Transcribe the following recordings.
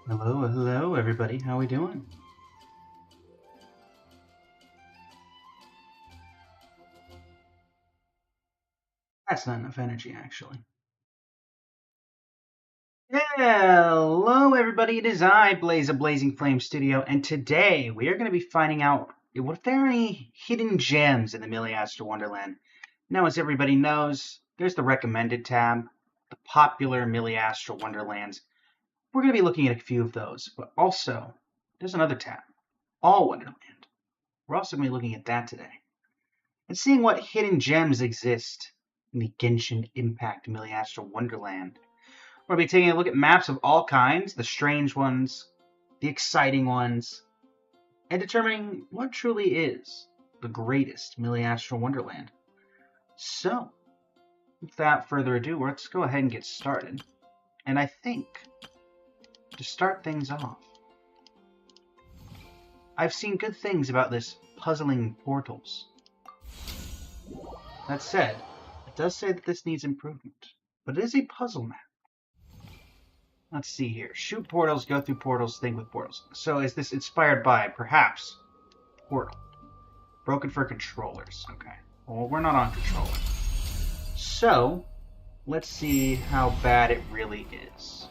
Hello, hello, everybody. How we doing? That's not enough energy, actually. Hello, everybody. It is I, Blaze of Blazing Flame Studio, and today we are going to be finding out what if there are any hidden gems in the Milliaster Wonderland. Now, as everybody knows, there's the recommended tab, the popular Milliaster Wonderlands. We're going to be looking at a few of those, but also there's another tab, All Wonderland. We're also going to be looking at that today and seeing what hidden gems exist in the Genshin Impact Milliaster Wonderland. We're going to be taking a look at maps of all kinds, the strange ones, the exciting ones, and determining what truly is the greatest Milliaster Wonderland. So, without further ado, let's go ahead and get started. And I think, to start things off, I've seen good things about this puzzling portals. That said, it does say that this needs improvement, but it is a puzzle map. Let's see here. Shoot portals, go through portals, think with portals. So is this inspired by, perhaps, Portal? Broken for controllers. Okay. Well, we're not on controller. So, let's see how bad it really is.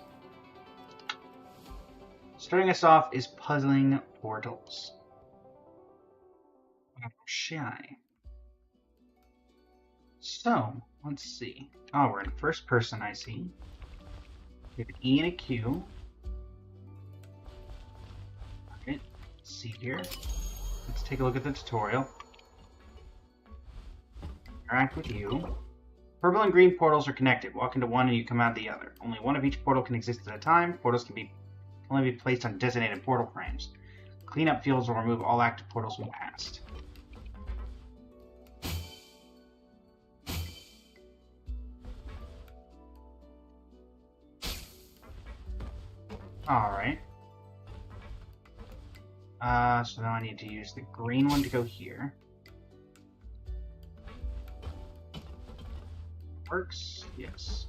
Starting us off is puzzling portals. Shy. So, let's see. Oh, we're in first person, I see. We have an E and a Q. Alright, let's see here. Let's take a look at the tutorial. Interact with you. Purple and green portals are connected. Walk into one and you come out the other. Only one of each portal can exist at a time. Portals can only be placed on designated portal frames. Cleanup fields will remove all active portals when passed. Alright. So now I need to use the green one to go here. Works? Yes.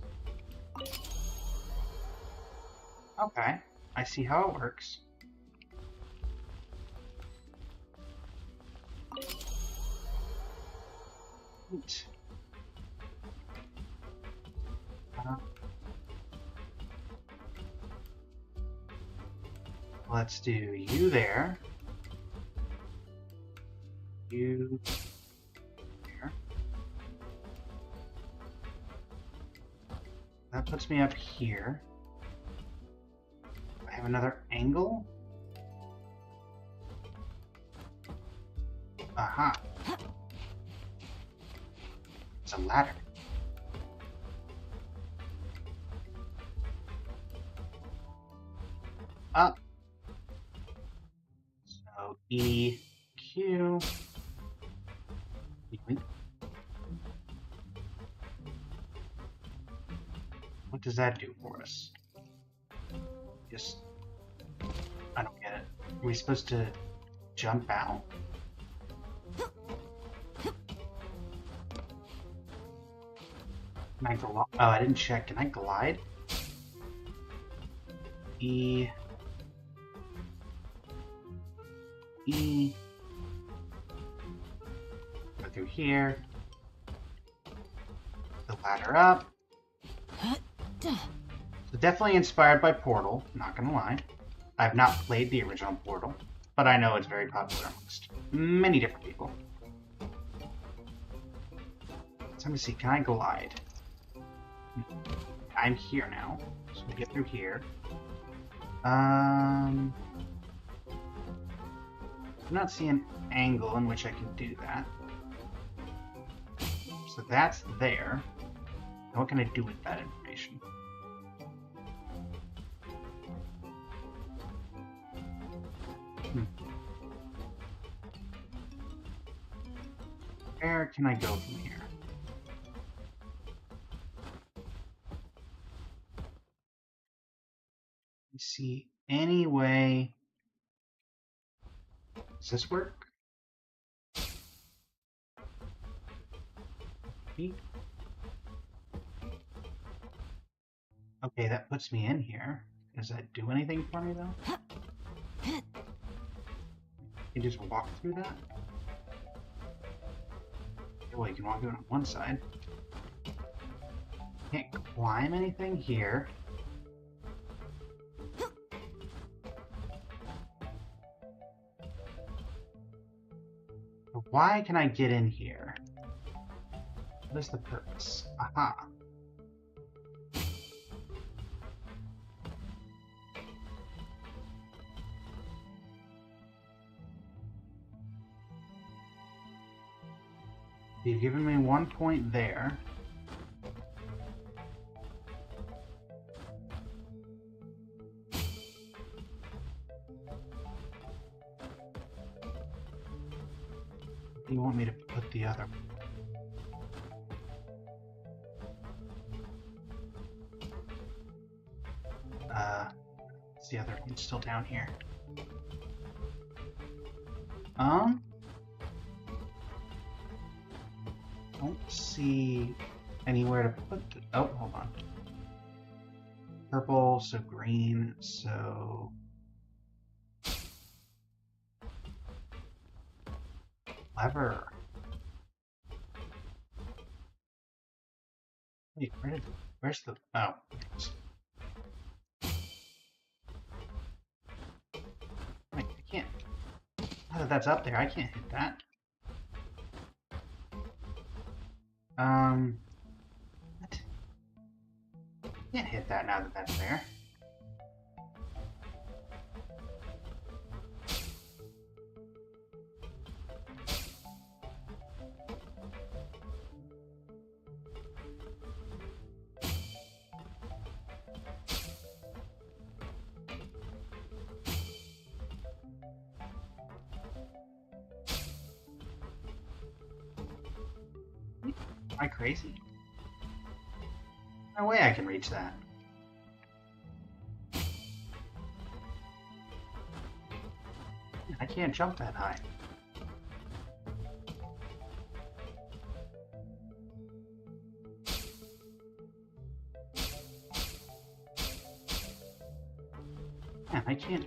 Okay. I see how it works. Neat. Let's do you there. You there. That puts me up here. I have another angle. Aha. It's a ladder. Up. So E, Q. What does that do for us? Just, I don't get it. Are we supposed to jump out? Can I glide? Oh, I didn't check. Can I glide? E. E. Go through here. The ladder up. So definitely inspired by Portal, not gonna lie. I've not played the original Portal, but I know it's very popular amongst many different people. So let me see, can I glide? I'm here now, so we get through here. I'm not seeing an angle in which I can do that. So that's there. Now what can I do with that information? Where can I go from here? See any way. Does this work? Okay, that puts me in here. Does that do anything for me, though? You just walk through that? Well, you can walk through it on one side. Can't climb anything here. Why can I get in here? What is the purpose? Aha. You've given me 1 point there. You want me to put the other? It's the other one still down here. Don't see anywhere to put the, oh, hold on. Purple, so green, so clever. Wait, where's the, oh. Wait, I can't, now that that's up there, I can't hit that. What? I can't hit that now that that's there. Am I crazy? No way I can reach that. I can't jump that high. Man, I can't.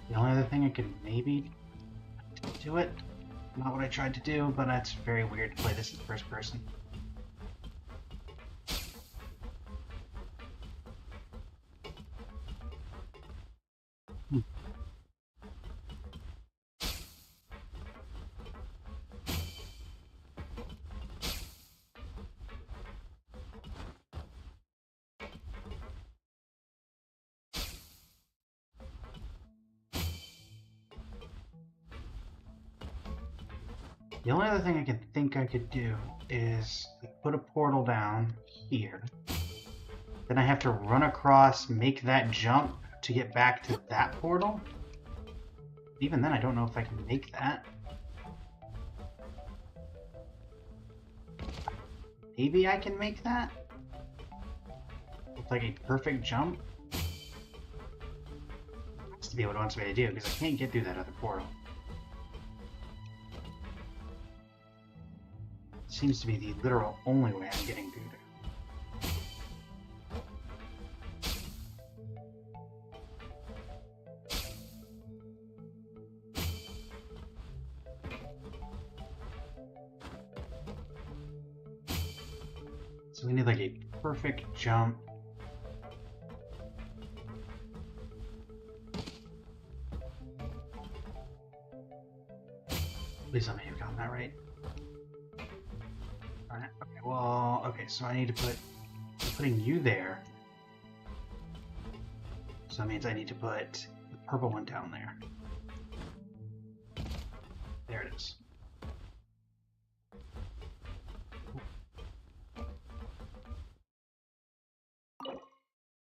The only other thing I could maybe do it, not what I tried to do, but that's very weird to play this in first person. The only other thing I can think I could do is put a portal down here. Then I have to run across, make that jump to get back to that portal. Even then, I don't know if I can make that. Maybe I can make that? With like a perfect jump? Has to be what it wants me to do, because I can't get through that other portal. Seems to be the literal only way I'm getting through there. So we need like a perfect jump. Please let me have gotten that right. Alright, okay, well, okay, so I need to put, I'm putting you there. So that means I need to put the purple one down there. There it is.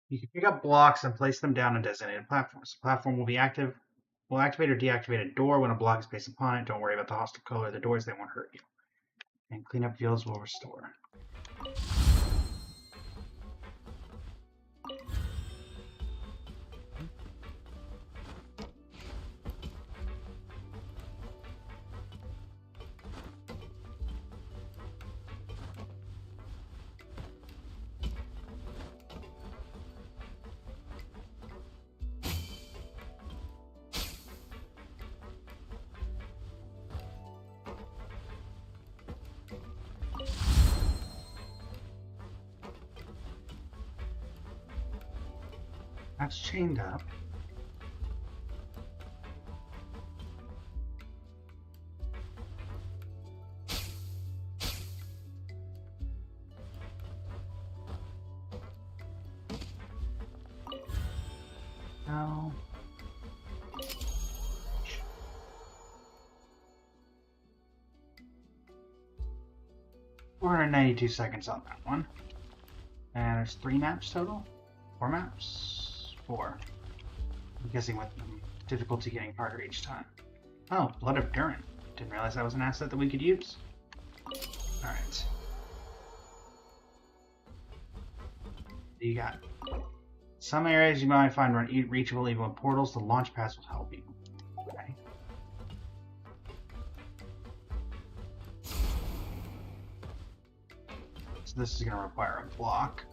You can pick up blocks and place them down on designated platforms. The platform will activate or deactivate a door when a block is placed upon it. Don't worry about the hostile color of the doors, they won't hurt you. And cleanup fields will restore. That's chained up. No. 492 seconds on that one. And there's 3 maps total? 4 maps? 4. I'm guessing with difficulty getting harder each time. Oh, Blood of Durin. Didn't realize that was an asset that we could use. Alright. What do you got? Some areas you might find reachable even with portals. The launch pads will help you. Okay. So this is going to require a block.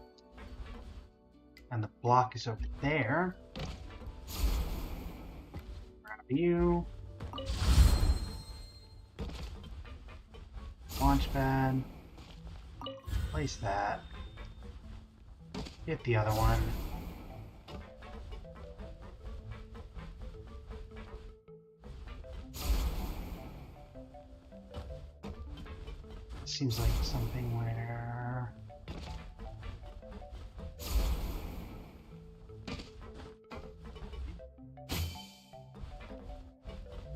And the block is over there. Grab you. Launch pad. Place that. Hit the other one. Seems like something where...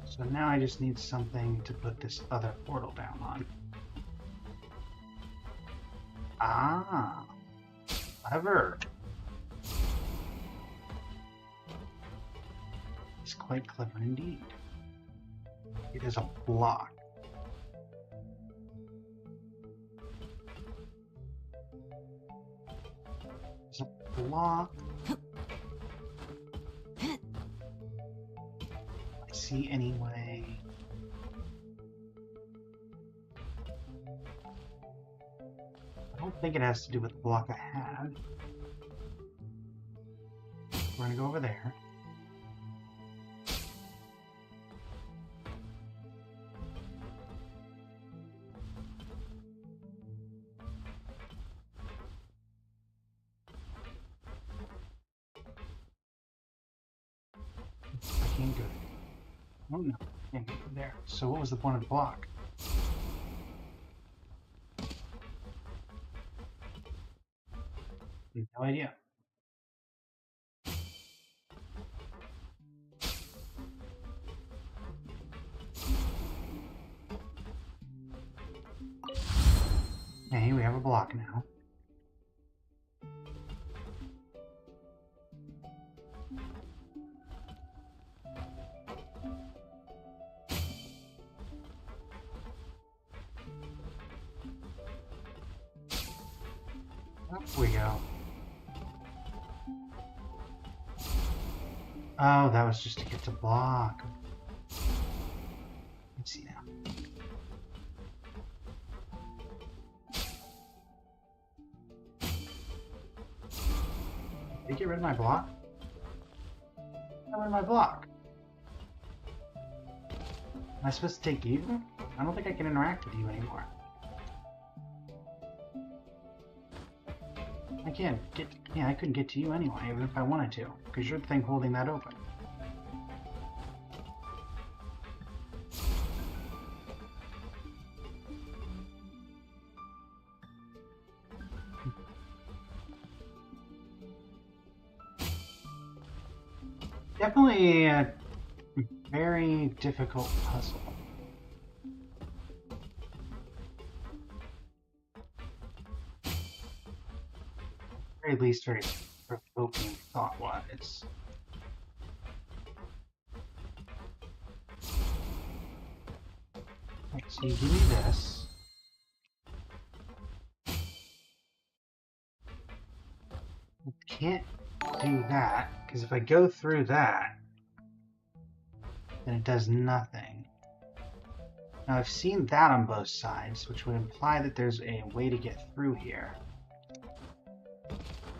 So now I just need something to put this other portal down on. Ah, clever. It's quite clever indeed. It is a block. It's a block. I see anyway. I don't think it has to do with the block I had. We're gonna go over there. I can't go. Oh no, I can't go there. So what was the point of the block? No idea. Hey, we have a block now. Up we go. Oh, that was just to get to block. Let's see now. Did I get rid of my block? Get rid of my block. Am I supposed to take you? I don't think I can interact with you anymore. I can't get... Yeah, I couldn't get to you anyway, even if I wanted to, because you're the thing holding that open. Definitely a very difficult puzzle. Or at least very provoking thought-wise. Right, so you give me this. I can't do that, because if I go through that, then it does nothing. Now I've seen that on both sides, which would imply that there's a way to get through here.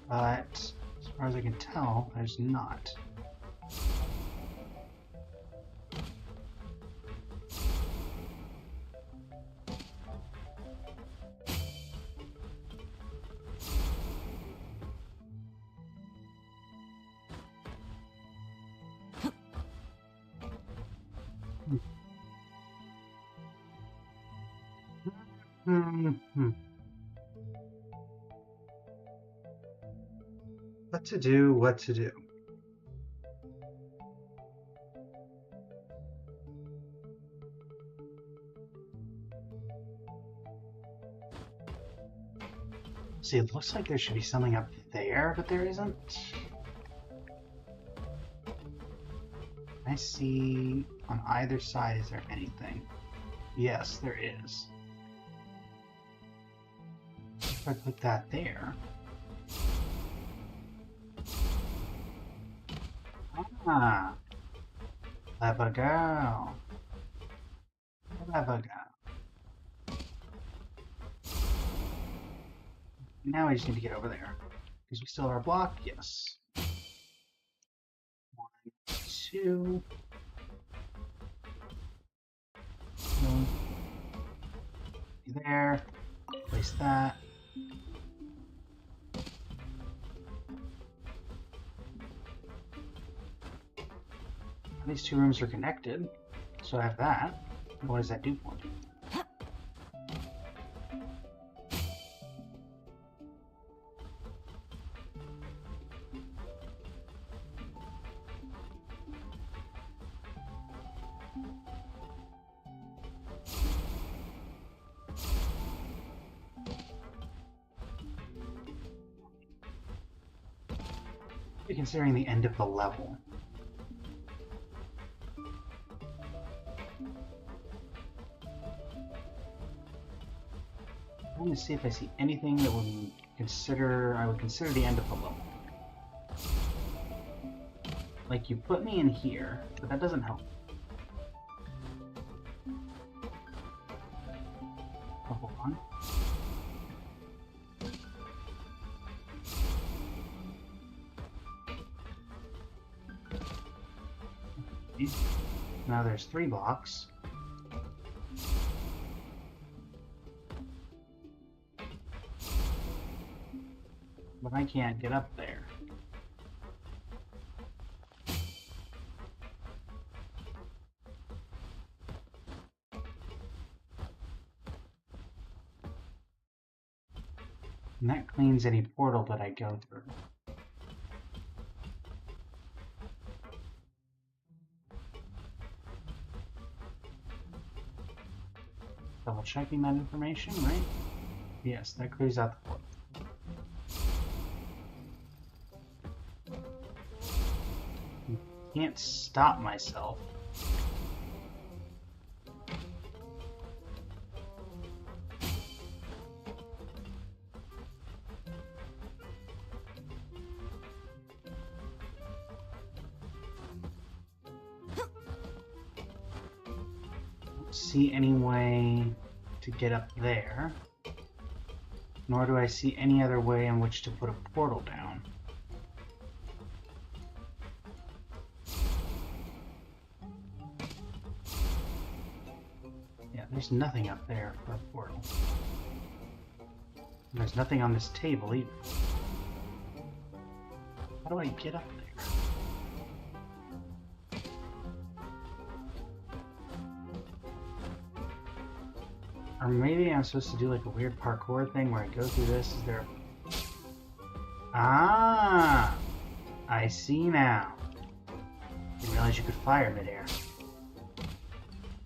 But as far as I can tell, there's not. What to do, what to do. See, it looks like there should be something up there, but there isn't. I see on either side, is there anything? Yes, there is. If I put that there. Ah, clever girl. Clever girl. Now we just need to get over there. Because we still have our block, yes. 1, 2. There. Place that. These two rooms are connected, so I have that. What does that do for me? Considering the end of the level. I'm going to see if I see anything that I would consider the end of the level. Like, you put me in here, but that doesn't help. Oh, hold on. Now there's 3 blocks. But I can't get up there. And that cleans any portal that I go through. Double checking that information, right? Yes, that clears out the portal. Can't stop myself. Don't see any way to get up there, nor do I see any other way in which to put a portal down. There's nothing up there for a portal. And there's nothing on this table either. How do I get up there? Or maybe I'm supposed to do like a weird parkour thing where I go through this. Is there... Ah! I see now. Didn't realize you could fire midair.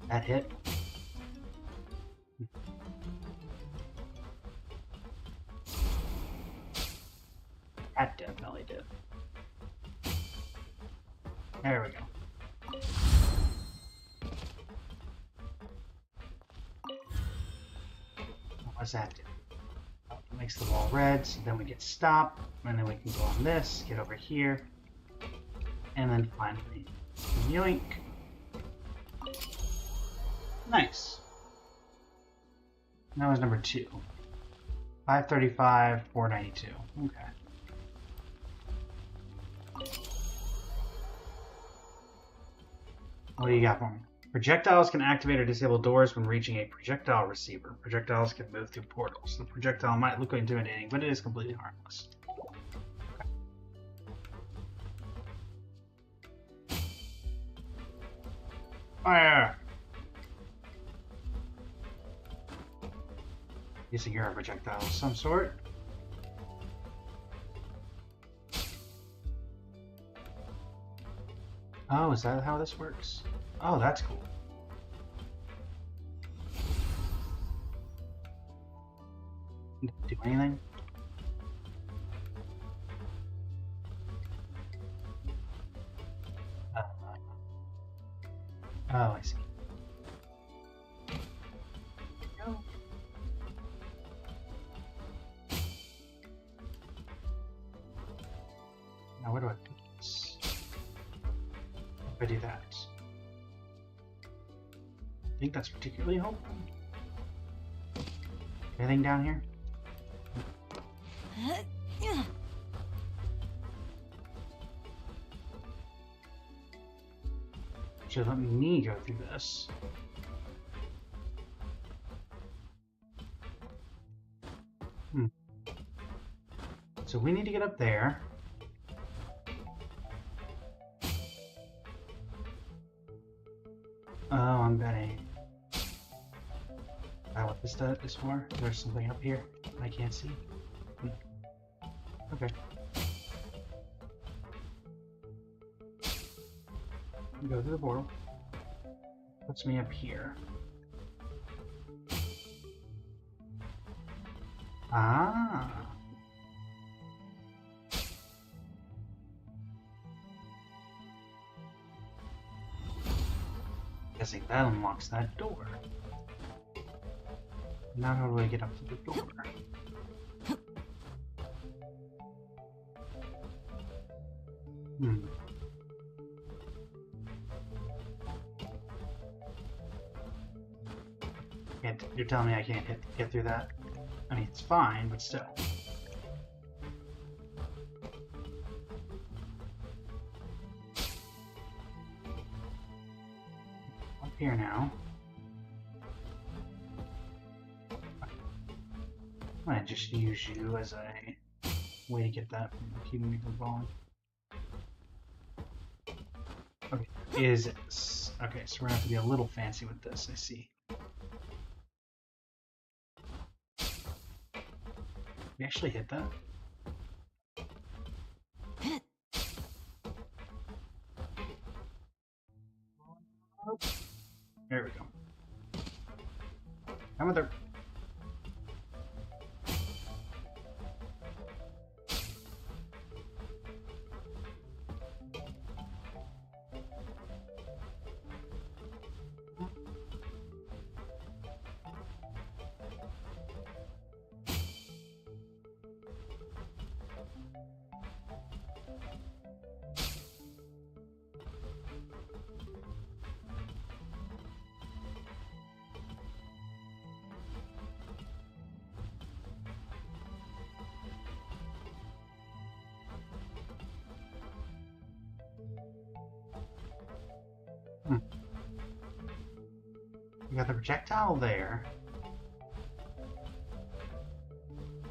That hit. That definitely did. There we go. What does that do? Oh, it makes the wall red, so then we get stopped, and then we can go on this, get over here, and then finally, yoink. Nice. That was number 2. 535, 492. Okay. What do you got for me? Projectiles can activate or disable doors when reaching a projectile receiver. Projectiles can move through portals. The projectile might look intimidating, but it is completely harmless. Fire! Guessing you're a projectile of some sort. Oh, is that how this works? Oh, that's cool. Do anything? Oh, I see. No. Now, where do I put this? If I do that, I think that's particularly helpful. Anything down here? Should let me go through this. So we need to get up there. Oh, I'm betting. What this is for? There's something up here I can't see. Okay. Go through the portal. Puts me up here. Ah. Guessing that unlocks that door. Now how do I get up to the door? You're telling me I can't get through that? I mean, it's fine, but still. Up here now. I'm gonna just use you as a way to get that from keeping me from falling. Okay, okay, so we're gonna have to be a little fancy with this, I see. We actually hit that? There we go. Come with her. We got the projectile there.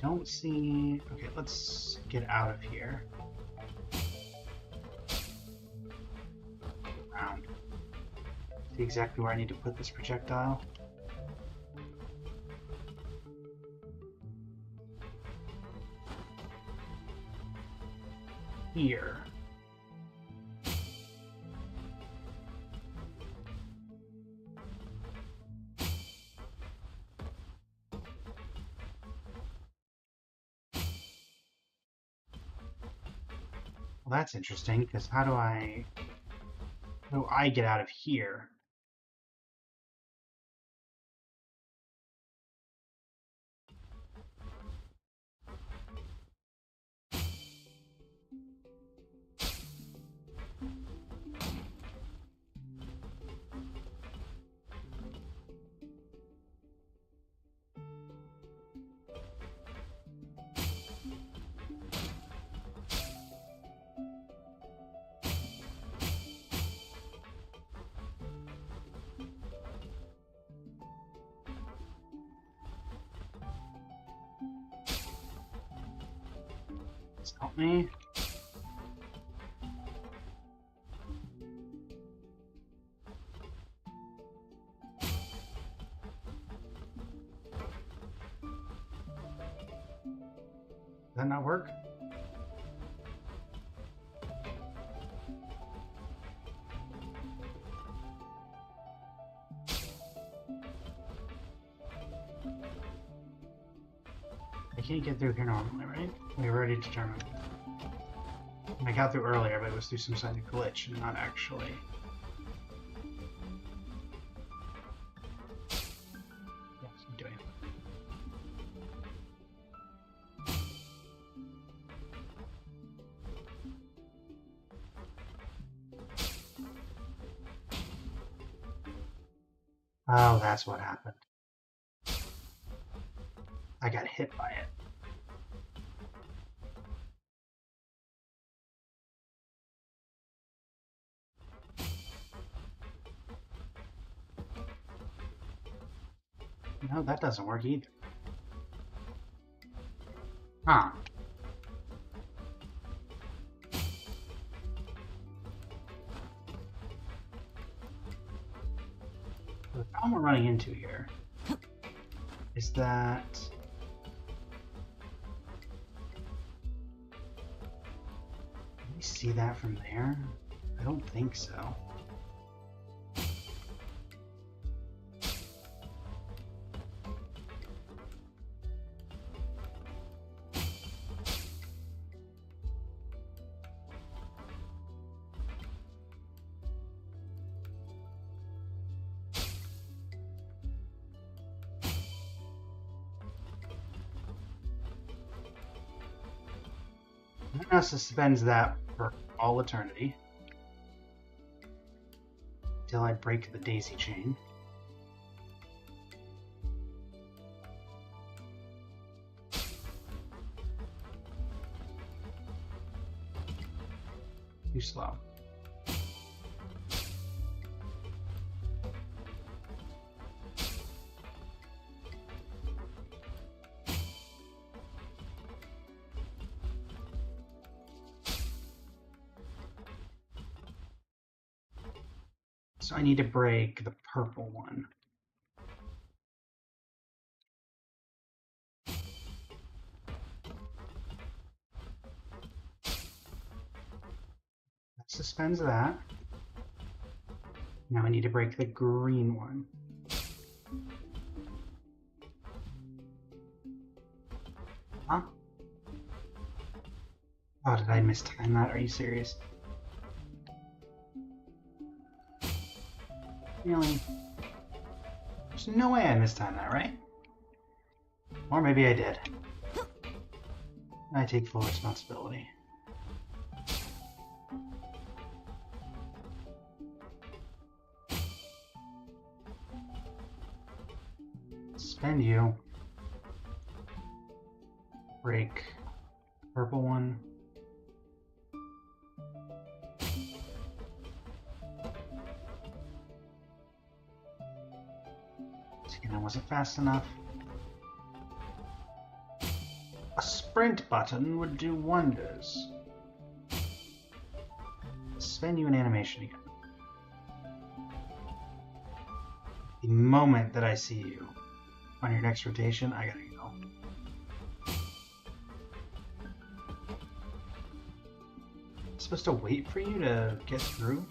Don't see... Okay, let's get out of here. Around. See exactly where I need to put this projectile. Here. Well, that's interesting, because how do I get out of here? Help me. that not work? I can't get through here normally, right? We already determined. I got through earlier, but it was through some sort of glitch, and not actually. Yes, I'm doing it. Oh, that's what happened. I got hit by it. No, that doesn't work either. Huh. The problem we're running into here is that can we see that from there? I don't think so. That now suspends that for all eternity until I break the daisy chain. Too slow. So I need to break the purple one. That suspends that. Now I need to break the green one. Huh? Oh, did I mistime that? Are you serious? Really? There's no way I mistimed that, right? Or maybe I did. I take full responsibility. Spend you. Break purple one. I wasn't fast enough. A sprint button would do wonders. Spend you an animation again. The moment that I see you on your next rotation, I gotta go. I'm supposed to wait for you to get through?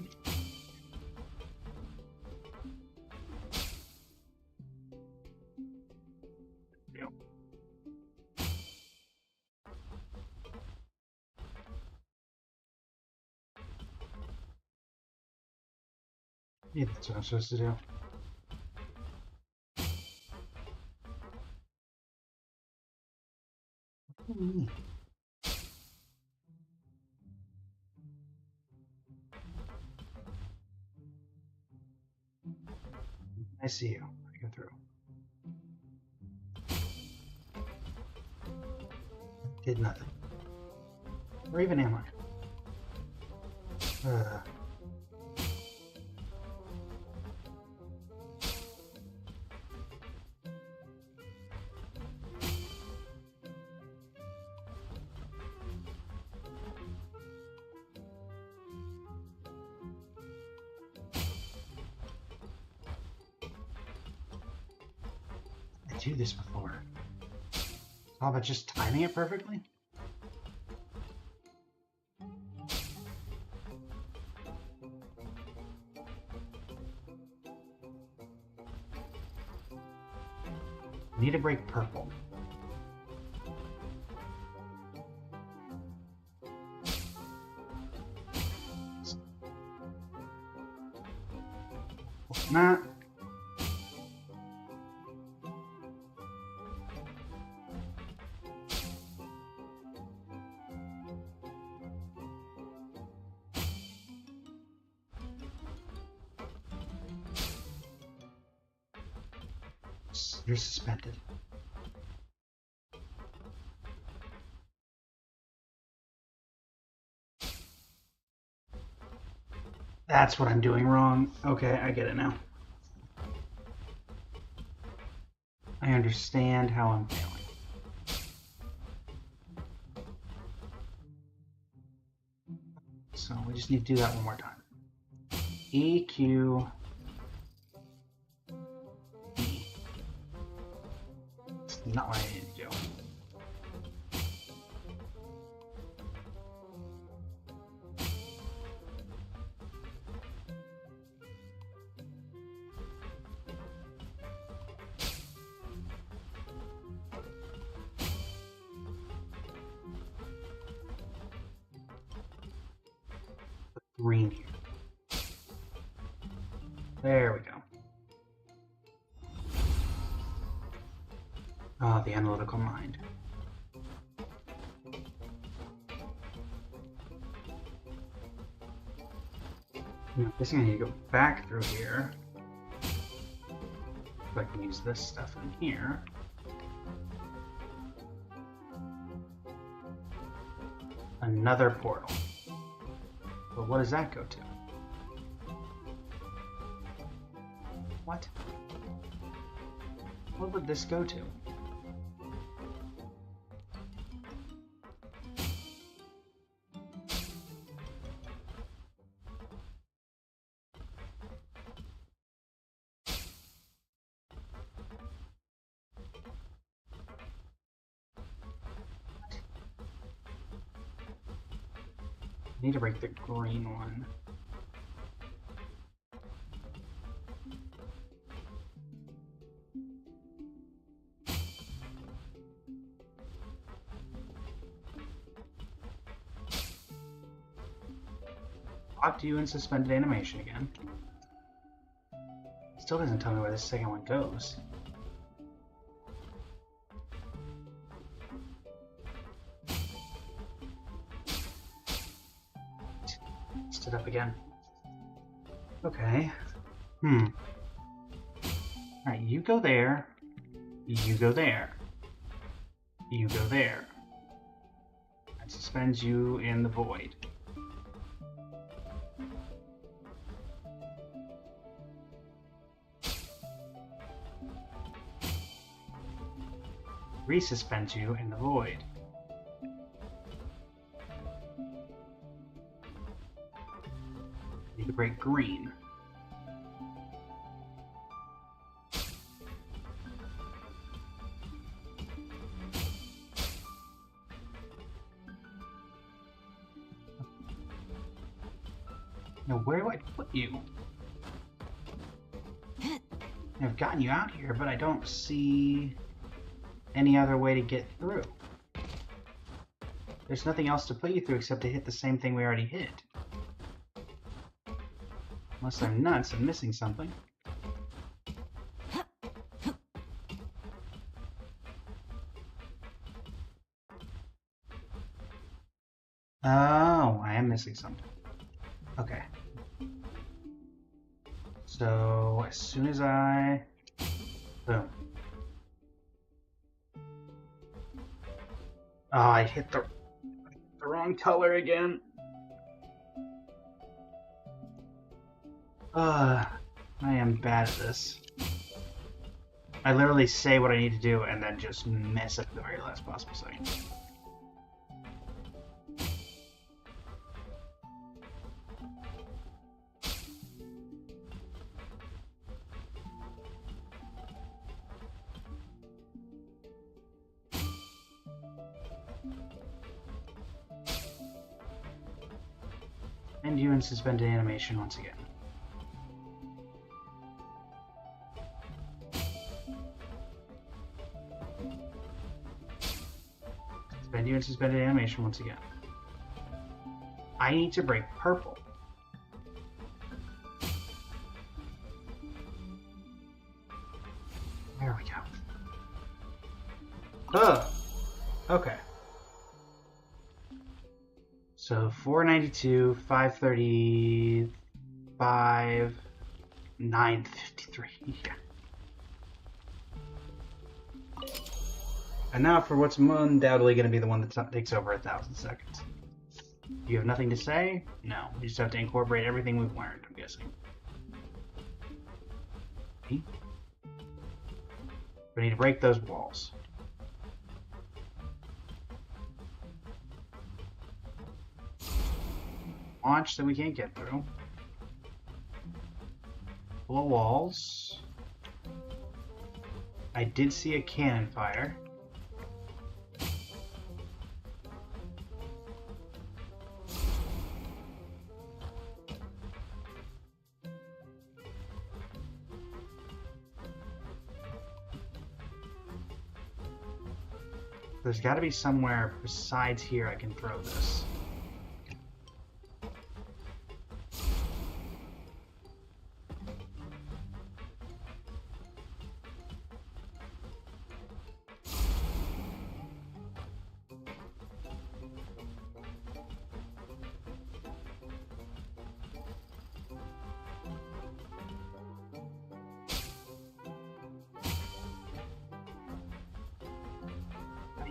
Yeah, that's what I'm supposed to do. What do you mean? I see you. I go through. Did nothing. Or even am I? I do this before. It's all about just timing it perfectly? need to break purple. Not. You're suspended. That's what I'm doing wrong. Okay, I get it now. I understand how I'm failing. So we just need to do that one more time. EQ. E. That's not what I need to do. Green here. There we go. Oh, the analytical mind. I'm guessing I need to go back through here. So I can use this stuff in here. Another portal. Well, what does that go to? What? What would this go to? I need to break the green one. Talk to you in suspended animation again. Still doesn't tell me where the second one goes. Stood up again. Okay. Alright, you go there. You go there. You go there. That suspends you in the void. Resuspends you in the void. Need to break green. Now, where do I put you? I've gotten you out here, but I don't see any other way to get through. There's nothing else to put you through except to hit the same thing we already hit. Unless I'm nuts and missing something. Oh, I am missing something. Okay. So, as soon as I... Boom. Oh, I hit the wrong color again. I am bad at this. I literally say what I need to do and then just mess up the very last possible second. And you in suspended animation once again. Venue and suspended animation once again. I need to break purple. There we go. Ugh. Okay. So 492, 535, 953. Yeah. And now for what's undoubtedly going to be the one that takes over 1,000 seconds. You have nothing to say? No. We just have to incorporate everything we've learned, I'm guessing. We need to break those walls. Launch that we can't get through. Full of walls. I did see a cannon fire. There's got to be somewhere besides here I can throw this.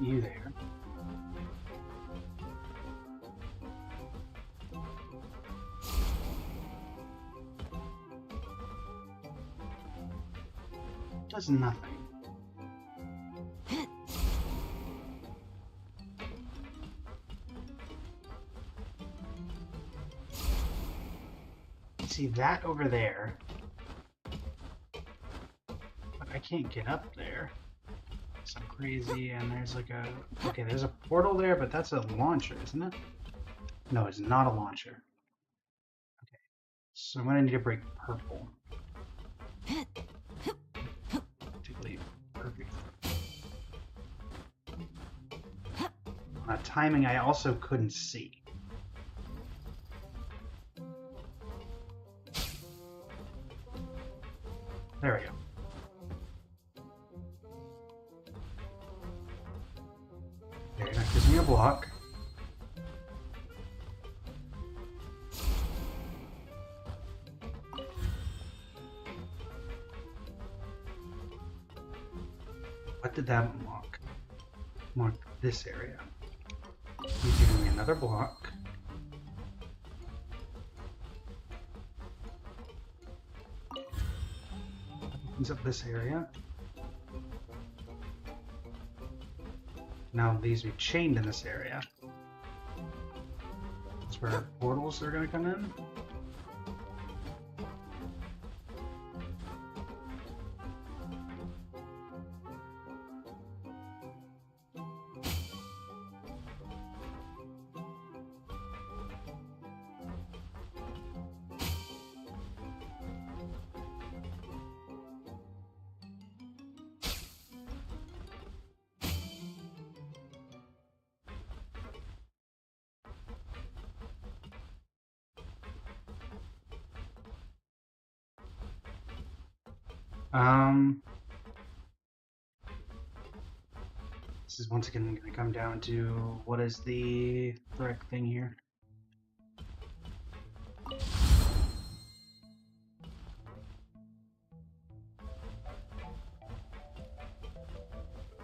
You there. Does nothing. See that over there, but I can't get up there. So crazy, and there's like a... Okay, there's a portal there, but that's a launcher, isn't it? No, it's not a launcher. Okay, so I'm gonna need to break purple. Particularly perfect. On a timing I also couldn't see. There we go. Okay, that gives me a block. What did that unlock? Mark this area. He's giving me another block. Opens up this area. Now these are chained in this area. That's where portals are going to come in. This is once again going to come down to what is the correct thing here.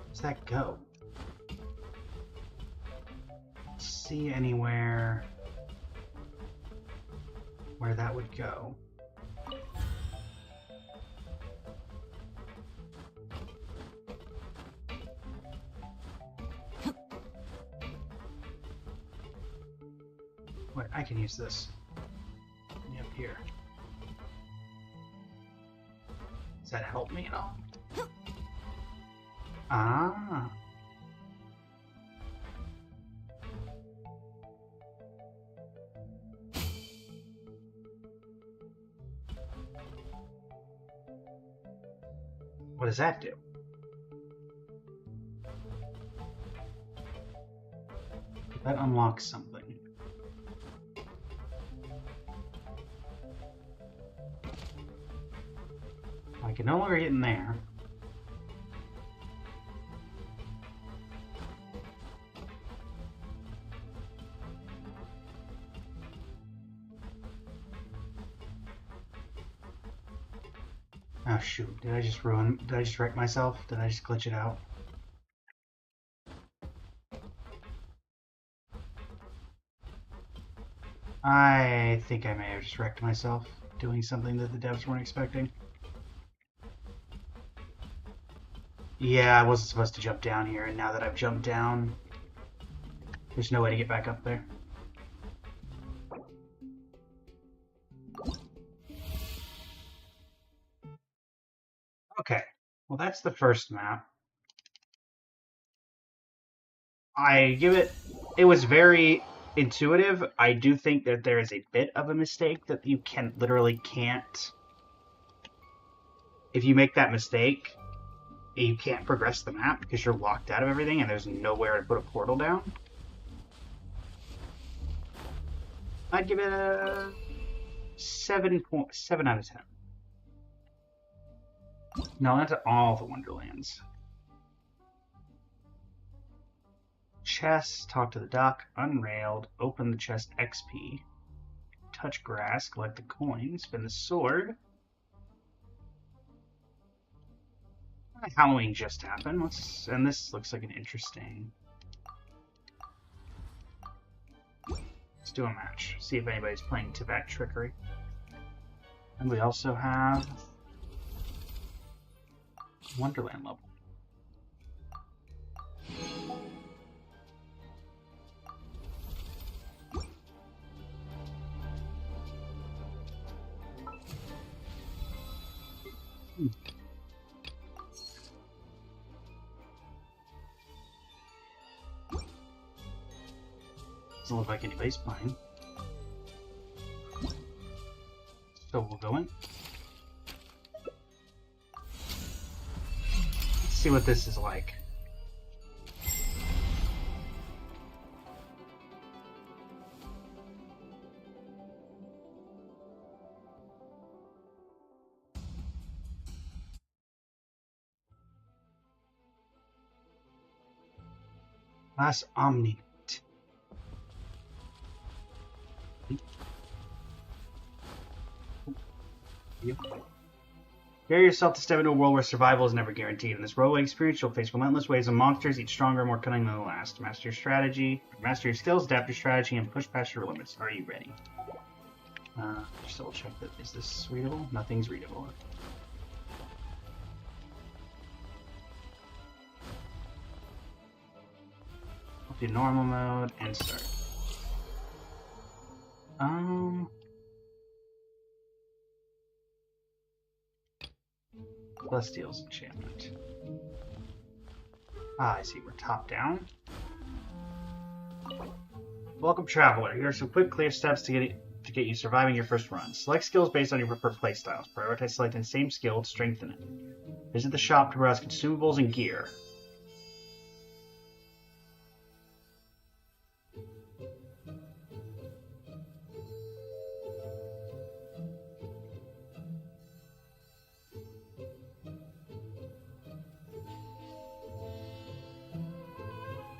Where's that go? Let's see anywhere where that would go. Wait, I can use this. Up here. Does that help me at all? Ah. What does that do? That unlocks something. I can no longer get in there. Oh shoot, did I just wreck myself? Did I just glitch it out? I think I may have just wrecked myself doing something that the devs weren't expecting. Yeah, I wasn't supposed to jump down here, and now that I've jumped down, there's no way to get back up there. Okay, well that's the first map. I give it, it was very intuitive. I do think that there is a bit of a mistake that you literally can't, if you make that mistake, you can't progress the map because you're locked out of everything and there's nowhere to put a portal down. I'd give it a 7.7 out of 10. No, that's all the Wonderlands. Chest, talk to the duck, unrailed, open the chest XP, touch grass, collect the coins, spin the sword. Halloween just happened. And this looks like an interesting. Let's do a match. See if anybody's playing Tibet Trickery. And we also have Wonderland level. Doesn't look like anybody's playing. So we'll go in. Let's see what this is like. Last Omni. Prepare yourself to step into a world where survival is never guaranteed. In this roguelike experience, you'll face relentless waves of monsters, each stronger and more cunning than the last. Master your strategy, master your skills, adapt your strategy, and push past your limits. Are you ready? Just double check that. Is this readable? Nothing's readable. Do normal mode and start. Celestial's enchantment. Ah, I see. We're top down. Welcome, traveler. Here are some quick, clear steps to get you surviving your first run. Select skills based on your preferred playstyles. Prioritize selecting the same skill to strengthen it. Visit the shop to browse consumables and gear.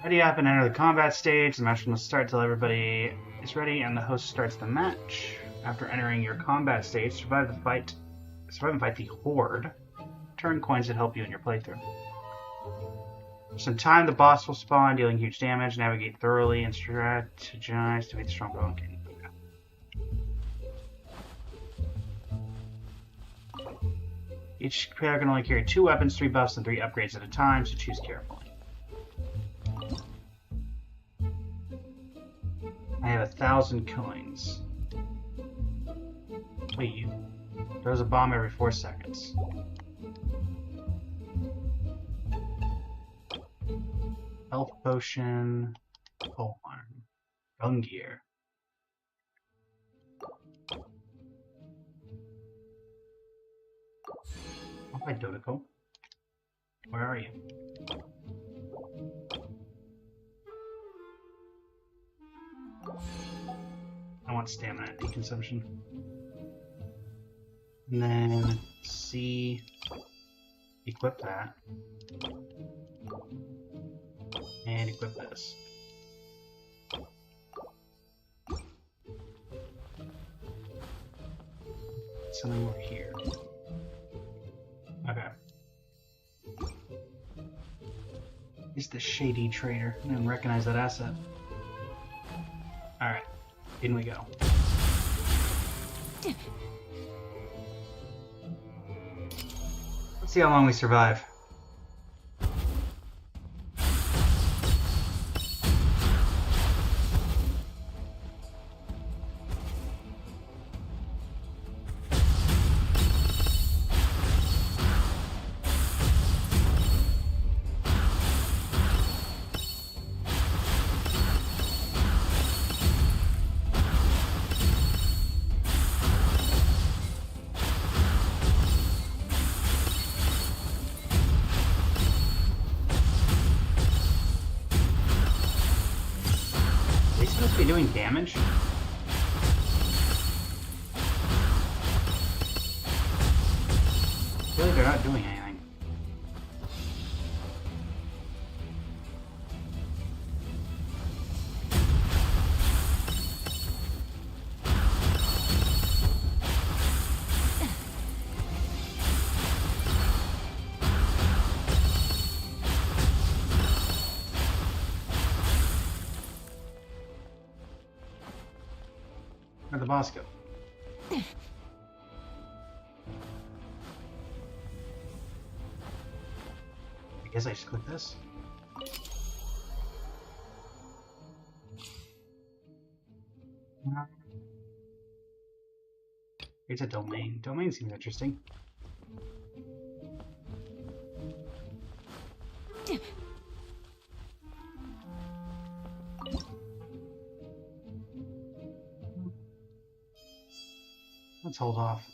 Ready up and enter the combat stage. The match must start till everybody is ready and the host starts the match. After entering your combat stage, survive and fight the Horde. Turn coins that help you in your playthrough. For some time, the boss will spawn, dealing huge damage. Navigate thoroughly and strategize to beat the strong opponent. Each player can only carry 2 weapons, 3 buffs, and 3 upgrades at a time, so choose carefully. I have 1,000 coins. Wait, you... Throws a bomb every 4 seconds. Health potion. Pole arm. Gun gear. Oh, hi, Dodoko. Where are you? stamina deconsumption. And then C, equip that, and equip this. Something over here. Okay. He's the shady trader. I didn't recognize that asset. Alright, in we go. Let's see how long we survive. Supposed to be doing damage? I feel like they're not doing anything. Where'd the boss go? I guess I just click this. It's a domain. Domain seems interesting. Let's hold off.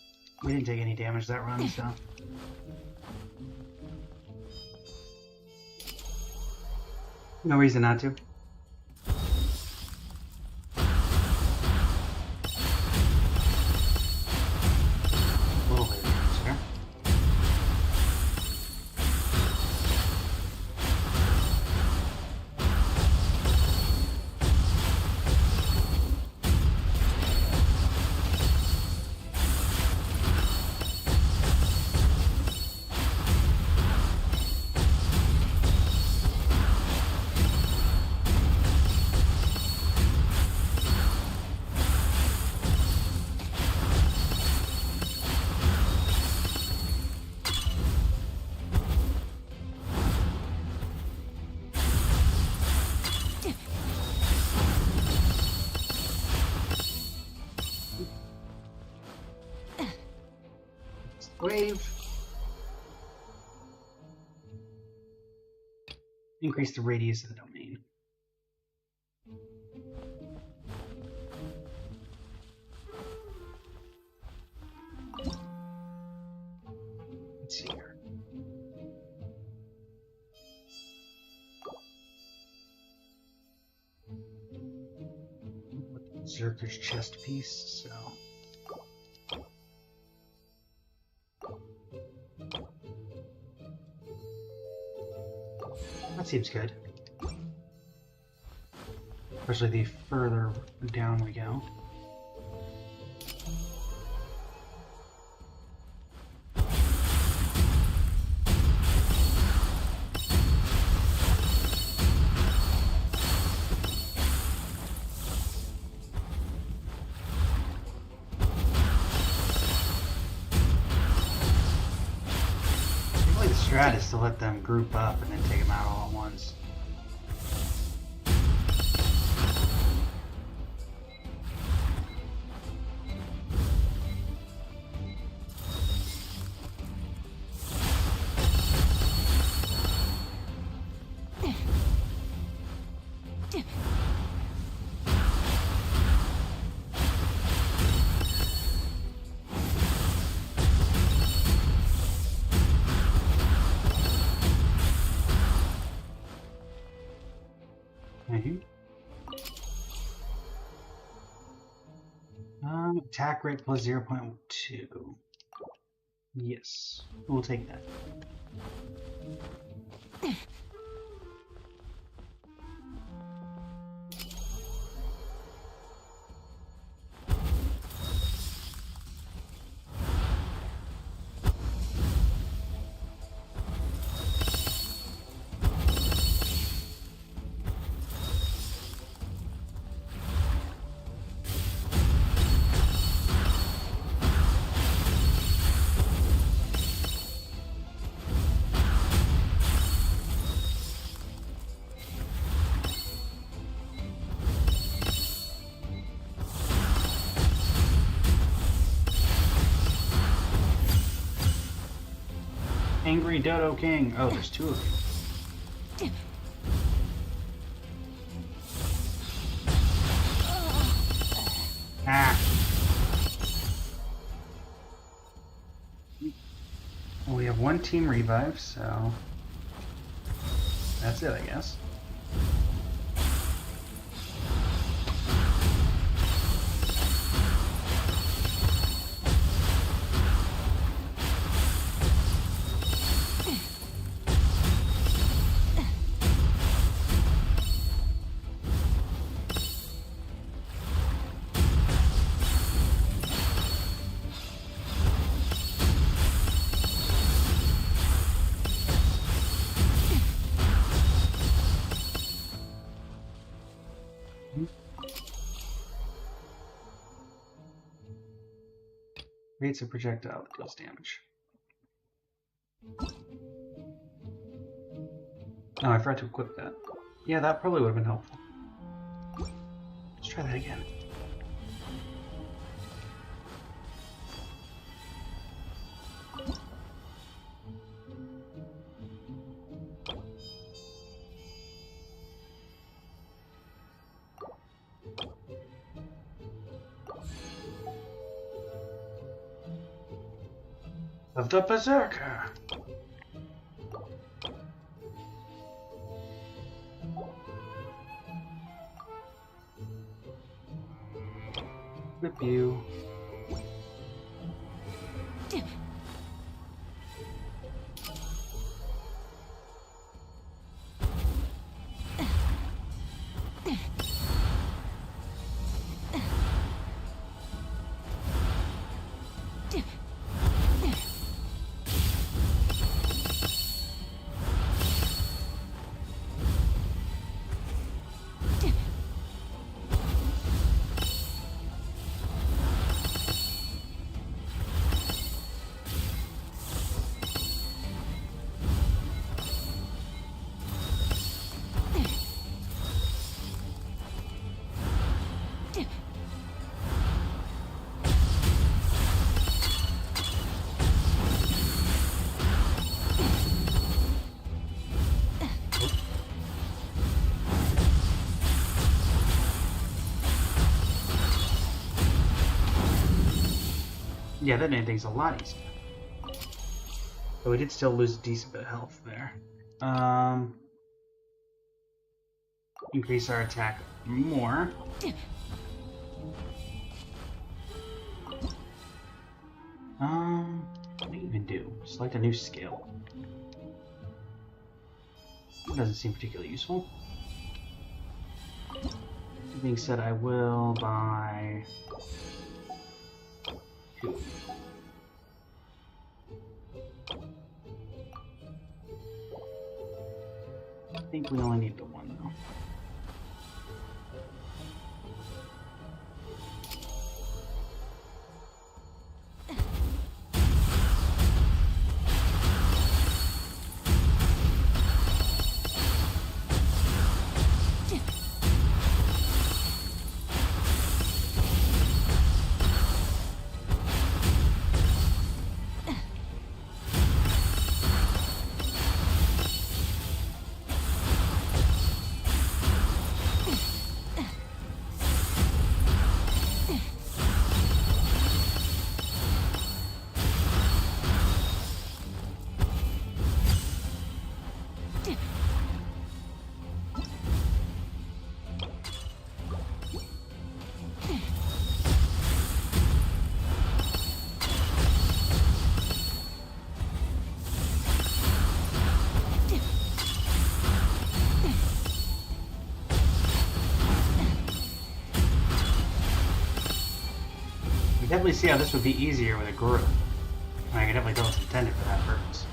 We didn't take any damage that run, so. No reason not to. A little bit of damage there. Wave. Increase the radius of the domain. Let's see here. Berserker's chest piece, so. That seems good. Especially the further down we go. The strat is to let them group up and then take them out all at once. Attack rate plus 0.2. Yes, we'll take that. Angry Dodo King. Oh, there's two of you. Ah. Well, we have one team revive, so that's it, I guess. Creates a projectile that deals damage. Oh, I forgot to equip that. Yeah, that probably would have been helpful. Let's try that again. Of the Berserker! Whip you. Yeah, that made things a lot easier. But we did still lose a decent bit of health there. Increase our attack more. What do you even do? Select a new skill. That doesn't seem particularly useful. That being said, I will buy 2. I think we only need the 1 though. You definitely see how this would be easier with a group. I can definitely tell it's intended for that purpose.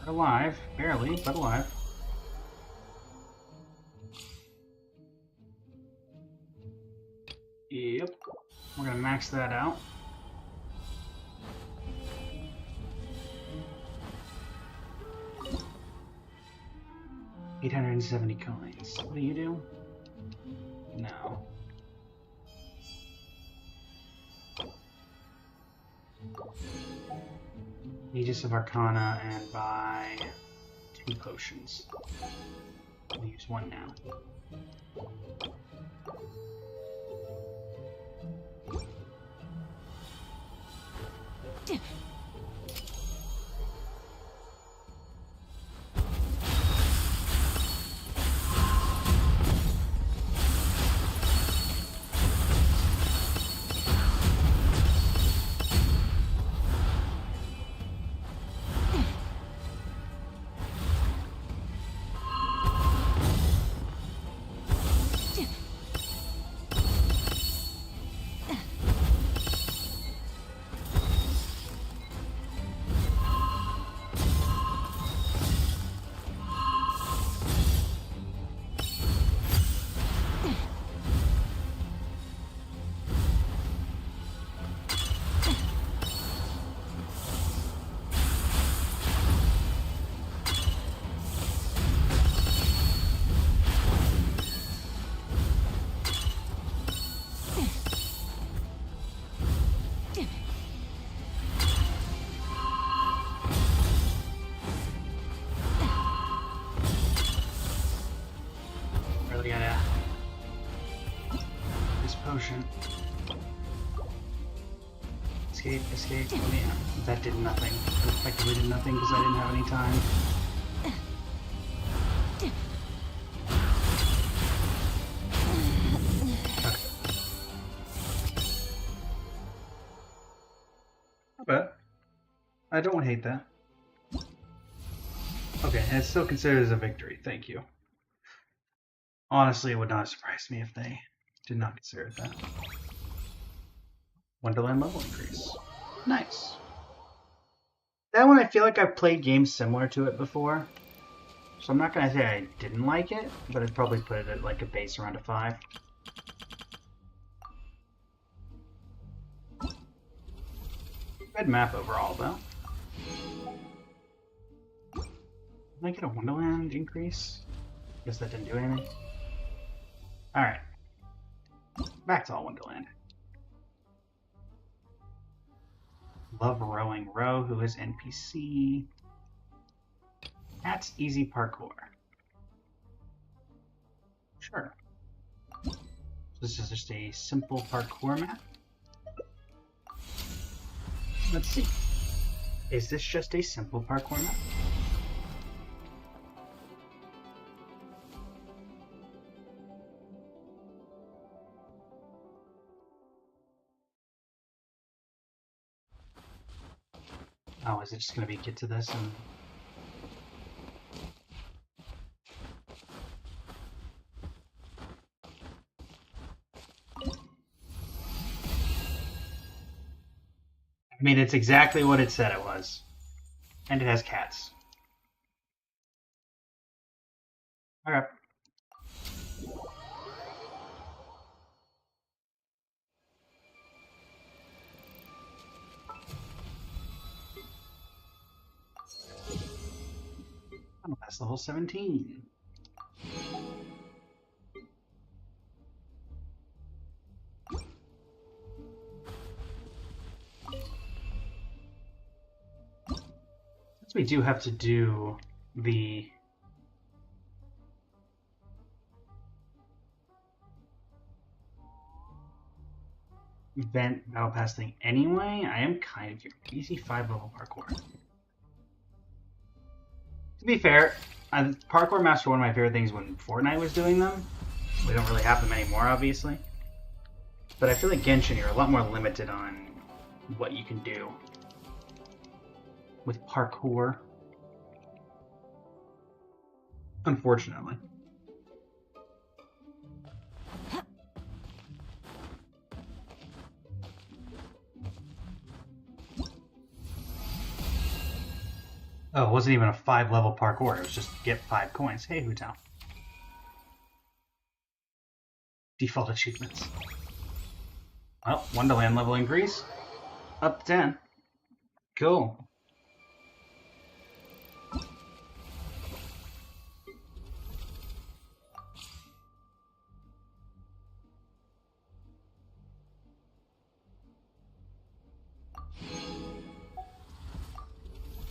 We're alive, barely, but alive. Yep, we're gonna max that out. $870 coins. What do you do? No. Aegis of Arcana and buy 2 potions. I'll use 1 now. Really gotta... this potion. Escape, escape. Oh yeah, that did nothing. That effectively did nothing because I didn't have any time. Okay. Not bad. I don't hate that. Okay, and it's still considered as a victory. Thank you. Honestly, it would not surprise me if they did not consider it that. Wonderland level increase. Nice. That one, I feel like I've played games similar to it before. So I'm not going to say I didn't like it, but I'd probably put it at like a base around a 5. Good map overall, though. Did I get a Wonderland increase? Guess that didn't do anything. Alright. Back to all Wonderland. Love Rowing Row, who is NPC. That's easy parkour. Sure. This is just a simple parkour map. Let's see. Is this just a simple parkour map? Oh, is it just going to be get to this and... I mean, it's exactly what it said it was. And it has cats. Okay. Oh, that's level 17. Since we do have to do the event battle pass thing anyway, I am kind of curious. Easy 5 level parkour. To be fair, parkour maps were one of my favorite things when Fortnite was doing them. We don't really have them anymore, obviously. But I feel like Genshin, you're a lot more limited on what you can do with parkour. Unfortunately. Oh, it wasn't even a 5-level parkour. It was just get 5 coins. Hey, Hutao. Default achievements. Well, Wonderland level increase. Up to 10. Cool.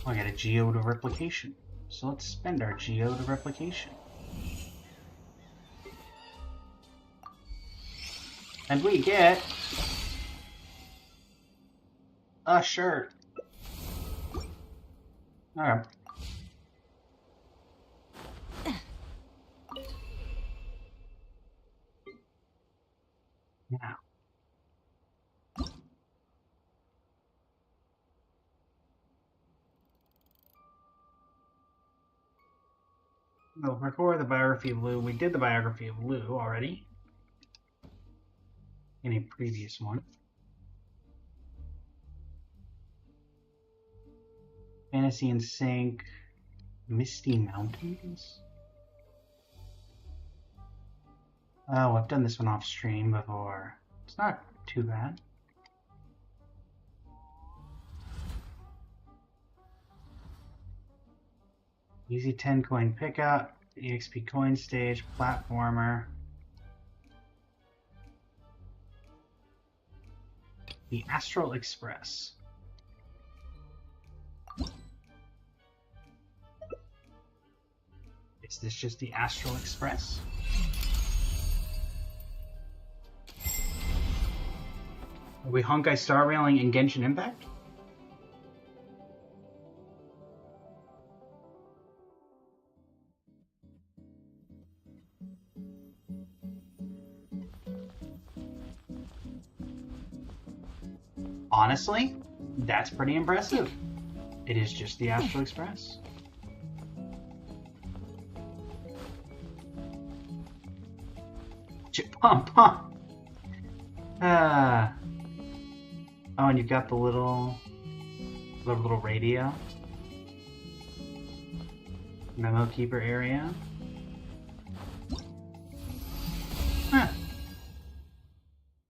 I got a Geo to replication. So let's spend our Geo to replication. And we get a shirt. Alright. Now. The parkour, the biography of Lou. We did the biography of Lou already. In a previous one. Fantasy and Sync. Misty Mountains? Oh, I've done this one off stream before. It's not too bad. Easy 10 coin pickup, EXP coin stage, platformer. The Astral Express. Is this just the Astral Express? Are we Honkai Star Railing in Genshin Impact? Honestly, that's pretty impressive. It is just the Astral Express. Pump, pump. Oh, and you've got the little radio. Memo keeper area. Huh.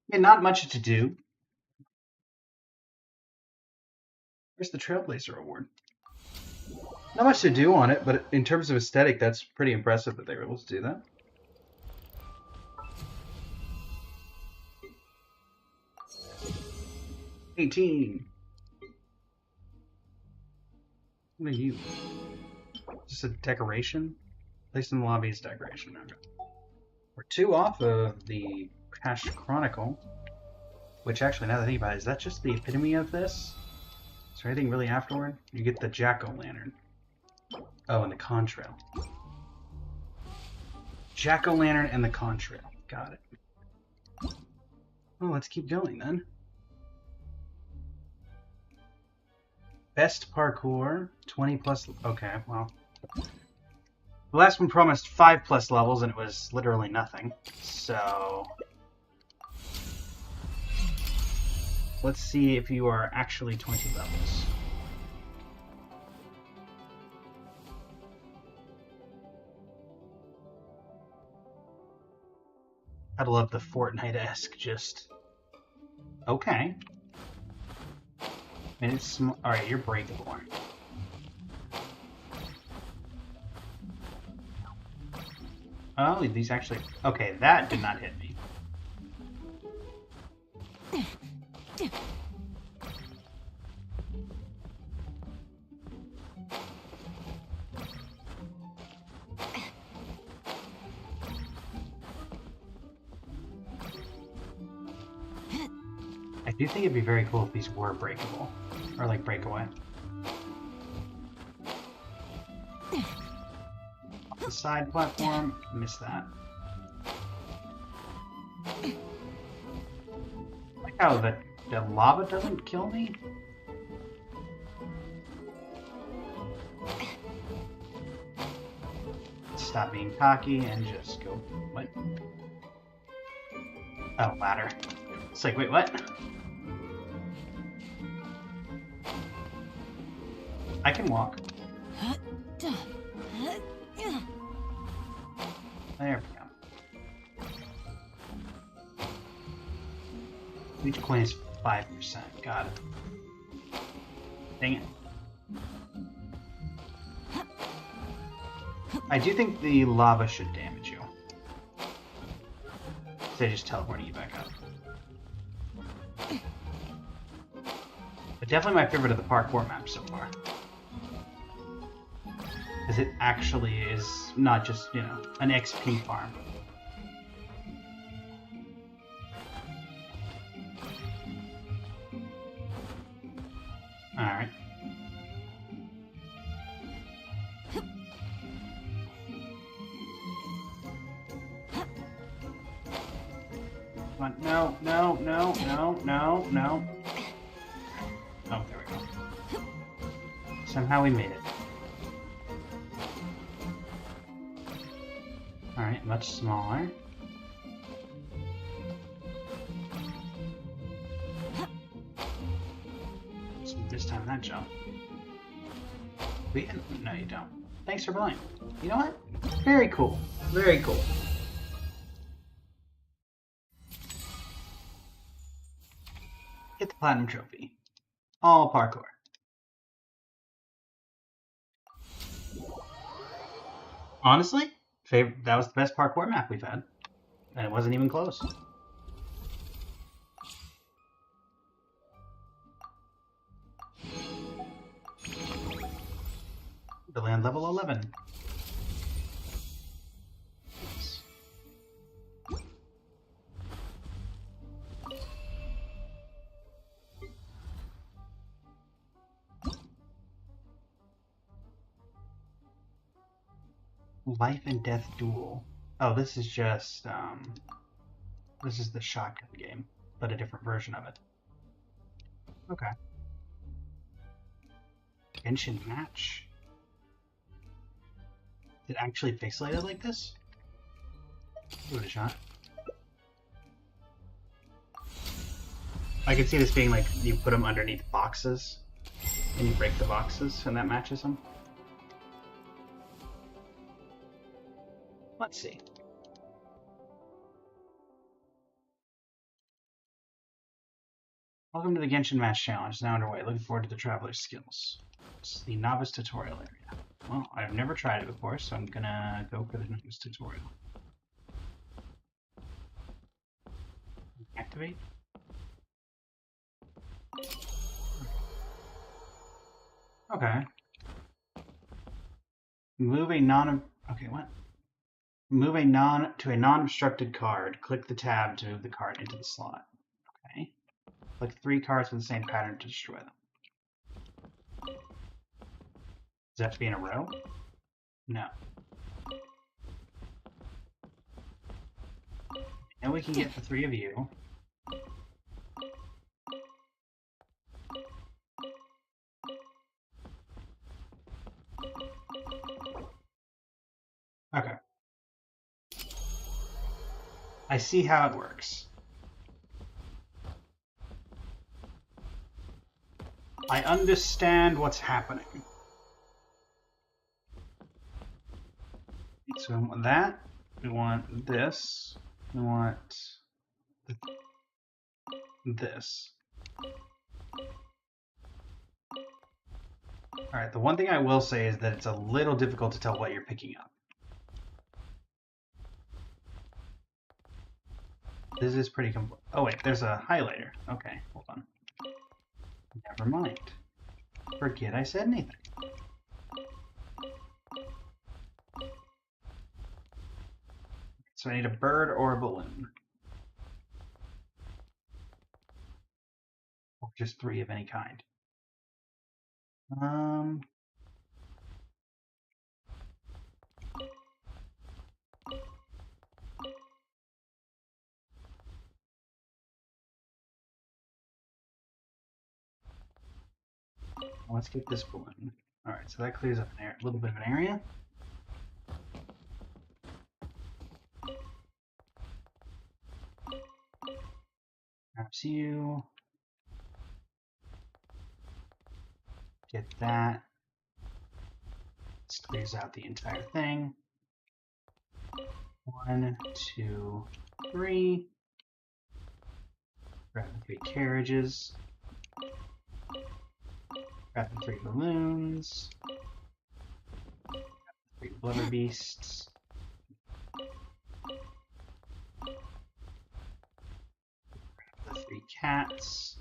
Yeah, not much to do. Where's the Trailblazer Award? Not much to do on it, but in terms of aesthetic, that's pretty impressive that they were able to do that. $18. What are you? Just a decoration? Placed in the lobby as decoration. Okay. We're 2 off of the Past Chronicle. Which actually, now that I think about it, is that just the epitome of this? Is there anything really afterward? You get the Jack-O-Lantern. Oh, and the contrail. Jack-O-Lantern and the contrail. Got it. Well, let's keep going then. Best parkour, 20 plus. Okay, well. The last one promised 5 plus levels and it was literally nothing. So. Let's see if you are actually 20 levels. I'd love the Fortnite-esque just... Okay. And it's... Alright, you're breakable. Oh, these actually... Okay, that did not hit me. I do think it'd be very cool if these were breakable. Or like breakaway. Off the side platform, missed that. I like how the lava doesn't kill me. stop being cocky and just go... What? Oh, ladder. It's like, wait, what? I can walk. There we go. Each coin is 5%. Got it. Dang it. I do think the lava should damage you. So just teleporting you back up. But definitely my favorite of the parkour maps so far. Because it actually is not just, you know, an XP farm. Alright. No, no, no, no, no, no. Oh, there we go. Somehow we made it. Alright, much smaller. So this time that jump. No, you don't. Thanks for playing. You know what? Very cool. Very cool. Get the platinum trophy. All parkour. Honestly, that was the best parkour map we've had. And it wasn't even close. The land level 11. Life and death duel. Oh, this is just, this is the shotgun game, but a different version of it. Okay. Genshin match. Is it actually pixelated like this? Give it a shot. I can see this being like, you put them underneath boxes, and you break the boxes, and that matches them. Let's see. Welcome to the Genshin Match Challenge. It's now underway. Looking forward to the Traveler's Skills. It's the Novice Tutorial area. Well, I've never tried it before, so I'm gonna go for the Novice Tutorial. Activate. Okay. Move a non... Okay, what? Move a to a non-obstructed card. Click the tab to move the card into the slot. Okay. Click 3 cards with the same pattern to destroy them. Does that have to be in a row? No. And we can get the 3 of you. Okay. I see how it works. I understand what's happening. So we want that. We want this. We want this. Alright, the one thing I will say is that it's a little difficult to tell what you're picking up. This is pretty complex. Oh wait, there's a highlighter. Okay, hold on. Never mind. Forget I said anything. So I need a bird or a balloon. Or just 3 of any kind. Let's get this balloon. Alright, so that clears up a little bit of an area. Perhaps you. Get that. This clears out the entire thing. 1, 2, 3. Grab the 3 carriages. Grab the 3 balloons. Grab the 3 blubber beasts. Grab the 3 cats.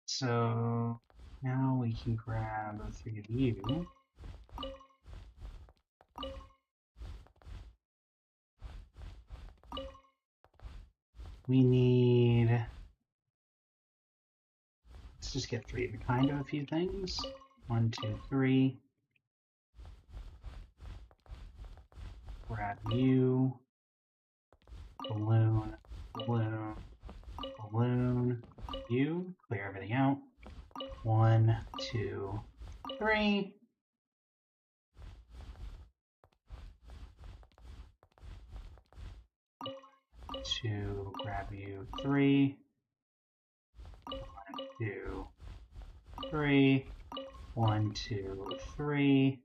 So now we can grab the 3 of you. We need... Let's just get 3 of a kind of a few things. 1, 2, 3. Grab you. Balloon. Balloon. Balloon. You. Clear everything out. 1, 2, 3. To grab you 3. 1, 2, 3. 1, 2, 3.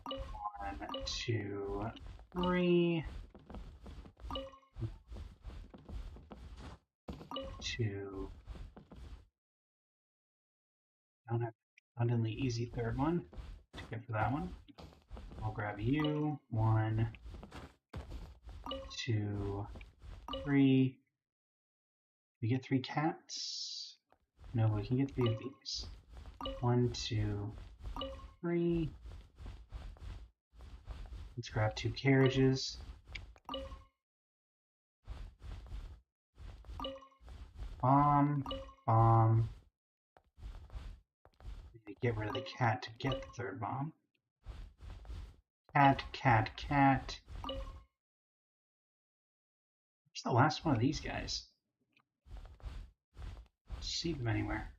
1, 2, 3. 2. Don't have abundantly easy third one. Too good for that one. I'll grab you. 1, 2, 3. We get 3 cats? No, we can get 3 of these. 1, 2, 3. Let's grab 2 carriages. Bomb, bomb. We need to get rid of the cat to get the 3rd bomb. Cat, cat, cat. Where's the last one of these guys? Don't see them anywhere.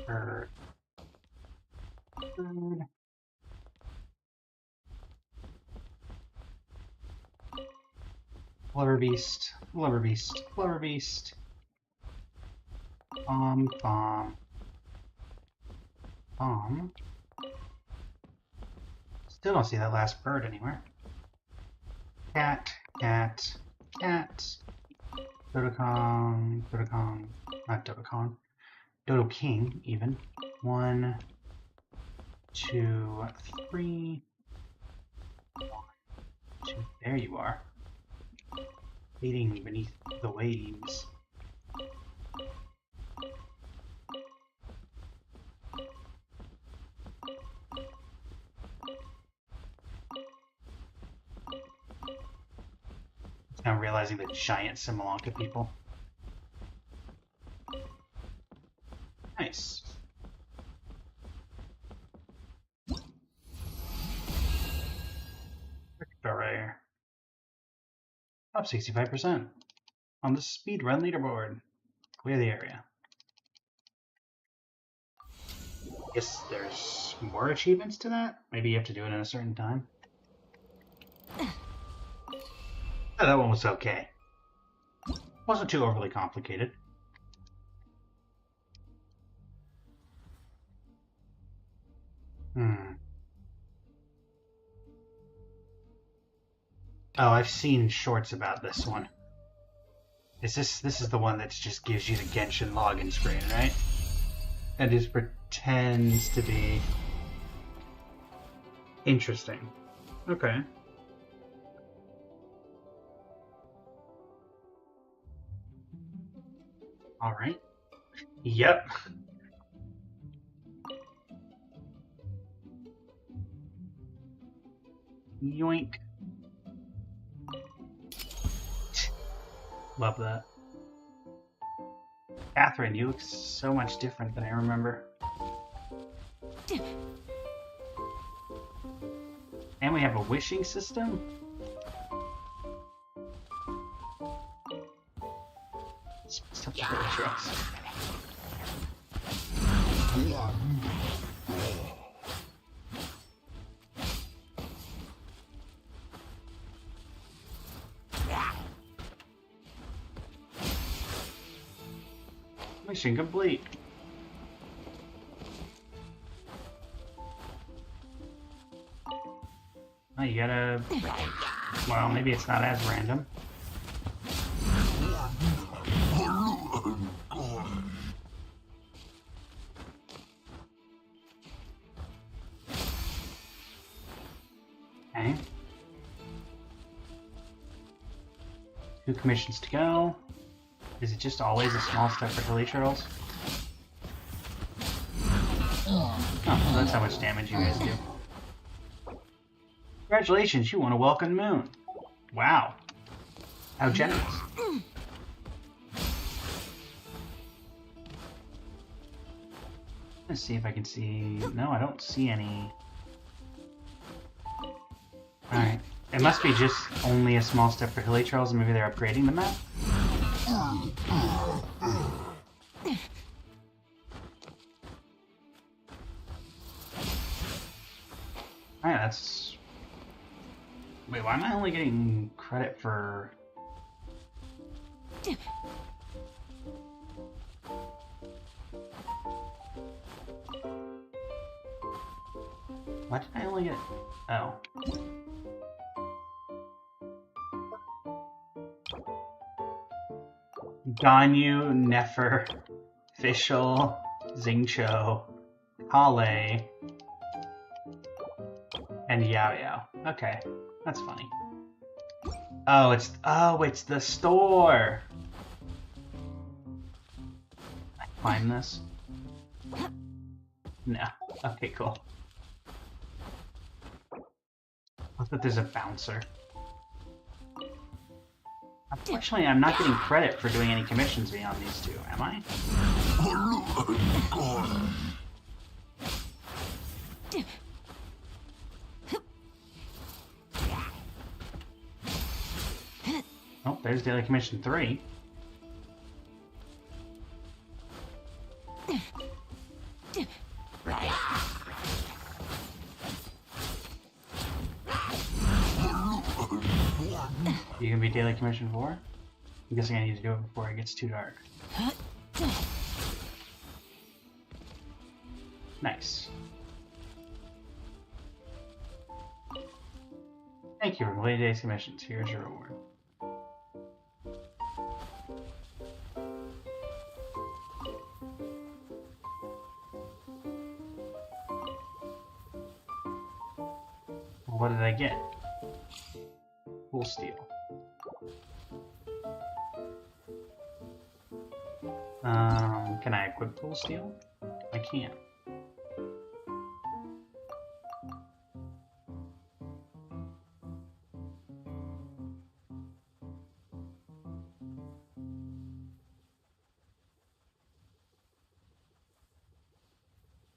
Third. Blubber beast, blubber beast, blubber beast. Bomb, bomb, bomb. Still don't see that last bird anywhere. Cat, cat, cat. Dodokong, Dodokong, not Dodokong. Dodo King, even. 1, 2, 3. 1, 2. There you are. Hiding beneath the waves. Now realizing the giant Simolanka people. Nice. Right here. Up 65% on the speedrun leaderboard. Clear the area. Guess there's more achievements to that? Maybe you have to do it in a certain time. Oh, that one was okay. Wasn't too overly complicated. Oh, I've seen shorts about this one. This is the one that just gives you the Genshin login screen, right? And just pretends to be interesting. Okay. All right. Yep. Yoink. Love that. Catherine, you look so much different than I remember. And we have a wishing system? Stop the trucks. Mission complete. Oh, you gotta... Well, maybe it's not as random. Okay. 2 commissions to go. Is it just always a small step for hilly turtles? Oh, so that's how much damage you guys do. Congratulations, you won a Welcome Moon. Wow. How generous. Let's see if I can see... No, I don't see any... Alright. It must be just only a small step for hilly trails, and maybe they're upgrading the map? Alright, that's... Wait, why am I only getting credit for... Why did I only get... Oh. Ganyu, Nefer, Fischl, Xingqiu, Kale, and Yao Yao. Okay, that's funny. Oh, it's the store. I climb this? No. Okay, cool. I thought there's a bouncer. Unfortunately, I'm not getting credit for doing any commissions beyond these two, am I? Oh, there's Daily Commission 3. You gonna be Daily Commission 4? I'm guessing I need to do it before it gets too dark. Nice. Thank you for completing today's commissions. Here's your reward. What did I get? Full steel. Can I equip full steel? I can't.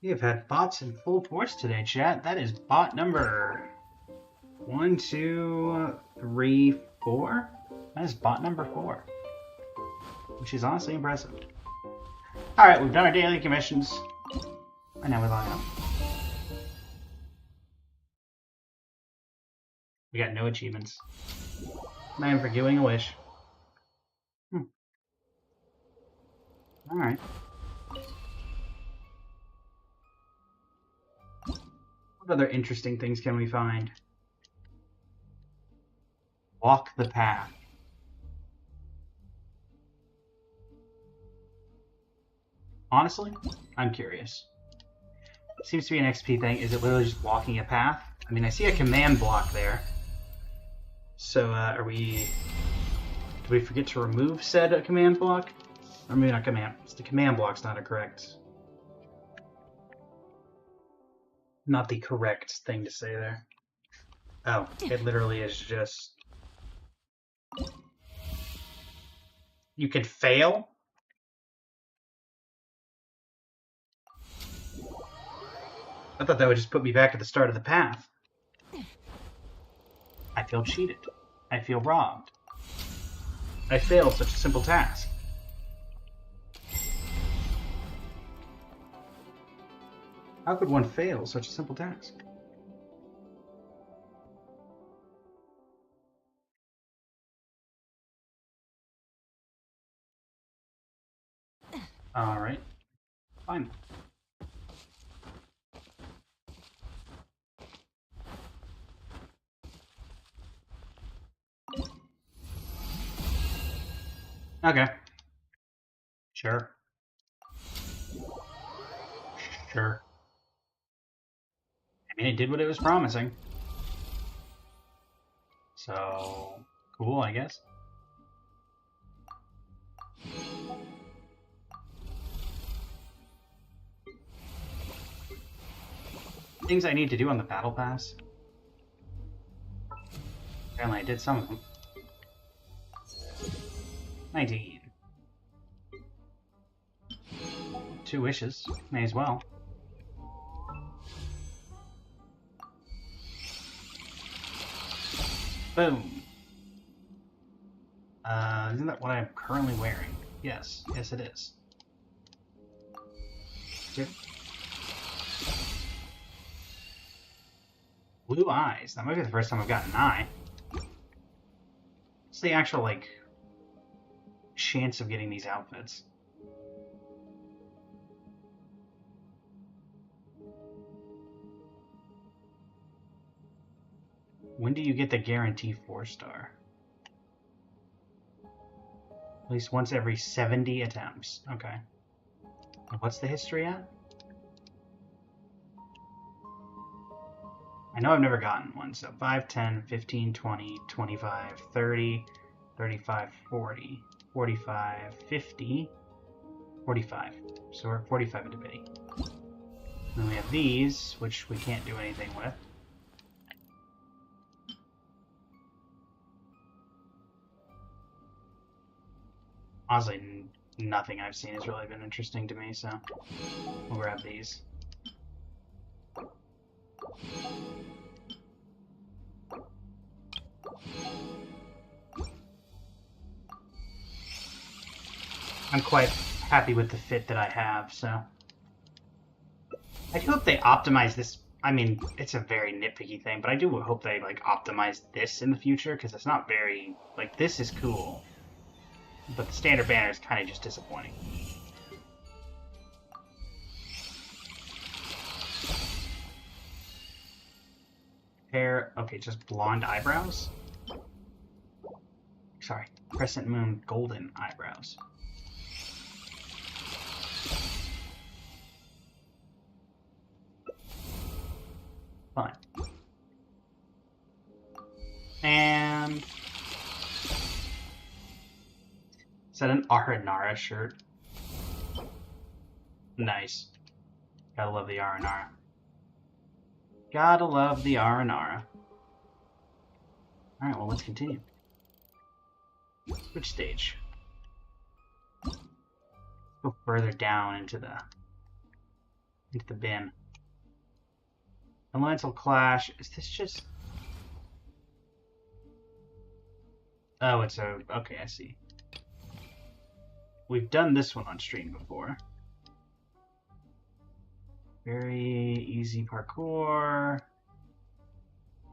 We have had bots in full force today, chat. That is bot number 1, 2, 3, 4. That is bot number 4. Which is honestly impressive. Alright, we've done our daily commissions. And now we log out. We got no achievements. I am forgiving a wish. Alright. What other interesting things can we find? Walk the path. Honestly, I'm curious. Seems to be an XP thing. Is it literally just walking a path? I mean, I see a command block there. So, are we... Do we forget to remove said command block? Or maybe not command... It's the command block's not a correct... Not the correct thing to say there. Oh, it literally is just... You could fail? I thought that would just put me back at the start of the path. I feel cheated. I feel robbed. I failed such a simple task. How could one fail such a simple task? Alright. Fine. Okay. Sure. Sure. I mean, it did what it was promising. So, cool, I guess. Things I need to do on the battle pass. Apparently I did some of them. 19. 2 wishes. May as well. Boom. Isn't that what I'm currently wearing? Yes. Yes, it is. 2. Blue eyes. That might be the first time I've gotten an eye. What's the actual, like, chance of getting these outfits? When do you get the guarantee 4-star? At least once every 70 attempts. Okay. And what's the history at? I know I've never gotten one, so 5, 10, 15, 20, 25, 30, 35, 40, 45, 50, 45. So we're at 45 into biddy. Then we have these, which we can't do anything with. Honestly, nothing I've seen has really been interesting to me, so we'll grab these. I'm quite happy with the fit that I have, so I do hope they optimize this. I mean, it's a very nitpicky thing, but I do hope they like optimize this in the future, because it's not very like, this is cool, but the standard banner is kind of just disappointing. Hair, okay, just blonde eyebrows. Sorry, crescent moon golden eyebrows. Fine. And is that an Aranara shirt? Nice. Gotta love the Aranara. Gotta love the Aranara. Alright, well, let's continue. Which stage? Go further down into the bin. Elemental Clash. Is this just... Oh, it's a... Okay, I see. We've done this one on stream before. Very easy parkour.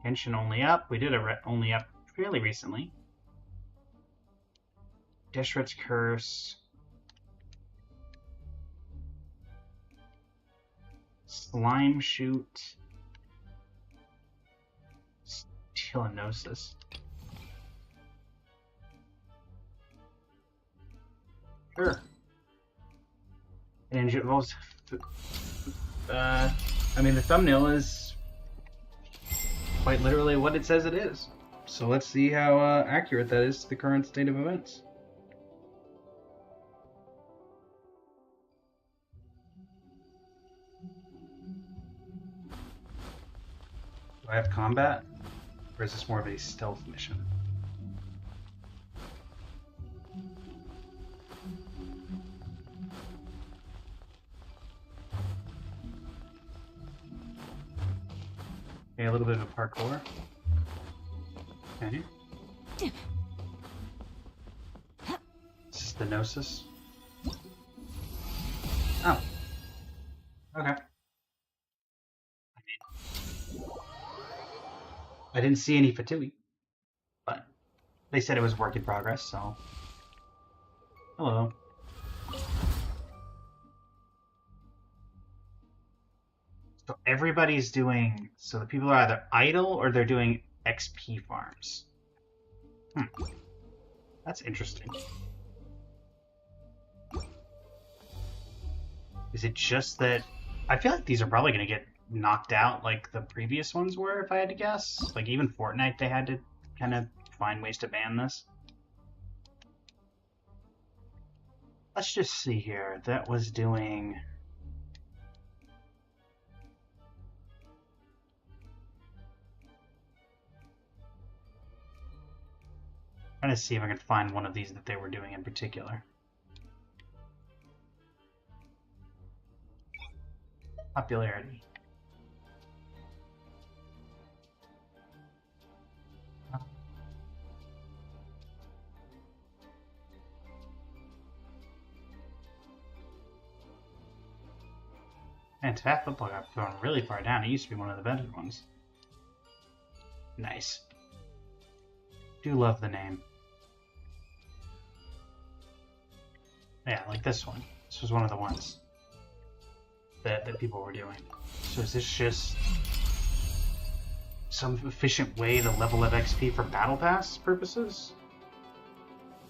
Tension only up. We did a only up fairly recently. Deshret's Curse. Slime Shoot. Telenosis. Sure. And it involves... I mean, the thumbnail is quite literally what it says it is. So let's see how accurate that is to the current state of events. Do I have combat? Or is this more of a stealth mission? Okay, a little bit of a parkour. Okay. This is the Gnosis. Oh. Okay. I didn't see any Fatui, but they said it was work in progress, so... Hello. So everybody's doing... So the people are either idle or they're doing XP farms. That's interesting. Is it just that... I feel like these are probably going to get knocked out like the previous ones were, if I had to guess. Like, even Fortnite, they had to kind of find ways to ban this. Let's just see here. That was doing... I'm trying to see if I can find one of these that they were doing in particular. Popularity. And Tap Football got thrown really far down. It used to be one of the better ones. Nice. Do love the name. Yeah, like this one. This was one of the ones that people were doing. So is this just some efficient way to level up XP for Battle Pass purposes?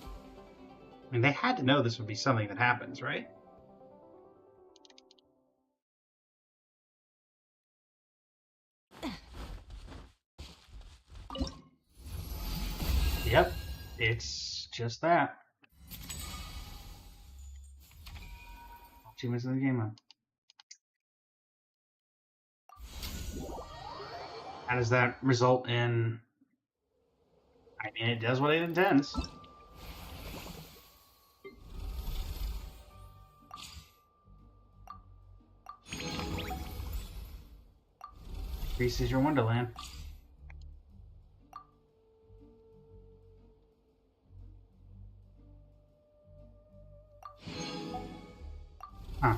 I mean, they had to know this would be something that happens, right? Yep, it's just that. Achievements in the game mode. How does that result in... I mean, it does what it intends. Increases your Wonderland. Huh.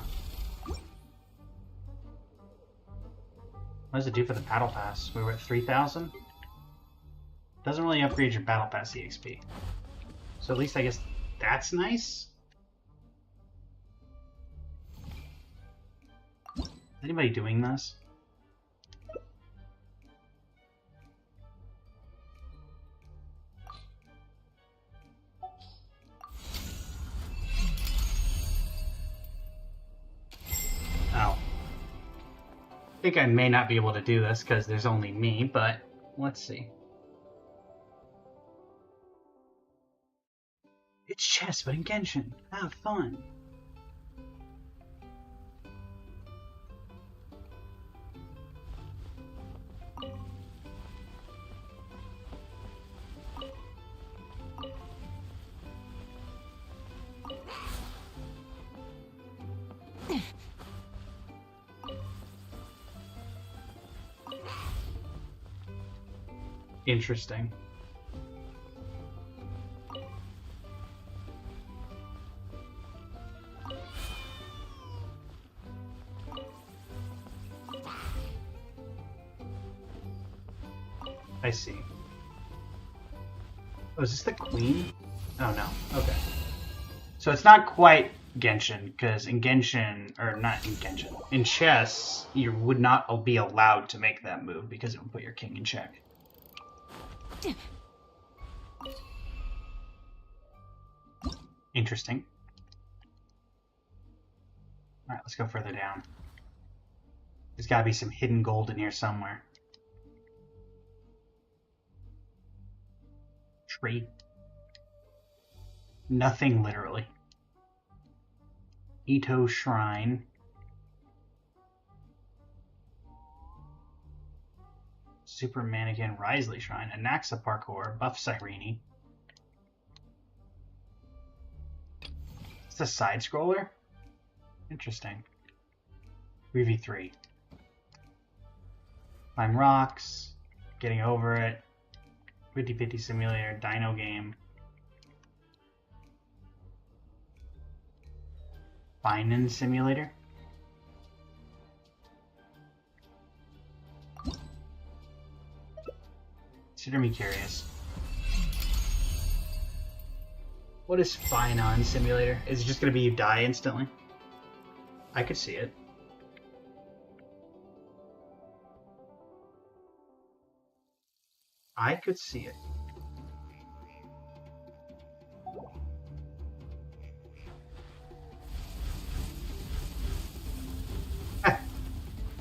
What does it do for the Battle Pass? We were at 3,000? Doesn't really upgrade your Battle Pass EXP. So at least I guess that's nice? Is anybody doing this? Oh. I think I may not be able to do this because there's only me, but let's see. It's chess, but in Genshin. Have fun. Interesting. I see. Oh, is this the queen? Oh, no. Okay. So it's not quite Genshin, because in Genshin, or not in Genshin, in chess, you would not be allowed to make that move because it would put your king in check. Interesting. Alright, let's go further down. There's gotta be some hidden gold in here somewhere. Tree. Nothing, literally. Ito Shrine. Super Mannequin Risley Shrine. Anaxa Parkour. Buff Cyrene. It's a side scroller? Interesting. 3v3. Climb rocks. Getting over it. 50-50 simulator. Dino game. Finan simulator. Consider me curious. What is Fine On Simulator? Is it just going to be you die instantly? I could see it. I could see it.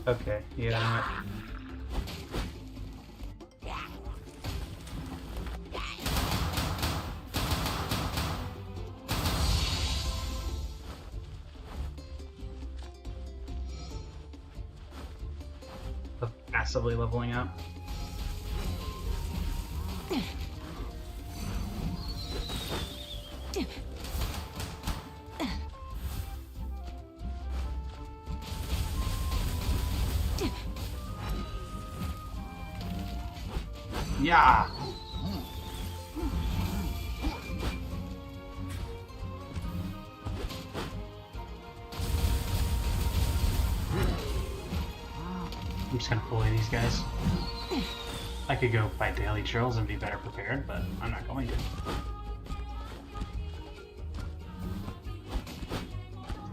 Okay, you know what? Passively leveling up. Yeah. I'm just gonna bully these guys. I could go fight daily trolls and be better prepared, but I'm not going to.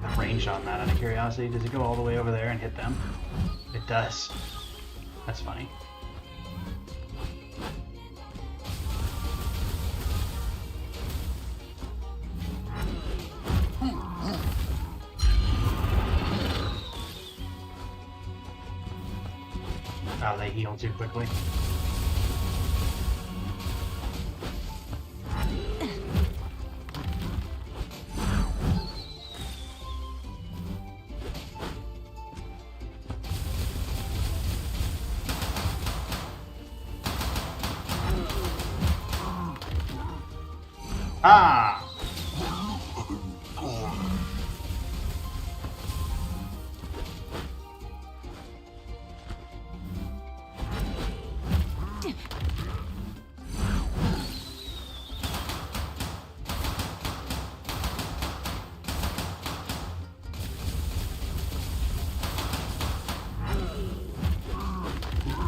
The range on that, out of curiosity, does it go all the way over there and hit them? It does. That's funny. Oh, they heal too quickly. Ah!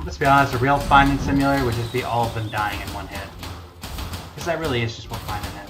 Let's be honest, a real finding simulator would just be all of them dying in one hit. Because that really is just what finding is.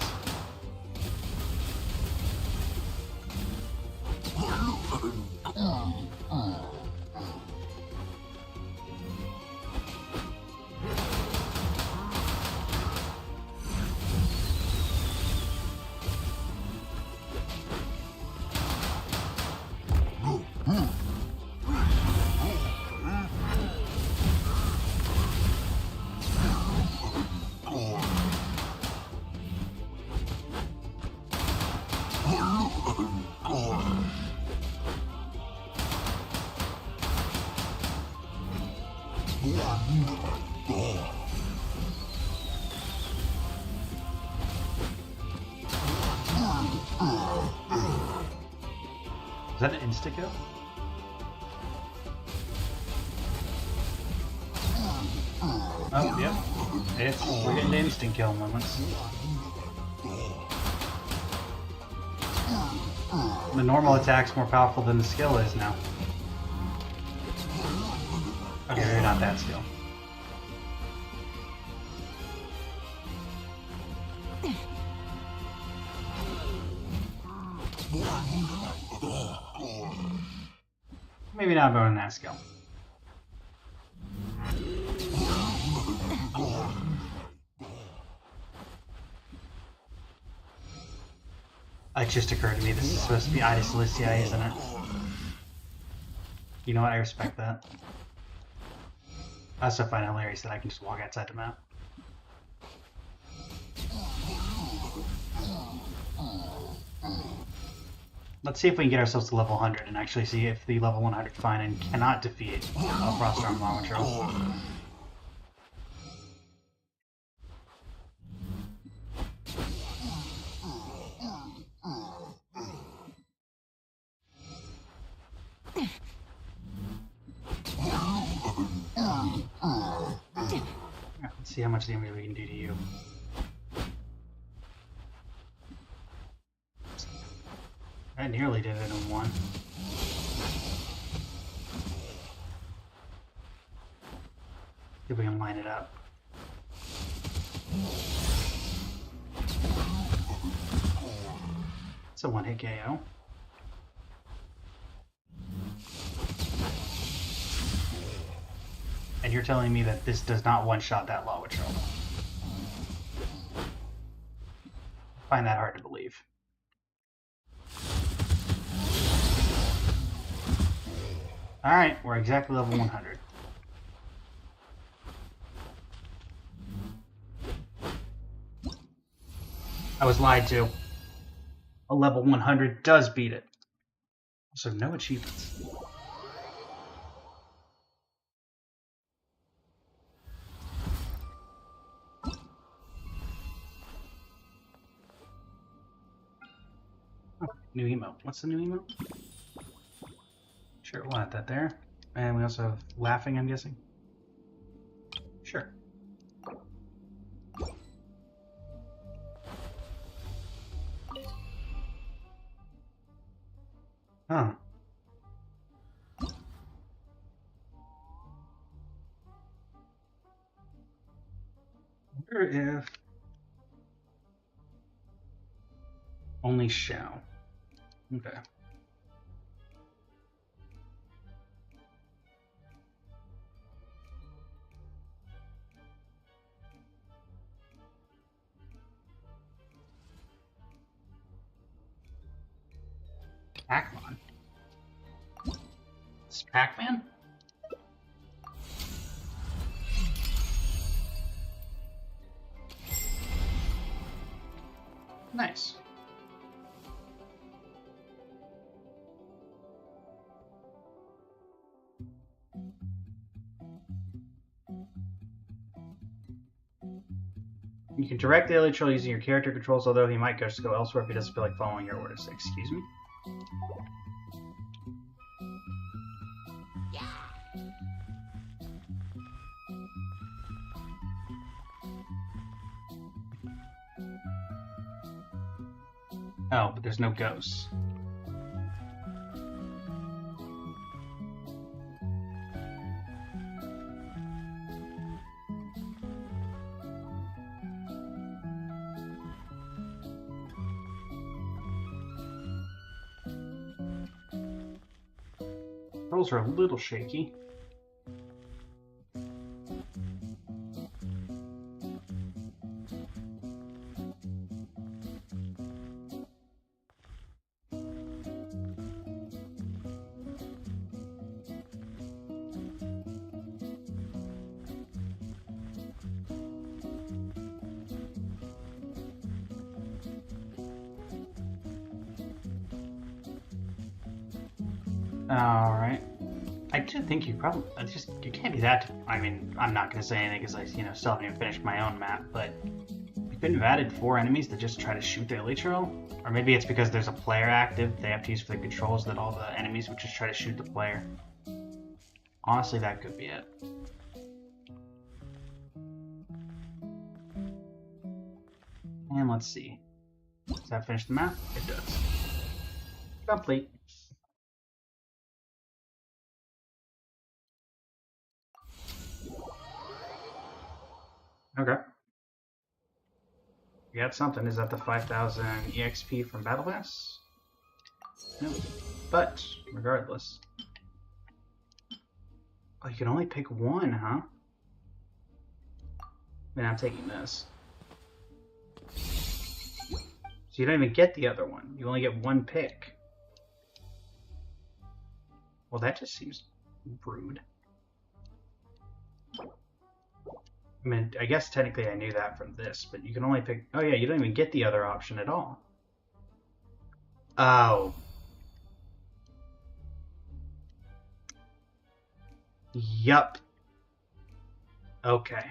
Is that an insta-kill? Oh, yep. We're getting to instant kill moments. The normal attack's more powerful than the skill is now. Okay, maybe not that skill. Maybe not better than that skill. It just occurred to me, this is supposed to be Ida Solicii, isn't it? You know what, I respect that. I also find it hilarious that I can just walk outside the map. Let's see if we can get ourselves to level 100 and actually see if the level 100 Finan cannot defeat Froststorm Lava Troll. Let's see how much damage we can do to you. I nearly did it in one. See if we can line it up. It's a one-hit KO. And you're telling me that this does not one-shot that Law Witch Roll. I find that hard to believe. Alright, we're exactly level 100. I was lied to. A level 100 does beat it. So no achievements. Oh, new emote. What's the new emote? Sure, we'll add that there. And we also have laughing, I'm guessing. Sure. Huh. I wonder if only shall. Okay. Pac-Man? It's Pac-Man? Nice. You can direct the Troll using your character controls, although he might just go elsewhere if he doesn't feel like following your orders. Excuse me? Oh, but there's no ghosts. Rolls are a little shaky. Alright. I do think you probably... you can't be that... I mean, I'm not going to say anything because I, still haven't even finished my own map, but you couldn't have added 4 enemies that just try to shoot the Elytral? Or maybe it's because there's a player active they have to use for the controls that all the enemies would just try to shoot the player. Honestly, that could be it. And let's see. Does that finish the map? It does. Complete. Okay. We got something. Is that the 5,000 EXP from Battle Pass? No. But, regardless. Oh, you can only pick one, huh? Man, I'm taking this. So you don't even get the other one. You only get one pick. Well, that just seems rude. I mean, I guess technically I knew that from this, but you can only pick... Oh yeah, you don't even get the other option at all. Oh. Yup. Okay.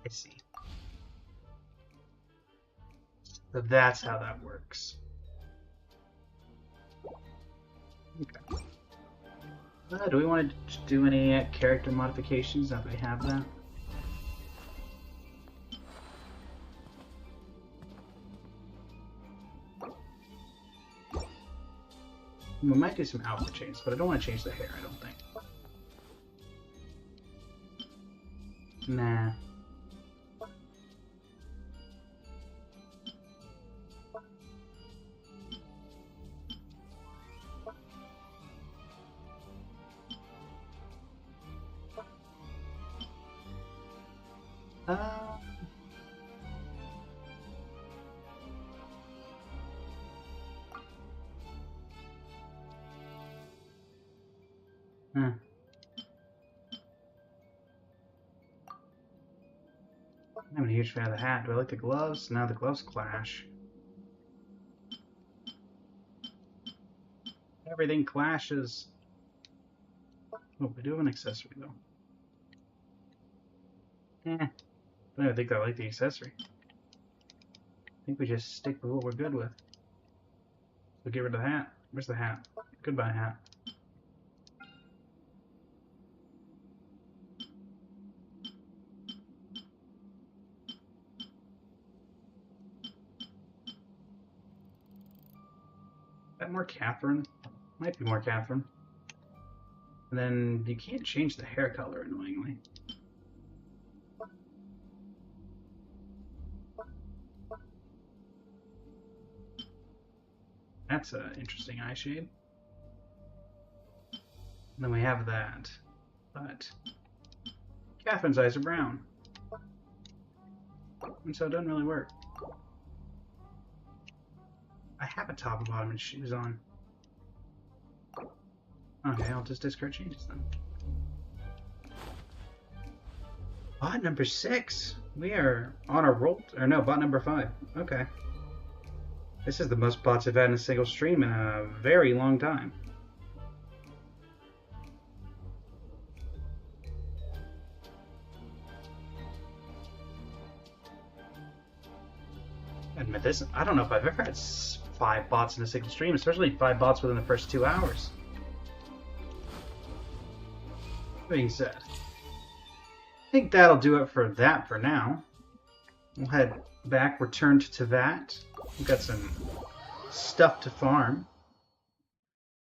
I see. So that's how that works. Okay. Do we want to do any character modifications now that we have that? We might do some outfit changes, but I don't want to change the hair, I don't think. Nah. I'm a huge fan of the hat. Do I like the gloves? No, the gloves clash. Everything clashes. Oh, we do have an accessory though. I don't think I like the accessory. I think we just stick with what we're good with. So get rid of the hat. Where's the hat? Goodbye, hat. Is that more Catherine? Might be more Catherine. And then you can't change the hair color, annoyingly. That's an interesting eye shade. And then we have that. But Catherine's eyes are brown. And so it doesn't really work. I have a top and bottom and shoes on. Okay, I'll just discard changes then. Bot number 6. We are on a roll. Or no, bot number 5. Okay. This is the most bots I've had in a single stream in a very long time. Admit this, I don't know if I've ever had 5 bots in a single stream, especially 5 bots within the first 2 hours. That being said, I think that'll do it for that for now. We'll head back, return to that. We've got some stuff to farm.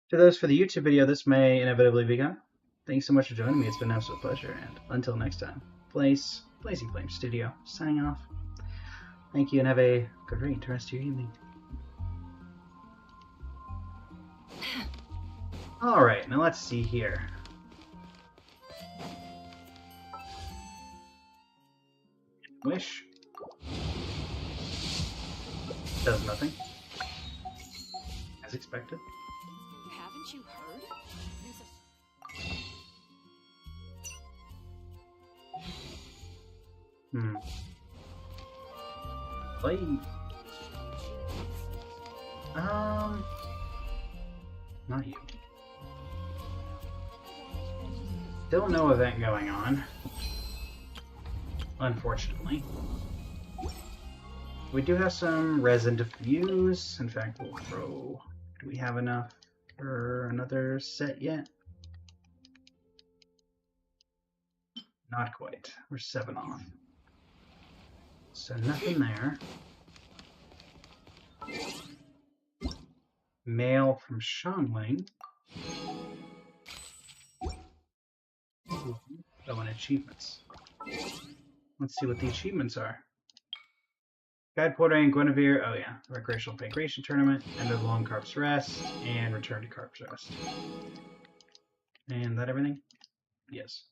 To those for the YouTube video, this may inevitably begin. Thanks so much for joining me. It's been an absolute pleasure. And until next time, Blazing Flame Studio, signing off. Thank you and have a great rest of your evening. Alright, now let's see here. Wish. Does nothing. As expected. Haven't you heard? Play. Not you. Still no event going on. Unfortunately. We do have some resin to fuse. In fact, we'll throw... Do we have enough for another set yet? Not quite. We're 7 off. So nothing there. Mail from Shangling. Oh, and achievements. Let's see what the achievements are. Guide Porter and Guinevere. Oh yeah, Recreational Pancration Tournament. End of the Long Carp's Rest. And Return to Carp's Rest. And that everything? Yes.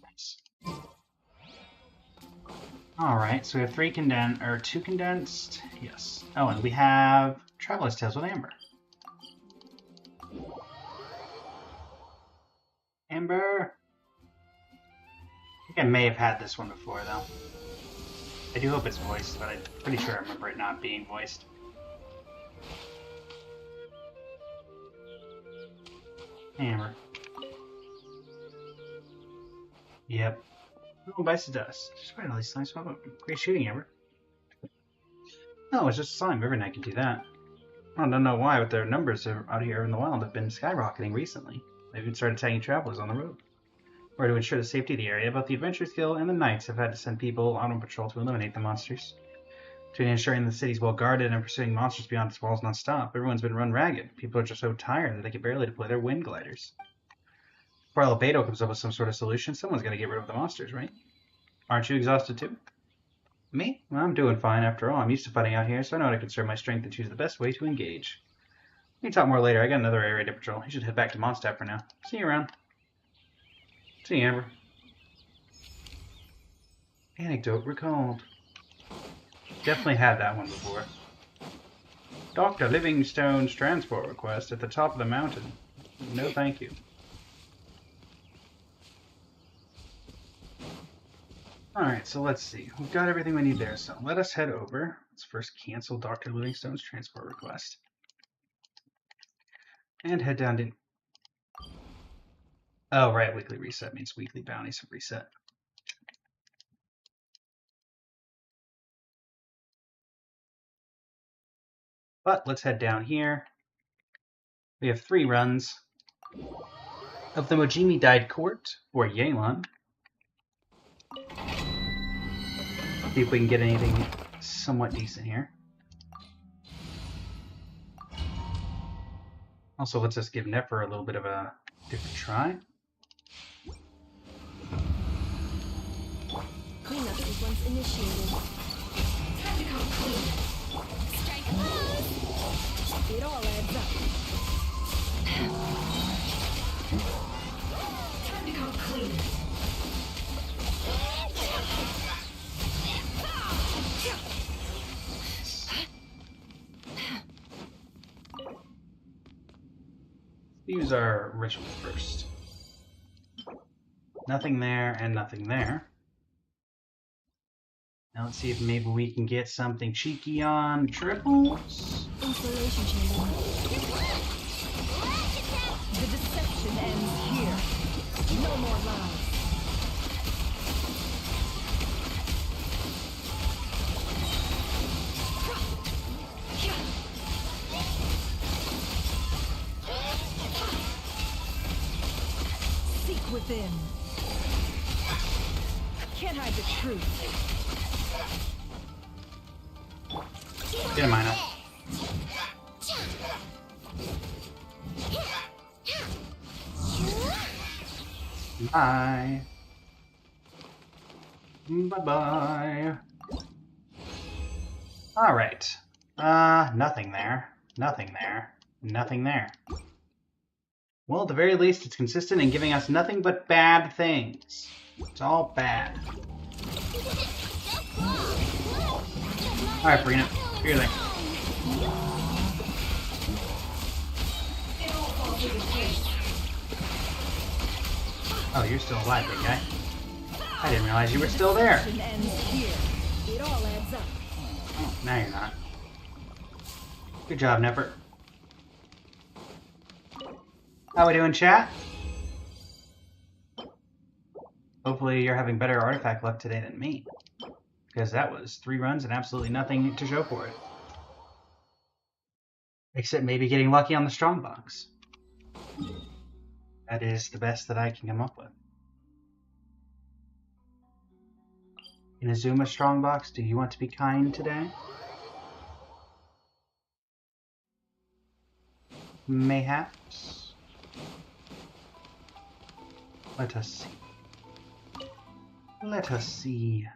Nice. Alright, so we have 2 condensed. Yes. Oh, and we have Traveler's Tales with Amber. Amber! I think I may have had this one before, though. I do hope it's voiced, but I'm pretty sure I remember it not being voiced. Amber. Yep. Oh, Bites of Dust. Just writing all these nice ones. Great shooting, Amber. No, it's just a slime. Every night can do that. I don't know why, but their numbers out here in the wild have been skyrocketing recently. They've even started tagging travelers on the road. Or to ensure the safety of the area, both the Adventurers Guild and the Knights have had to send people out on patrol to eliminate the monsters. Between ensuring the city's well guarded and pursuing monsters beyond its walls non-stop, everyone's been run ragged. People are just so tired that they can barely deploy their wind gliders. Before Albedo comes up with some sort of solution, someone's got to get rid of the monsters, right? Aren't you exhausted too? Me? Well, I'm doing fine after all. I'm used to fighting out here, so I know how to conserve my strength and choose the best way to engage. We can talk more later. I got another area to patrol. You should head back to Mondstadt for now. See you around. See you, Amber. Anecdote recalled. Definitely had that one before. Dr. Livingstone's transport request at the top of the mountain. No thank you. Alright, so let's see. We've got everything we need there, so let us head over. Let's first cancel Dr. Livingstone's transport request. And head down to... Oh, right, weekly reset means weekly bounties have reset. But let's head down here. We have 3 runs of the Mojimi Dyed Court, or Yelan. See if we can get anything somewhat decent here. Also, let's just give Nefer a little bit of a different try. Cleanup sequence initiated. Time to come clean. Strike. It all adds up. Time to come clean. Use our ritual first. Nothing there and nothing there. Now let's see if maybe we can get something cheeky on triples. Installation chamber. The deception ends here. No more lies. Seek within. Can't hide the truth. Get a minor. Bye. Bye-bye. Alright. Nothing there. Nothing there. Nothing there. Well, at the very least, it's consistent in giving us nothing but bad things. It's all bad. Alright, Farina. Do your thing. Oh, you're still alive, big guy. I didn't realize you were still there. It all adds up. Oh, now you're not. Good job, Nefer. How we doing, chat? Hopefully you're having better artifact luck today than me. Because that was 3 runs and absolutely nothing to show for it. Except maybe getting lucky on the strongbox. That is the best that I can come up with. Inazuma strongbox, do you want to be kind today? Mayhaps? Let us see. Let us see.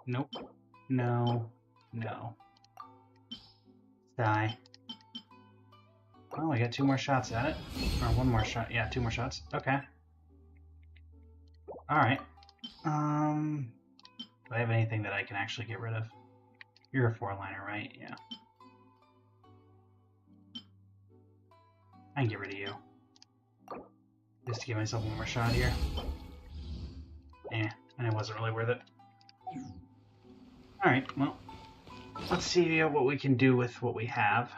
Nope. No. No. Die. Oh, I got 2 more shots at it. Or 1 more shot. Yeah, 2 more shots. Okay. Alright. Do I have anything that I can actually get rid of? You're a 4-liner, right? Yeah. I can get rid of you. Just to give myself 1 more shot here. And it wasn't really worth it. Alright, well, let's see what we can do with what we have.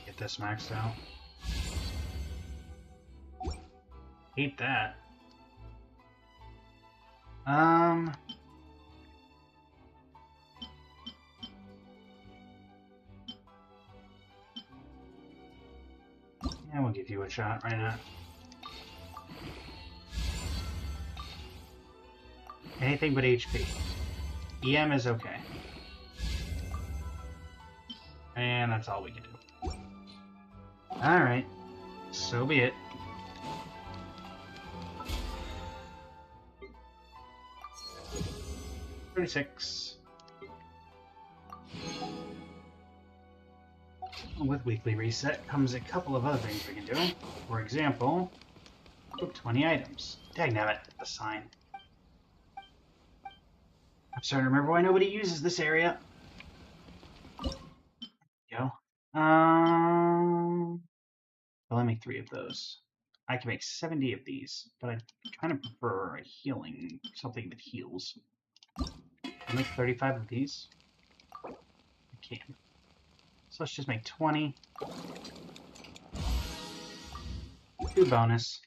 Get this maxed out. Hate that. And we'll give you a shot right now. Anything but HP. EM is okay. And that's all we can do. Alright. So be it. $36. With weekly reset comes a couple of other things we can do. For example, book 20 items. Dagnabbit, the sign. I'm starting to remember why nobody uses this area. Go. Well, I make 3 of those. I can make 70 of these, but I kind of prefer a healing, something that heals. I'll make 35 of these. I can. So let's just make 20. 2 bonus.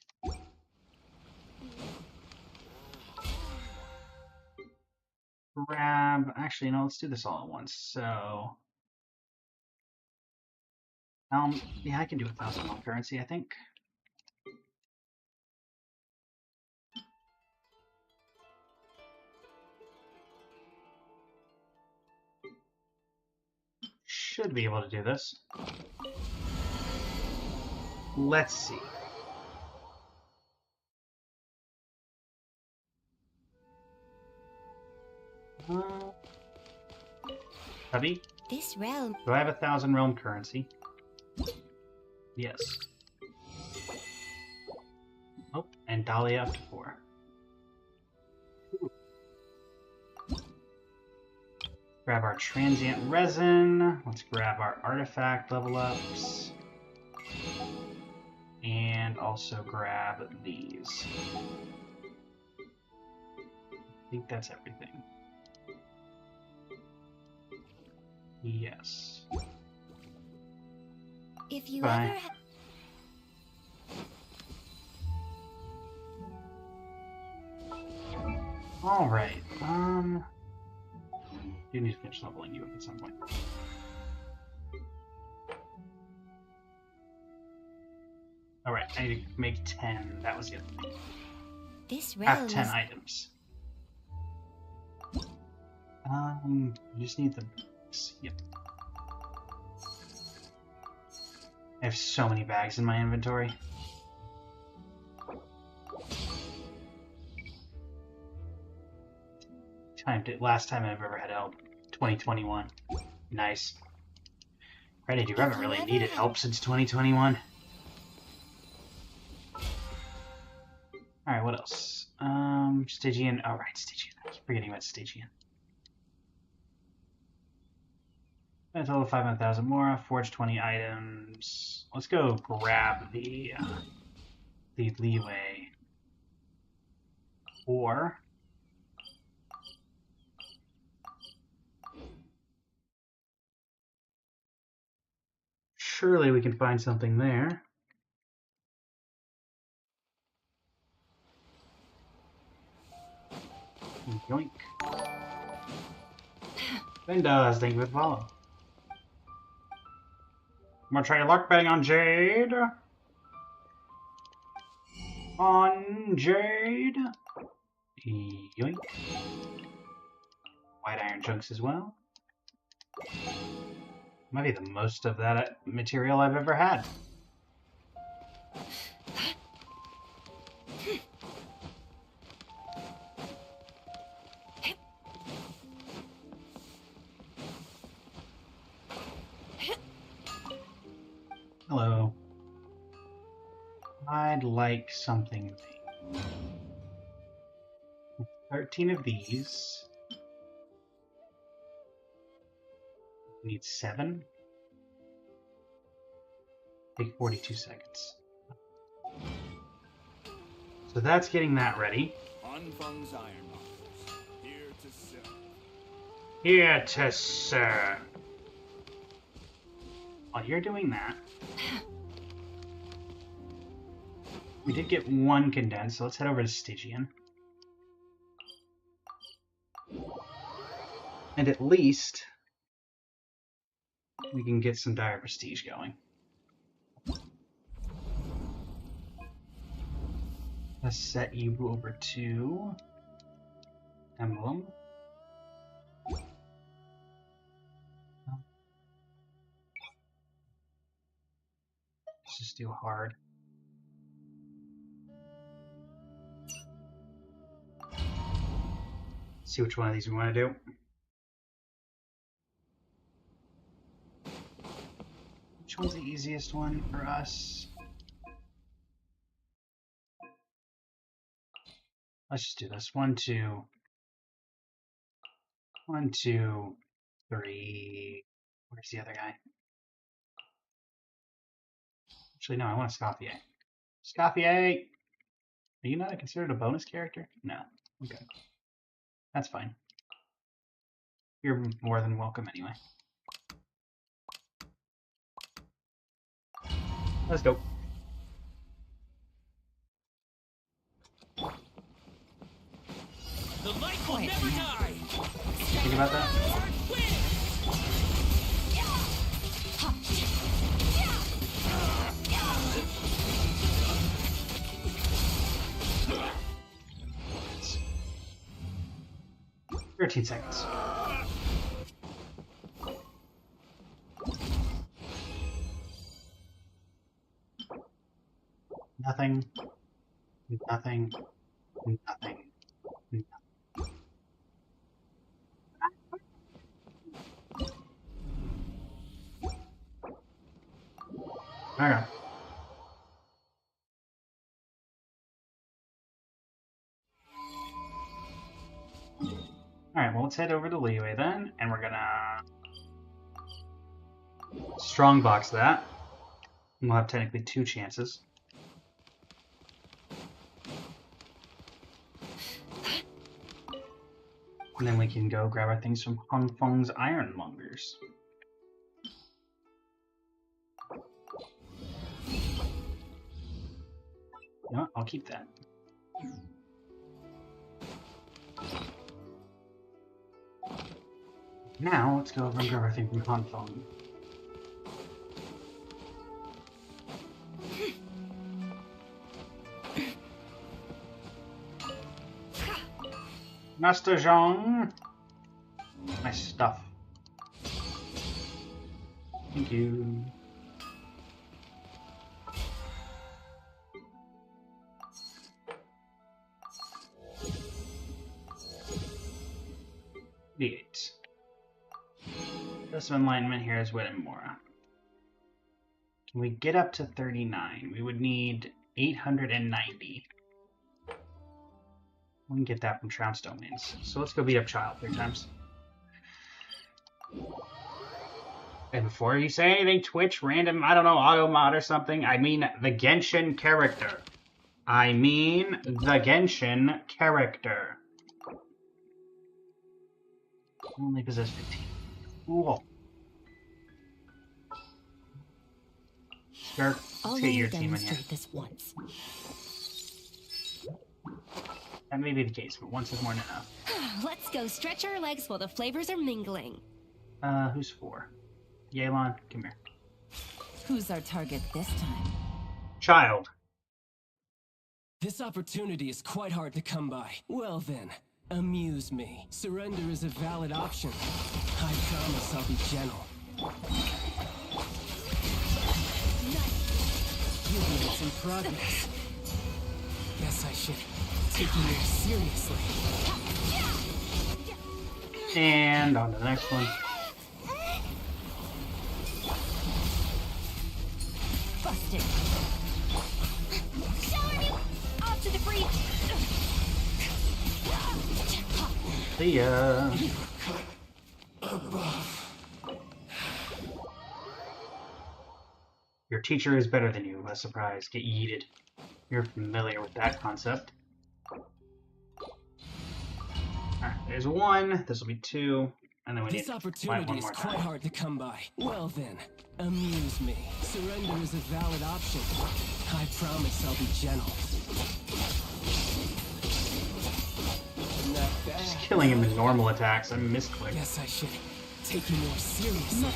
Grab. Actually, no, let's do this all at once. So. Yeah, I can do 1,000 on currency, I think. Should be able to do this. Let's see. Hubby? This realm. Do I have 1,000 realm currency? Yes. Oh, and Dahlia up to 4. Ooh. Grab our transient resin. Let's grab our artifact level ups. And also grab these. I think that's everything. Yes. If you Bye. ever Alright, you need to finish leveling you up at some point. Alright, I need to make 10. That was the other thing. This Have realm 10 is items. You just need the... Yep. I have so many bags in my inventory. Last time I've ever had help. 2021. Nice. Granted, you haven't really needed help since 2021. Alright, what else? Stygian. Oh, right, Stygian. I keep forgetting about Stygian. A total of 500,000 more. Forge 20 items. Let's go grab the leeway. Or surely we can find something there. Yoink. Then does thank you for the follow. I'm gonna try luck betting on Jade. On Jade. Yoink. White iron chunks as well. Might be the most of that material I've ever had. Hello. I'd like something. 13 of these. Need 7. Take 42 seconds. So that's getting that ready. Anfang's ironmongers, here to serve. Here to serve. While you're doing that, we did get 1 condensed, so let's head over to Stygian. And at least we can get some dire prestige going. Let's set you over to emblem. Let's just do hard. See which one of these we want to do. Which one's the easiest one for us? Let's just do this. 1, 2. 1, 2, 3. Where's the other guy? Actually, no, I want a Scoffier. Scoffier! Are you not considered a bonus character? No. Okay. That's fine. You're more than welcome anyway. Let's go. The light will never die. Think about that. It's 13 seconds. Nothing. Nothing. Nothing. Alright. Alright, well, let's head over to Leeway then, and we're gonna strongbox that. And we'll have technically 2 chances. And then we can go grab our things from Hong Feng's Ironmongers. You know what? I'll keep that. Now, let's go over and grab our thing from Hong Feng. Master Zhang! Nice stuff. Thank you. D8. Dose of Enlightenment here is Wittenmora. Can we get up to 39? We would need 890. We can get that from Trounce Domains. So let's go beat up Child 3 times. And before you say anything, Twitch, random, I don't know, auto mod or something, I mean the Genshin character. I mean the Genshin character. Only possess 15. Cool. Start, let's get your team in here. This once. That may be the case, but once is more than enough. Let's go stretch our legs while the flavors are mingling. Who's 4? Yelan, come here. Who's our target this time? Child. This opportunity is quite hard to come by. Well then, amuse me. Surrender is a valid option. I promise I'll be gentle. Nice. In progress. Guess I should take you more seriously. And on to the next one. Busted. Shower me off to the breach. See ya. Your teacher is better than you. What a surprise. Get yeeted. You're familiar with that concept. Alright, there's 1. This will be 2. And then we need this to find opportunity one is more quite time. hard to come by. Well then, amuse me. Surrender is a valid option. I promise I'll be gentle. Not bad. Just killing him with normal attacks. I misclicked. Guess I should take you more seriously.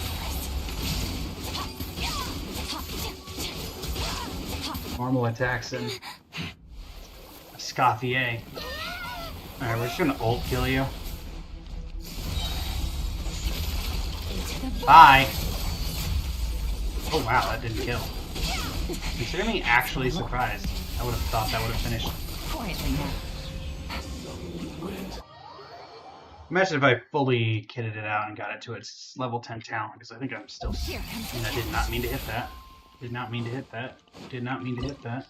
Normal attacks and Scothier. Alright, we're just gonna ult kill you. Bye! Oh wow, that didn't kill. Consider me actually surprised. I would have thought that would have finished. Quietly now. Imagine if I fully kitted it out and got it to its level 10 talent, because I think I'm still... And I did not mean to hit that. Did not mean to hit that. Did not mean to hit that.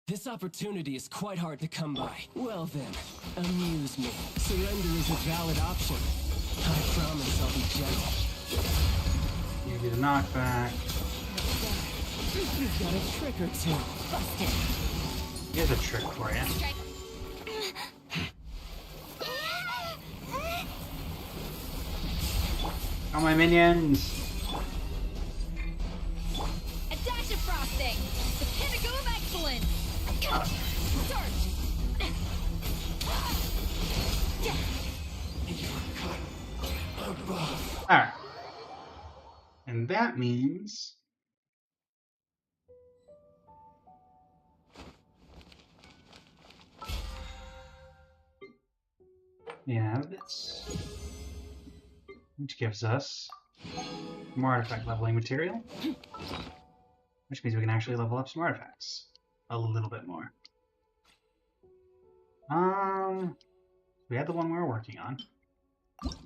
This opportunity is quite hard to come by. Well then, amuse me. Surrender is a valid option. I promise I'll be gentle. You get a knockback. You've got a trick or two. Busted. Here's a trick for you. Oh, my minions! A dash of frosting. The pinnacle of excellence. Search. Alright. And that means... we have this. Which gives us more artifact leveling material. Which means we can actually level up some artifacts. A little bit more. We had the one we were working on. Let's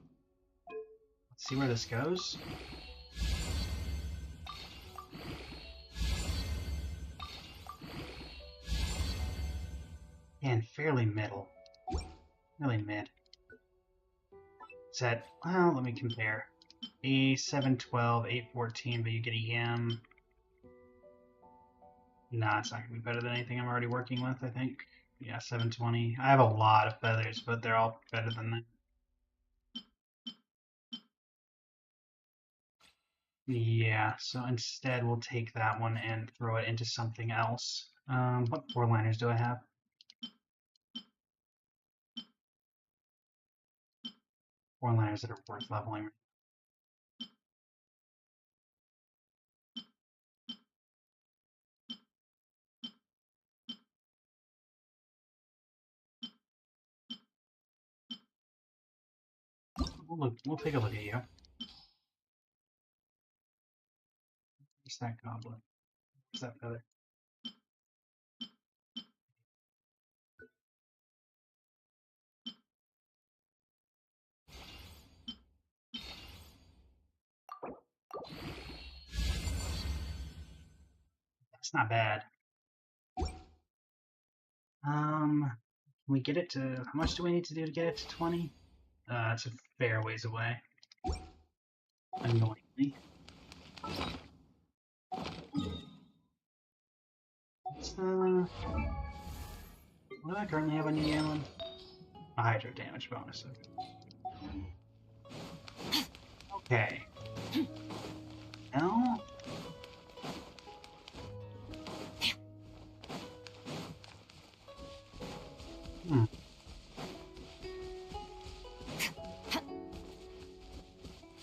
see where this goes. And fairly middle. Really mid. It's at, well, let me compare. A712, 814, but you get EM. Nah, it's not going to be better than anything I'm already working with, I think. Yeah, 720. I have a lot of feathers, but they're all better than that. Yeah, so instead we'll take that one and throw it into something else. What 4-liners do I have? Four-liners that are worth leveling. We'll take a look at you. Where's that goblin? Where's that feather? That's not bad. Can we get it to... How much do we need to do to get it to 20? It's a fair ways away. Annoyingly. What do I currently have on you, Alan? A hydro damage bonus. Okay. Now...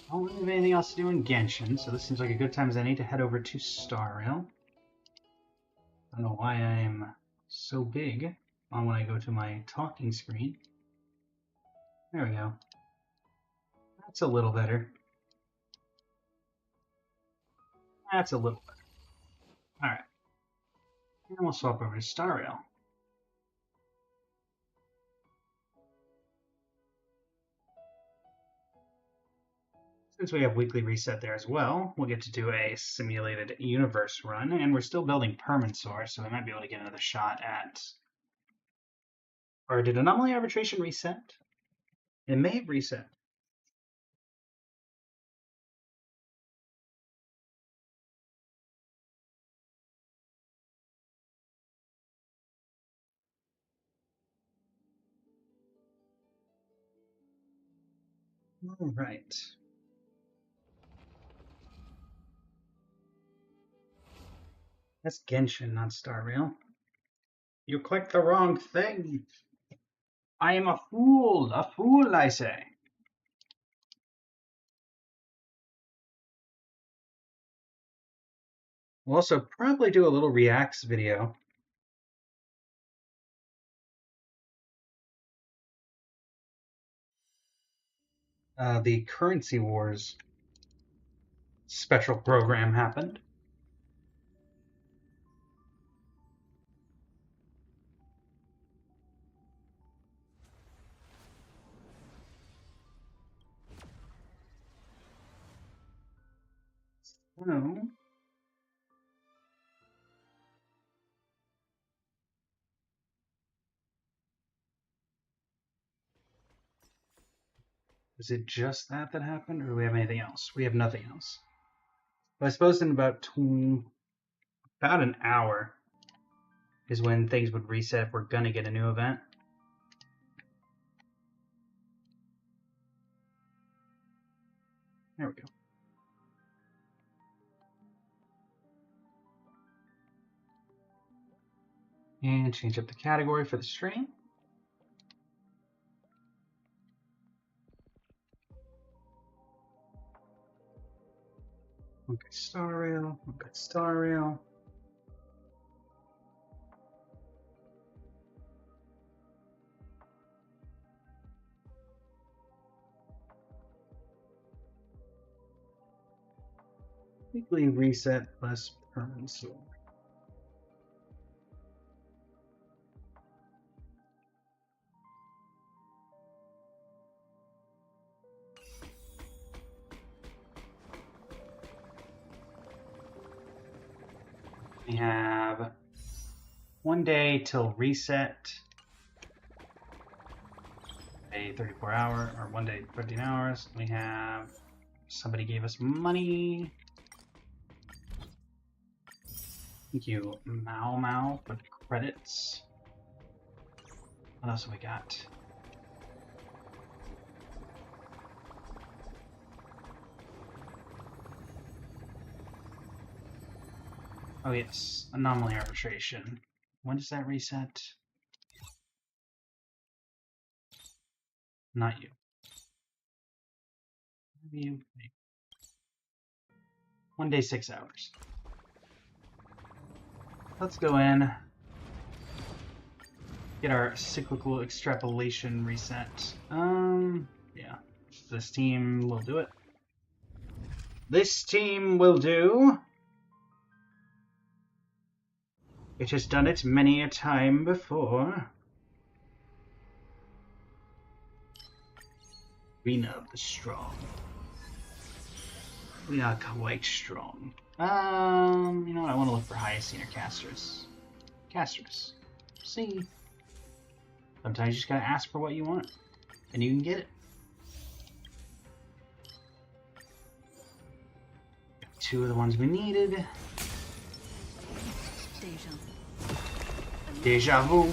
I don't really have anything else to do in Genshin, so this seems like a good time as any to head over to Star Rail. I don't know why I'm so big on when I go to my talking screen. There we go. That's a little better. That's a little better. Alright. And we'll swap over to Star Rail. Since we have weekly reset there as well, we'll get to do a simulated universe run, and we're still building Permansaur, so we might be able to get another shot at... Or did Anomaly Arbitration reset? It may have reset. All right. That's Genshin, not Star Rail. You clicked the wrong thing. I am a fool, I say. We'll also probably do a little reacts video. The Currency Wars special program happened. So, is it just that happened, or do we have anything else? We have nothing else. But I suppose in about an hour is when things would reset if we're gonna get a new event. There we go. And change up the category for the stream. Okay, Star Rail. Okay, Star Rail. Weekly reset plus permanent soul. We have 1 day till reset. A 34 hour, or 1 day, 13 hours. We have somebody gave us money. Thank you, Mao, for the credits. What else have we got? Oh yes, anomaly arbitration. When does that reset? Not you. Maybe 1 day, 6 hours. Let's go in. Get our cyclical extrapolation reset. Yeah. This team will do it. This team will do. It has done it many a time before. Arena of the Strong. We are quite strong. You know what? I want to look for Hyacine or Castrus. Castrus. See. Sometimes you just gotta ask for what you want, and you can get it. 2 of the ones we needed. Deja vu.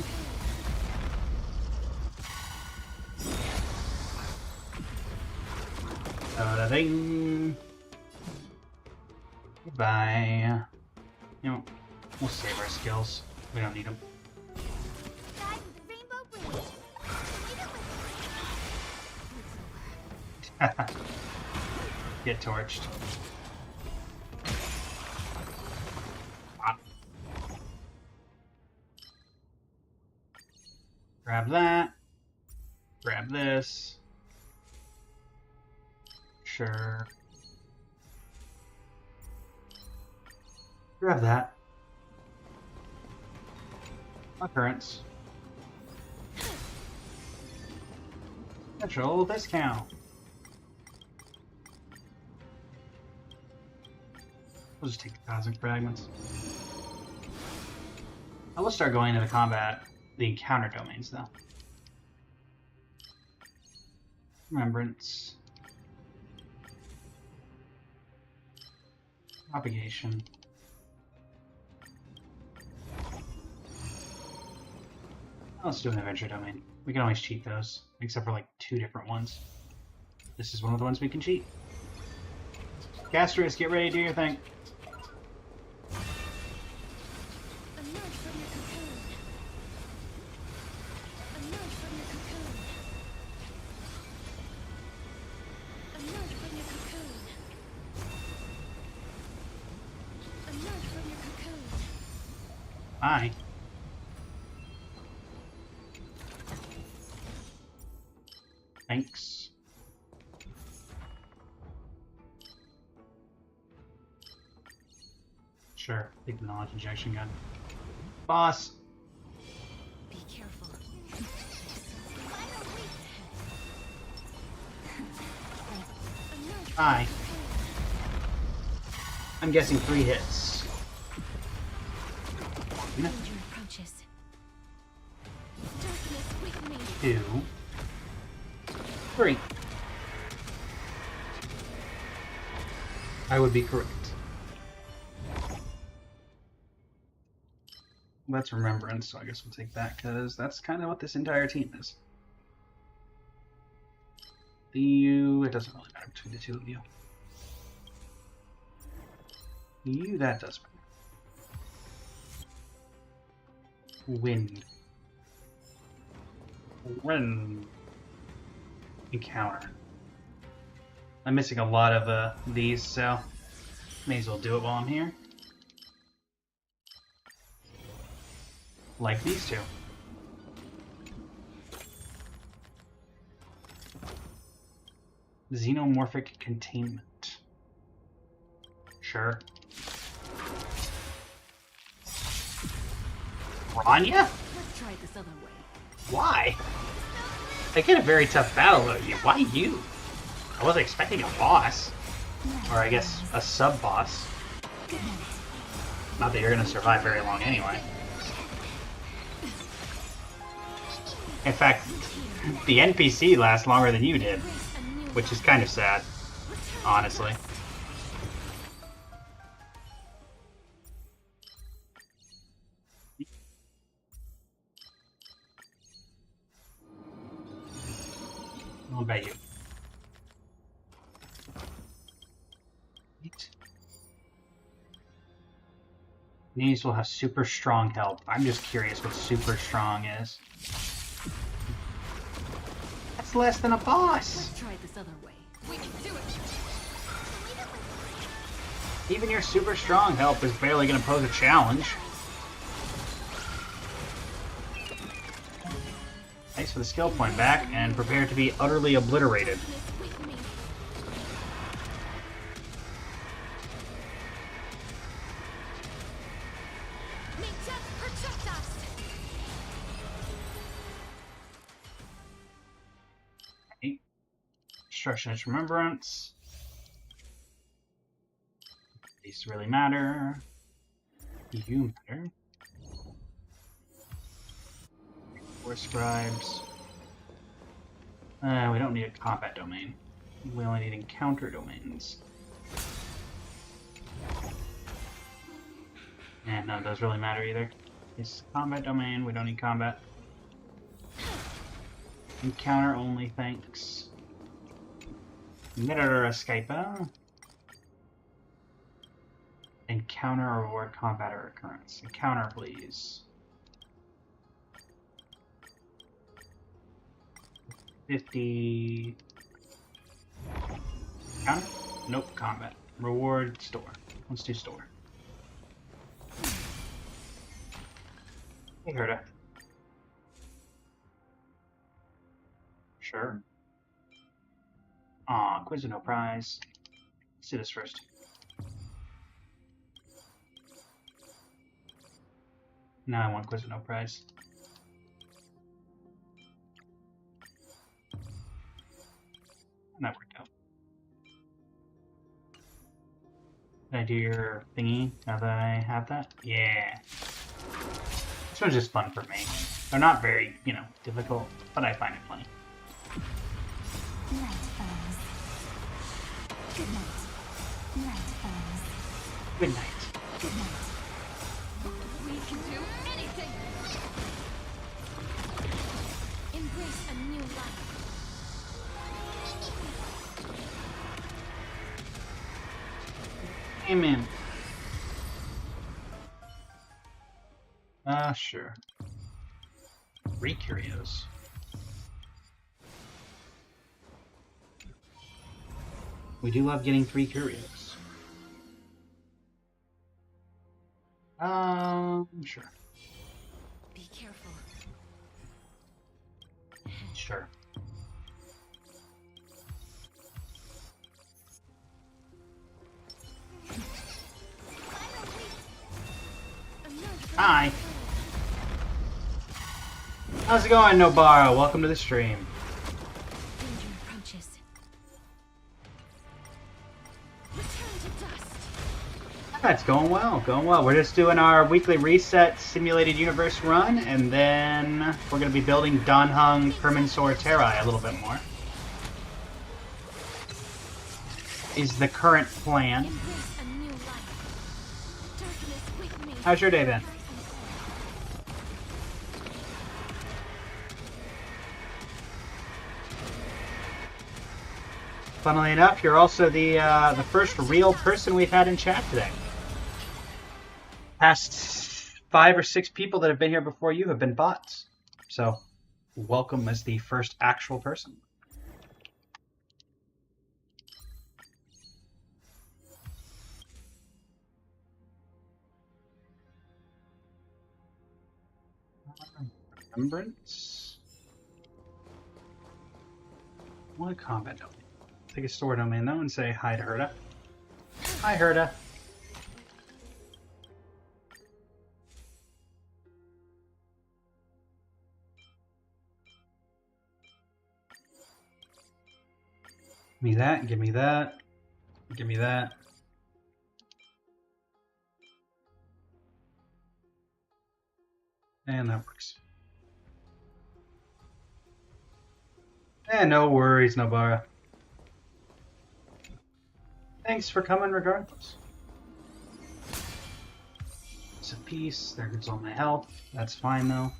Da-da-ding. Goodbye. You know, we'll save our skills. We don't need them. Get torched. Grab that. Grab this. Sure. Grab that. Occurrence. Special discount. We'll just take 1,000 fragments. I will start going into the combat, the encounter domains, though. Remembrance. Propagation. Let's do an adventure domain. We can always cheat those, except for like 2 different ones. This is one of the ones we can cheat. Castrus, get ready to do your thing. Hi. Thanks. Sure, take the knowledge injection gun. Boss! Be careful. Hi. I'm guessing 3 hits. Danger approaches. Darkness with me. 2, 3. I would be correct. That's Remembrance, so I guess we'll take that, because that's kind of what this entire team is. It doesn't really matter between the two of you. That does matter. Wind. Encounter. I'm missing a lot of these, so may as well do it while I'm here. Like these two. Xenomorphic containment. Sure. Rania? Let's try it this other way. Why? I get a very tough battle though. Why you? I wasn't expecting a boss. Or I guess a sub-boss. Not that you're gonna survive very long anyway. In fact, the NPC lasts longer than you did, which is kind of sad, honestly. I'll bet you. These will have super strong help. I'm just curious what super strong is. That's less than a boss. Let's try it this other way. We can do it. Even your super strong help is barely going to pose a challenge. Thanks for the skill point back, and prepare to be utterly obliterated. Okay. Destruction is Remembrance. These really matter. You matter. 4 scribes. We don't need a combat domain. We only need encounter domains. And none of those really matter either. It's combat domain, we don't need combat. Encounter only, thanks. Mirror escape. Encounter or reward combat or occurrence. Encounter, please. 50. Counter? Nope, combat. Reward, store. Let's do store. Hey, Herda. Sure. Aw, quiz with no prize. Let's do this first. Now I want quiz with no prize. That worked out. Did I do your thingy now that I have that? Yeah. This one's just fun for me. They're not very, difficult, but I find it funny. Night falls. Good night. Night falls. Good night. Good night. We can do anything. Embrace a new life. Amen. Sure. 3 curios. We do love getting 3 curios. Sure. careful. Sure. Hi. How's it going, Nobara? Welcome to the stream. Danger approaches. Return to dust. It's going well, going well. We're just doing our weekly reset simulated universe run, and then we're going to be building Danhung Permansor Terrai a little bit more. Is the current plan. Embrace a new life. Darkness with me. How's your day been? Funnily enough, you're also the first real person we've had in chat today. Past 5 or 6 people that have been here before you have been bots. So, welcome as the first actual person. Remembrance. What a combat domain. Take a store domain though and say hi to Herta. Hi Herta. Give me that, give me that, give me that. And that works. And no worries, Nobara. Thanks for coming regardless. It's a piece. There goes all my health. That's fine though.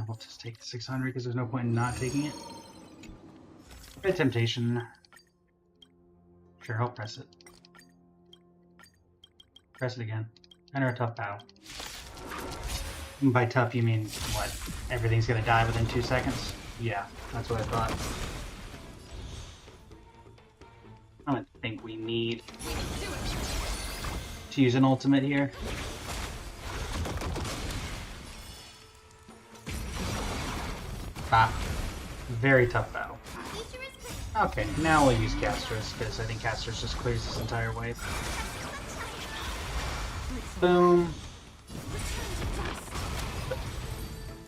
We'll just take the 600 because there's no point in not taking it. Great temptation. Sure, I'll press it. Press it again. Enter a tough battle. And by tough, you mean what? Everything's gonna die within 2 seconds? Yeah, that's what I thought. I don't think we need to use an ultimate here. Ah, very tough battle. Okay, now we'll use Casters, because I think Casters just clears this entire wave. Boom.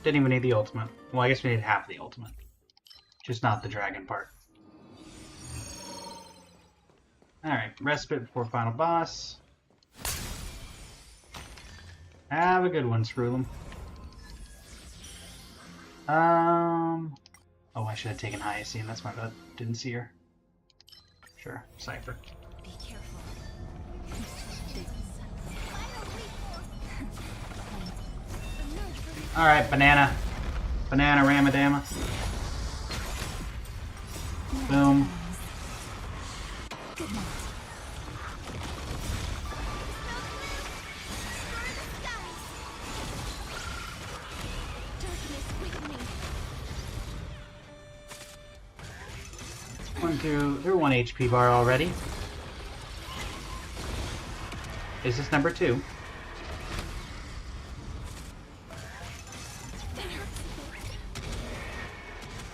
Didn't even need the ultimate. Well, I guess we need half the ultimate. Just not the dragon part. Alright, respite before final boss. Have a good one, Screwlum. Oh, I should have taken Hyacine. That's my bad. Didn't see her. Sure, Cypher. Be careful. Alright, banana. Banana Ramadama. Boom. Good night. Darkness with me. They're 1 HP bar already. Is this number 2?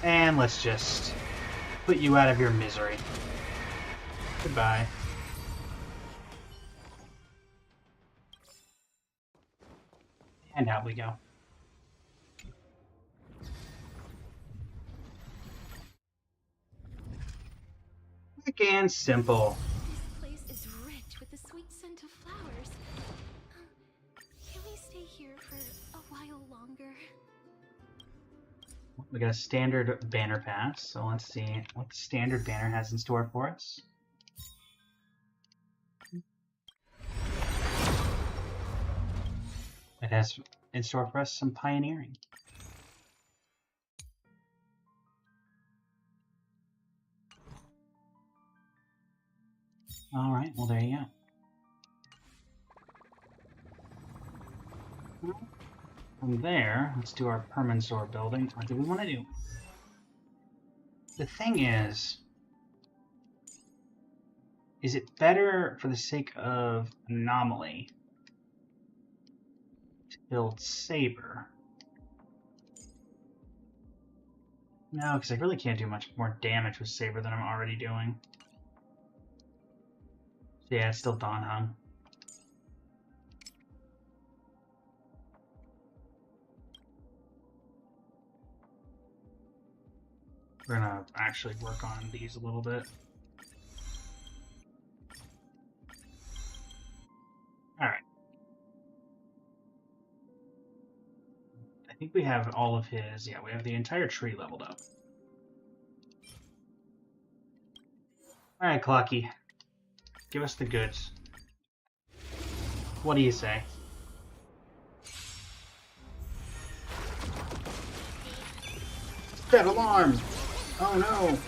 And let's just put you out of your misery. Goodbye. And out we go. Quick and simple. This place is rich with the sweet scent of flowers. Can we stay here for a while longer? We got a standard banner pass, so let's see what the standard banner has in store for us. It has in store for us some pioneering. Alright, well there you go. From there, let's do our Permansor building. What do we want to do? The thing is it better for the sake of anomaly build Saber. No, because I really can't do much more damage with Saber than I'm already doing. So yeah, it's still Dawn Hung. We're gonna actually work on these a little bit. Alright. I think we have all of his, yeah, we have the entire tree leveled up. Alright, Clocky. Give us the goods. What do you say? Set alarm! Oh no!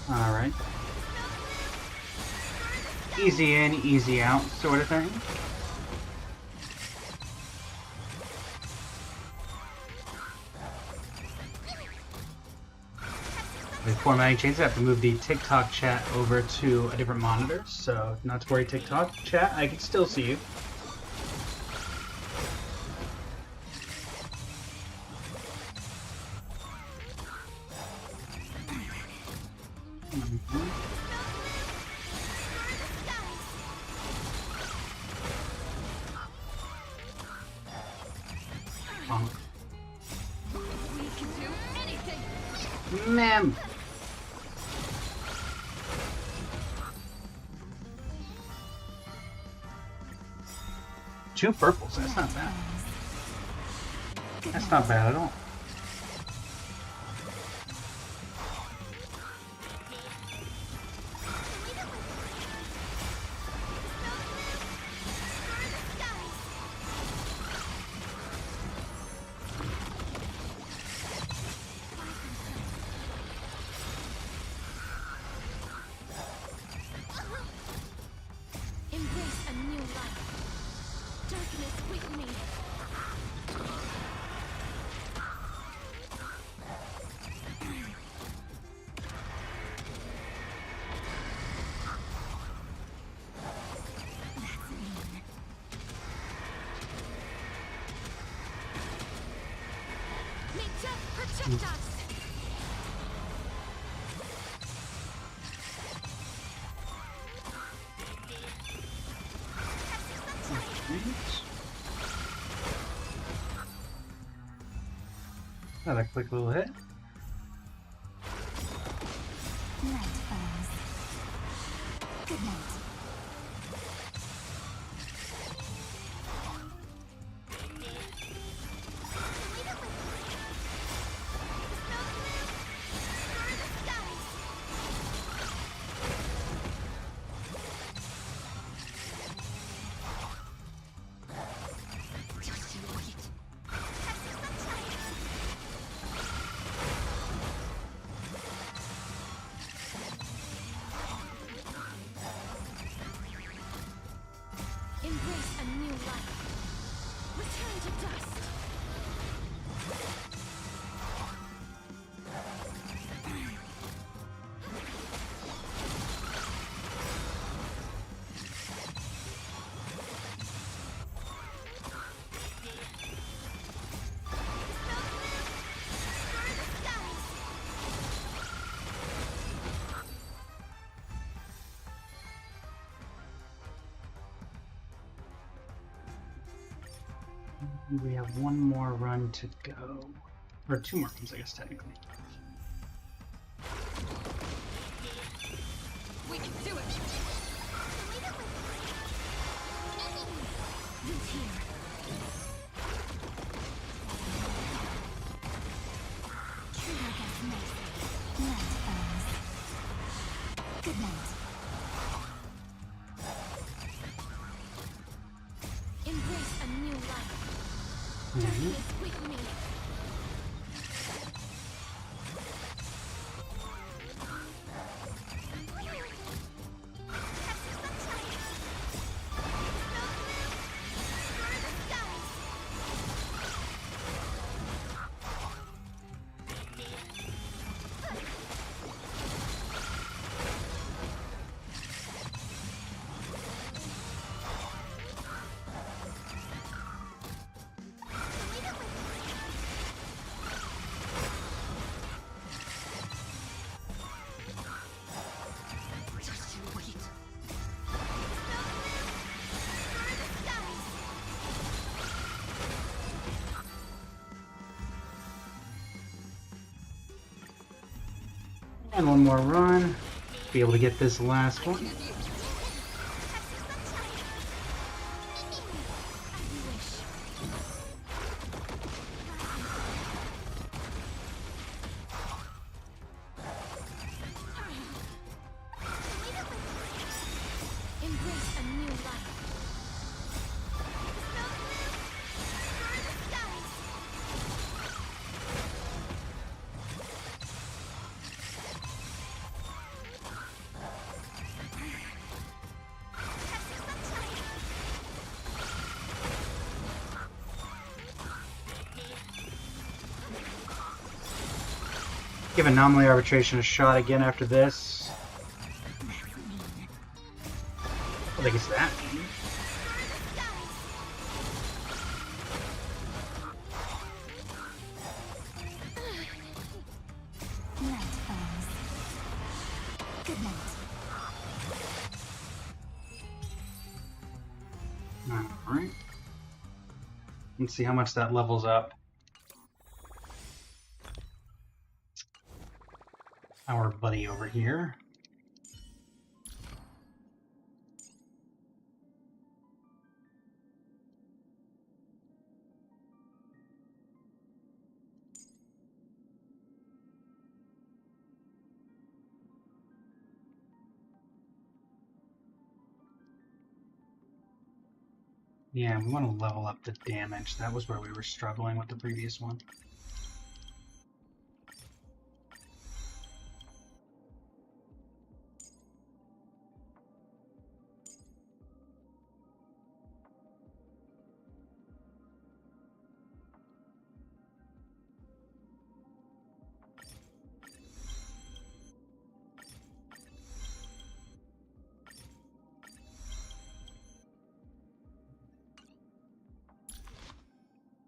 Alright. Easy in, easy out, sort of thing. With formatting changes, I have to move the TikTok chat over to a different monitor, so not to worry, TikTok chat, I can still see you. Man. 2 purples, that's not bad. That's not bad at all. Protect us! Another quick little hit. Night falls. Good night. Embrace a new life. Return to dust. We have one more run to go. Or 2 more runs, I guess, technically. We can do it. Who's here? True against mercy. Night falls. Good night. Embrace a new life. Darkness with me. And one more run. Be able to get this last one. Embrace a new life. Give Anomaly Arbitration a shot again after this. I think it's that. Good night. Alright. Let's see how much that levels up. Our buddy over here. Yeah, we want to level up the damage. That was where we were struggling with the previous one.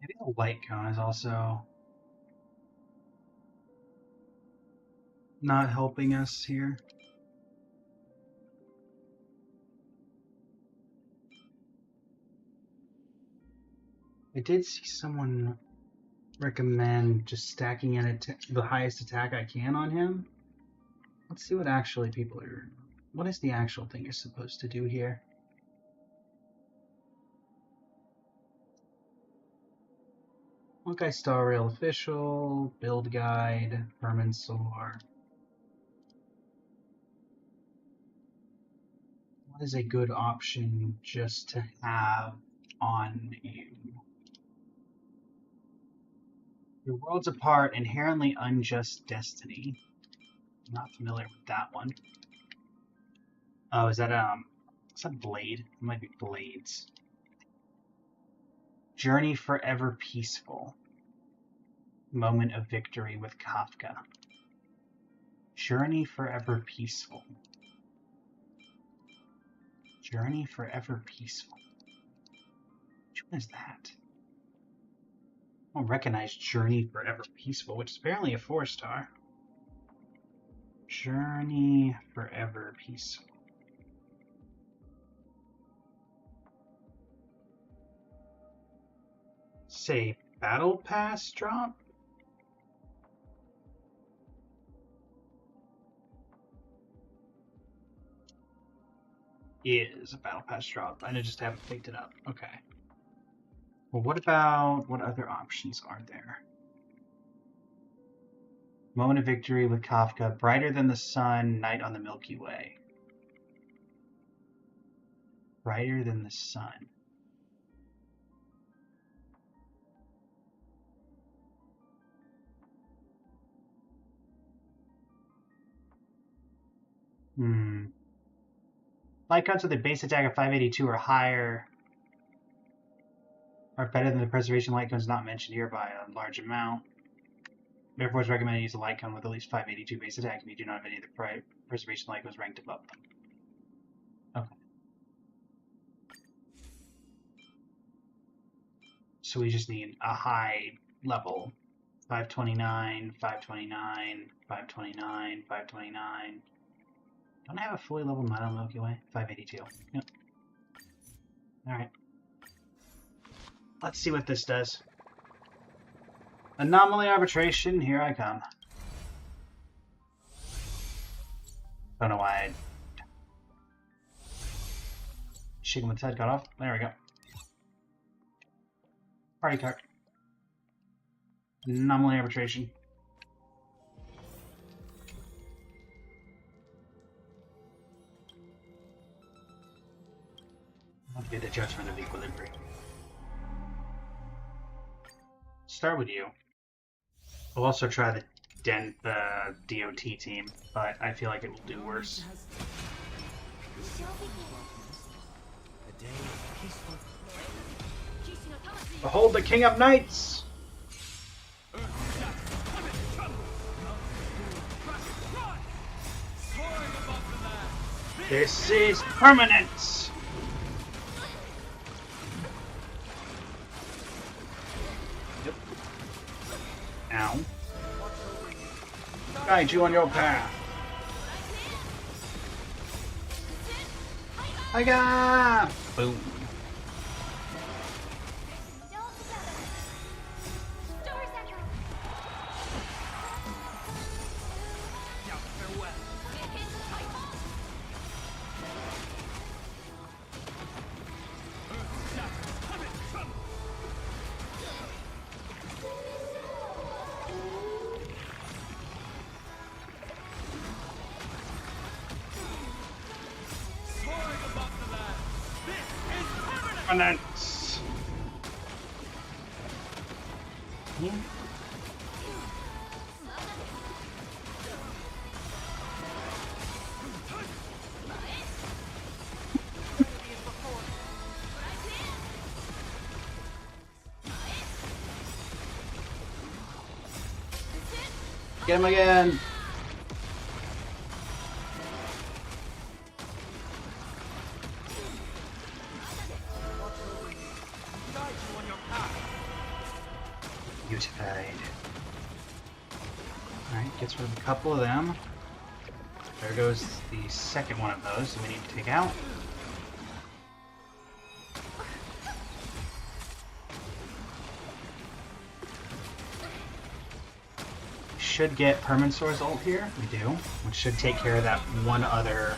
Maybe the light cone is also not helping us here. I did see someone recommend just stacking in the highest attack I can on him. Let's see what actually people are... What is the actual thing you're supposed to do here? Honkai Star Rail Official, Build Guide, Herman Solar. What is a good option just to have on you? Your Worlds Apart, Inherently Unjust Destiny. Not familiar with that one. Oh, is that Blade? It might be Blades. Journey Forever Peaceful. Moment of Victory with Kafka. Journey Forever Peaceful. Journey Forever Peaceful. Which one is that? I don't recognize Journey Forever Peaceful, which is apparently a 4-star. Journey Forever Peaceful. Say Battle Pass drop? Is a Battle Pass drop. I just haven't picked it up. Okay. Well, what other options are there? Moment of Victory with Kafka, Brighter Than the Sun, Night on the Milky Way. Brighter Than the Sun. Light cuts with a base attack of 582 or higher are better than the preservation light cones not mentioned here by a large amount. Therefore, it's recommended to use a light cone with at least 582 base attack if you do not have any of the preservation light cones ranked above them. Okay. So we just need a high level. 529, 529, 529, 529. Don't I have a fully leveled Night on Milky Way? 582. Yep. Alright. Let's see what this does. Anomaly Arbitration, here I come. Don't know why I shake him with his head cut off. There we go. Party card. Anomaly arbitration. I'll be the judgment of equilibrium. Start with you. I'll also try the DOT team, but I feel like it will do worse. Behold the King of Knights! This is permanence! Yep. Ow. Guide you on your path. I got boom. Permanence. Yeah. Get him again. Beautified. Alright, gets rid of a couple of them. There goes the second one of those that we need to take out. Should get Permansor's ult here. We do. Which should take care of that one other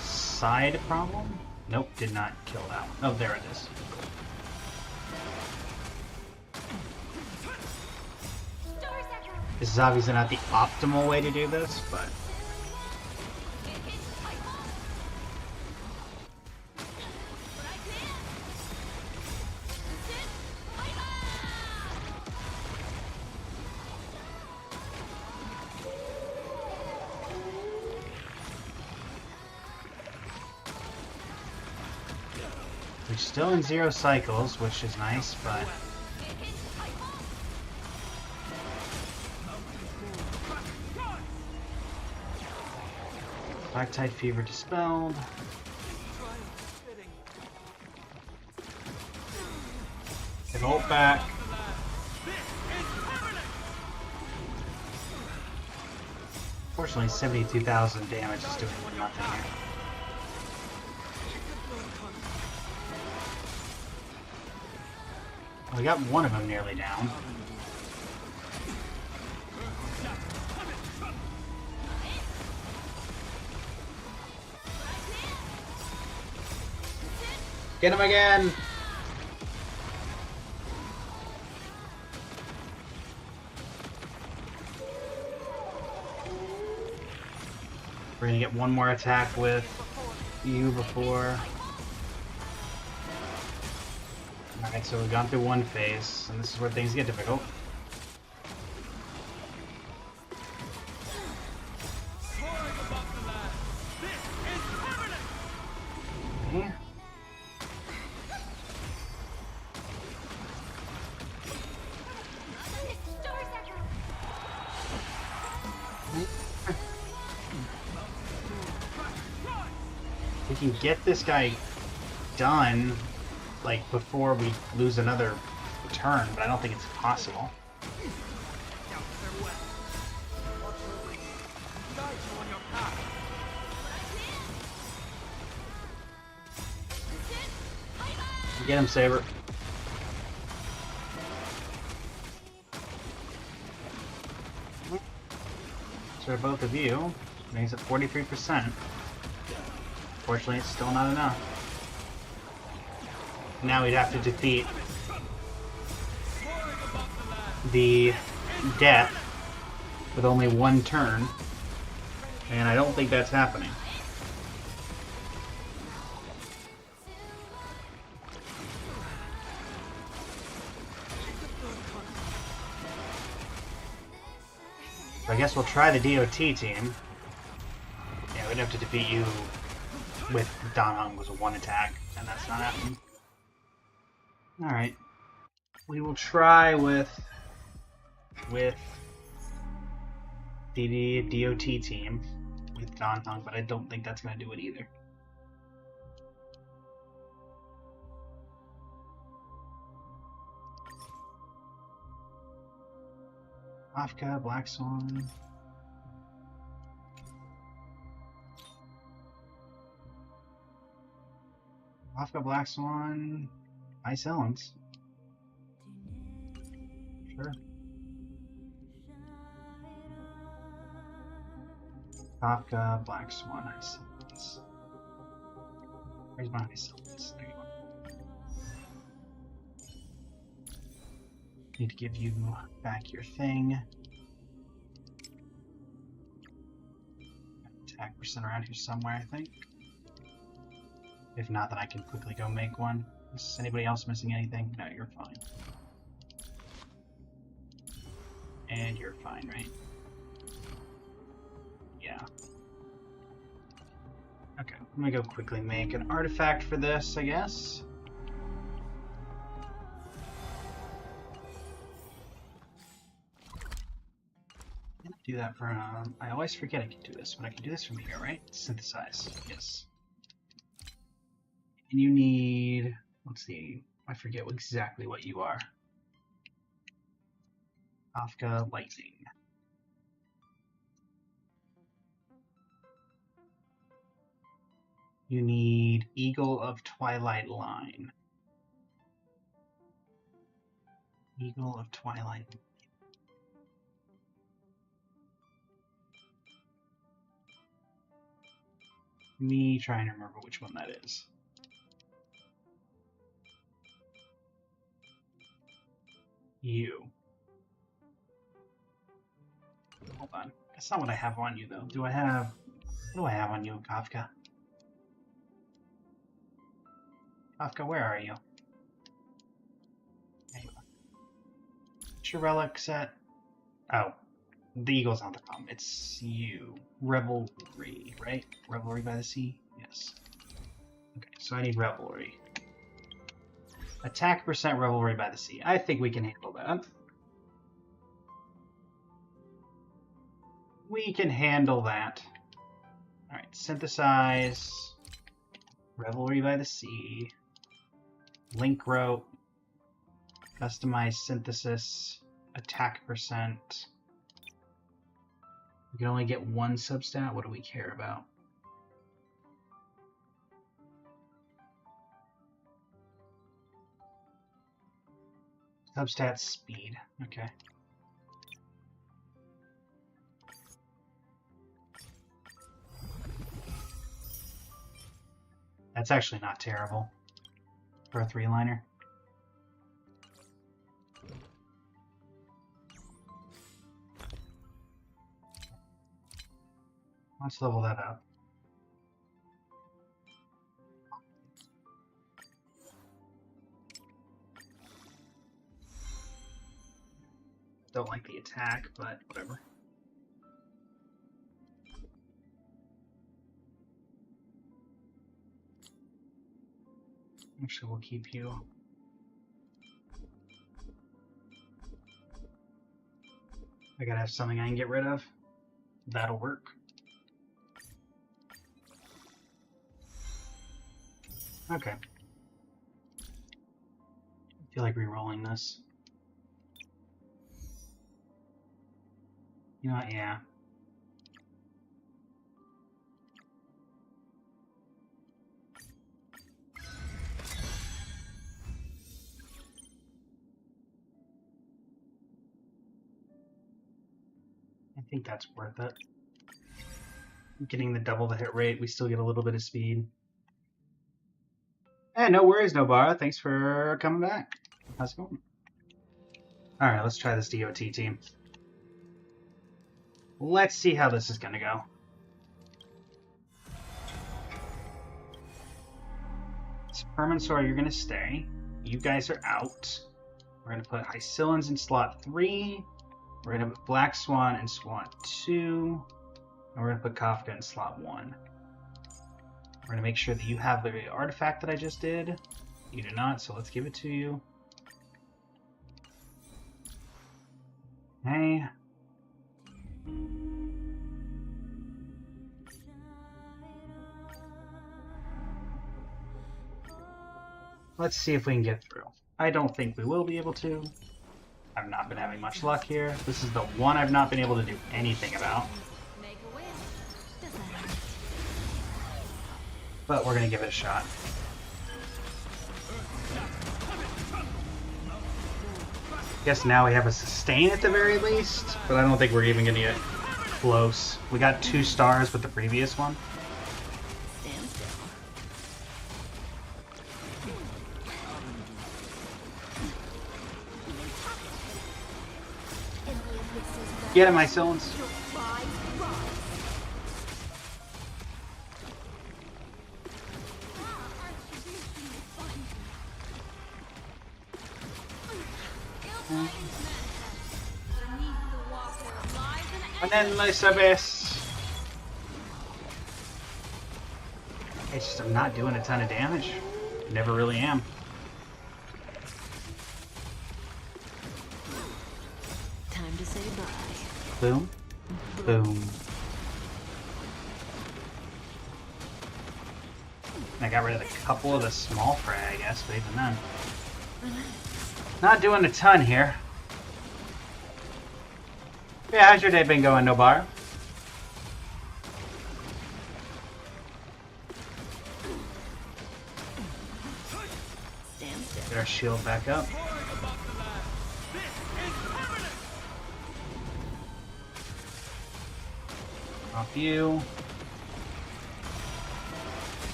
side problem. Nope, did not kill that one. Oh, there it is. This is obviously not the optimal way to do this, but... we're still in 0 cycles, which is nice, but... Black Tide Fever dispelled. Get ult back. Fortunately, 72,000 damage is doing nothing here. We got one of them nearly down. Get him again! We're gonna get one more attack with you before. Alright, so we've gone through one phase, and this is where things get difficult. Okay. We can get this guy done, like, before we lose another turn, but I don't think it's possible. Get him, Saber. So both of you. Makes it 43%. Fortunately, it's still not enough. Now we'd have to defeat the death with only one turn, and I don't think that's happening. So I guess we'll try the DOT team. Yeah, we'd have to defeat you with Dan Heng was a one attack, and that's not happening. Alright. We will try with the DOT team with Dan Heng, but I don't think that's going to do it either. Afka, Black Swan. Afka, Black Swan, Ice Elements. Sure. Afka, Black Swan, Ice Elements. Where's my Ice Elements? There you go. Need to give you back your thing. Attack percent around here somewhere, I think. If not, then I can quickly go make one. Is anybody else missing anything? No, you're fine. And you're fine, right? Yeah. Okay, I'm gonna go quickly make an artifact for this, I guess. Do that for, I always forget I can do this, but I can do this from here, right? Synthesize, yes. And you need, let's see, I forget exactly what you are. Afka Lightning. You need Eagle of Twilight Line. Eagle of Twilight. Me trying to remember which one that is. You. Hold on. That's not what I have on you, though. Do I have... What do I have on you, Kafka? Kafka, where are you? There you are. What's your relic set? Oh. The Eagle's not the problem. It's you. Revelry, right? Revelry by the Sea? Yes. Okay, so I need Revelry. Attack percent Revelry by the Sea. I think we can handle that. We can handle that. Alright, synthesize. Revelry by the Sea. Link rope. Customize synthesis. Attack percent. We can only get one substat. What do we care about? Substat speed. Okay. That's actually not terrible for a 3-liner. Let's level that up. Don't like the attack, but whatever. Actually, we'll keep you. I gotta have something I can get rid of. That'll work. Okay. I feel like re-rolling this. You know what, yeah. I think that's worth it. getting the double the hit rate, we still get a little bit of speed. Hey, no worries, Nobara. Thanks for coming back. How's it going? Alright, let's try this DOT team. Let's see how this is gonna go. Permansor, you're gonna stay. You guys are out. We're gonna put Hycillans in slot 3. We're gonna put Black Swan in slot 2. And we're gonna put Kafka in slot 1. We're gonna make sure that you have the artifact that I just did. You do not, so let's give it to you. Okay. Let's see if we can get through. I don't think we will be able to. I've not been having much luck here. This is the one I've not been able to do anything about. But we're gonna give it a shot. Guess now we have a sustain at the very least, but I don't think we're even gonna get close. We got 2 stars with the previous one. Get him, my Sylens. And then Elizabeth. It's just I'm not doing a ton of damage. Never really am. Time to say bye. Boom. Boom. I got rid of a couple of the small fray, I guess, but even then. Not doing a ton here. Yeah, how's your day been going, Nobar? Get our shield back up. Off you.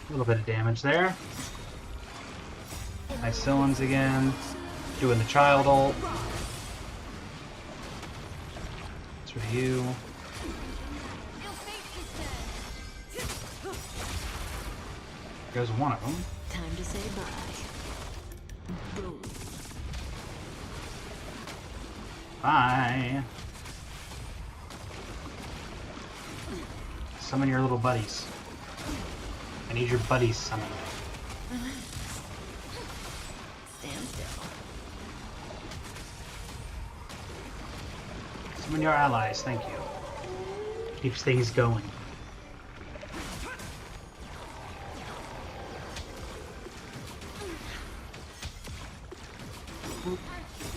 A little bit of damage there. Nice Sylens again. Doing the child ult. That's for you. Goes one of them. Time to say bye. Boom. Bye. Summon your little buddies. I need your buddies summoned. Stand still. Summon your allies, thank you. Keeps things going.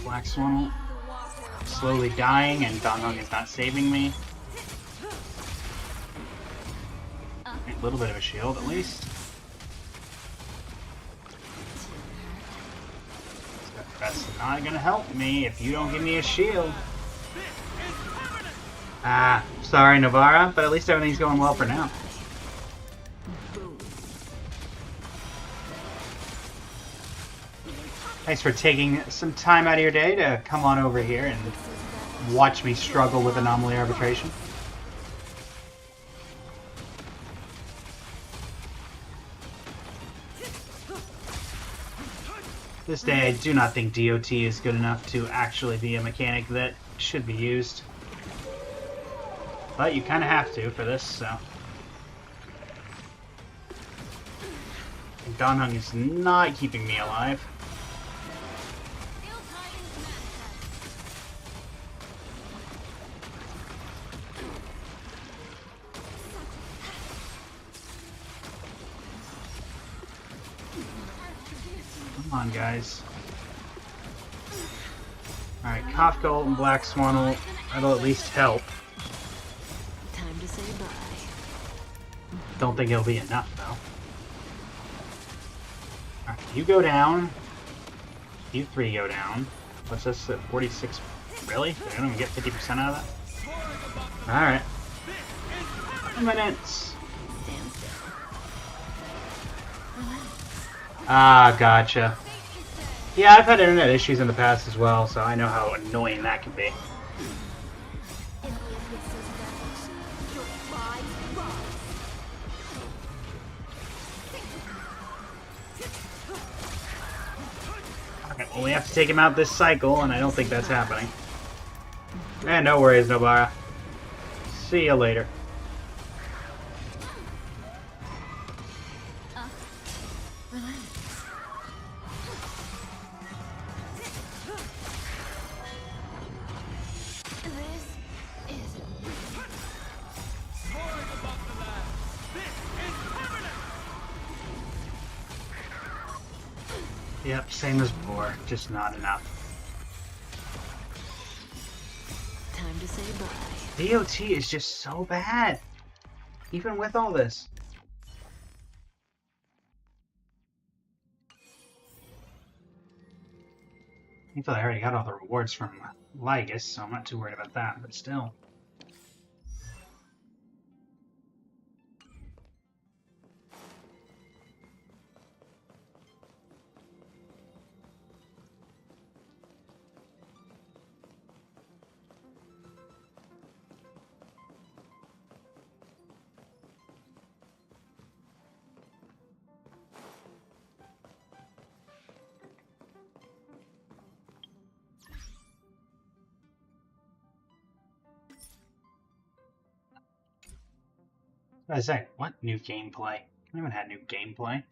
Black Swan slowly dying, and Donghung is not saving me. A little bit of a shield, at least. That's not gonna help me if you don't give me a shield. Ah, sorry, Navarra, but at least everything's going well for now. Thanks for taking some time out of your day to come on over here and watch me struggle with anomaly arbitration. This day, I do not think DOT is good enough to actually be a mechanic that should be used. But you kind of have to for this, so. And Donghung is not keeping me alive. Come on, guys. Alright, Kafka ult and Black Swan ult. That'll at least help. Time to say bye. Don't think it'll be enough, though. Alright, you go down. You 3 go down. What's this at 46? Really? I don't even get 50% out of that? Alright. 2 minutes. Stand still. Ah, gotcha. Yeah, I've had internet issues in the past as well, so I know how annoying that can be. Alright, well, we have to take him out this cycle, and I don't think that's happening. And no worries, Nobara. See you later. Yep, same as before, just not enough. Time to say bye. DOT is just so bad, even with all this. I feel I already got all the rewards from Lygus, so I'm not too worried about that, but still. What did I say? What? New gameplay? I haven't had new gameplay.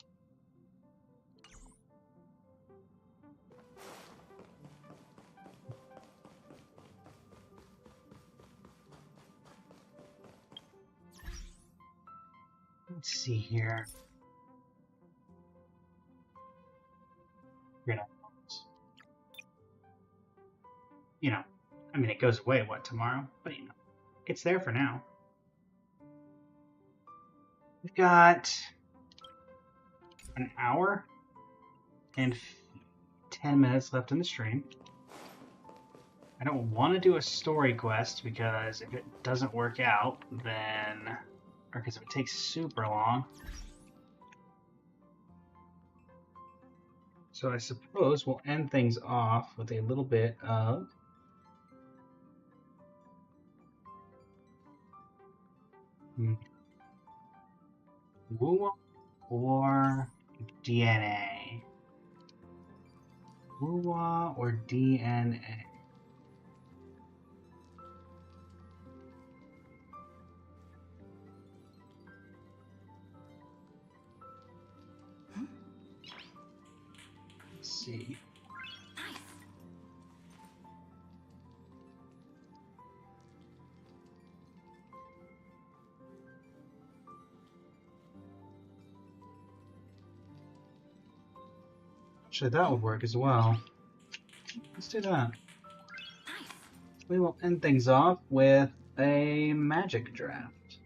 Let's see here. You know, I mean, it goes away, what, tomorrow? But, you know, it's there for now. We've got an hour and 10 minutes left in the stream. I don't want to do a story quest because if it doesn't work out, then, or because if it takes super long. So I suppose we'll end things off with a little bit of Woo or DNA. Woo or DNA. Let's see. Actually, that would work as well. Let's do that. We will end things off with a magic draft.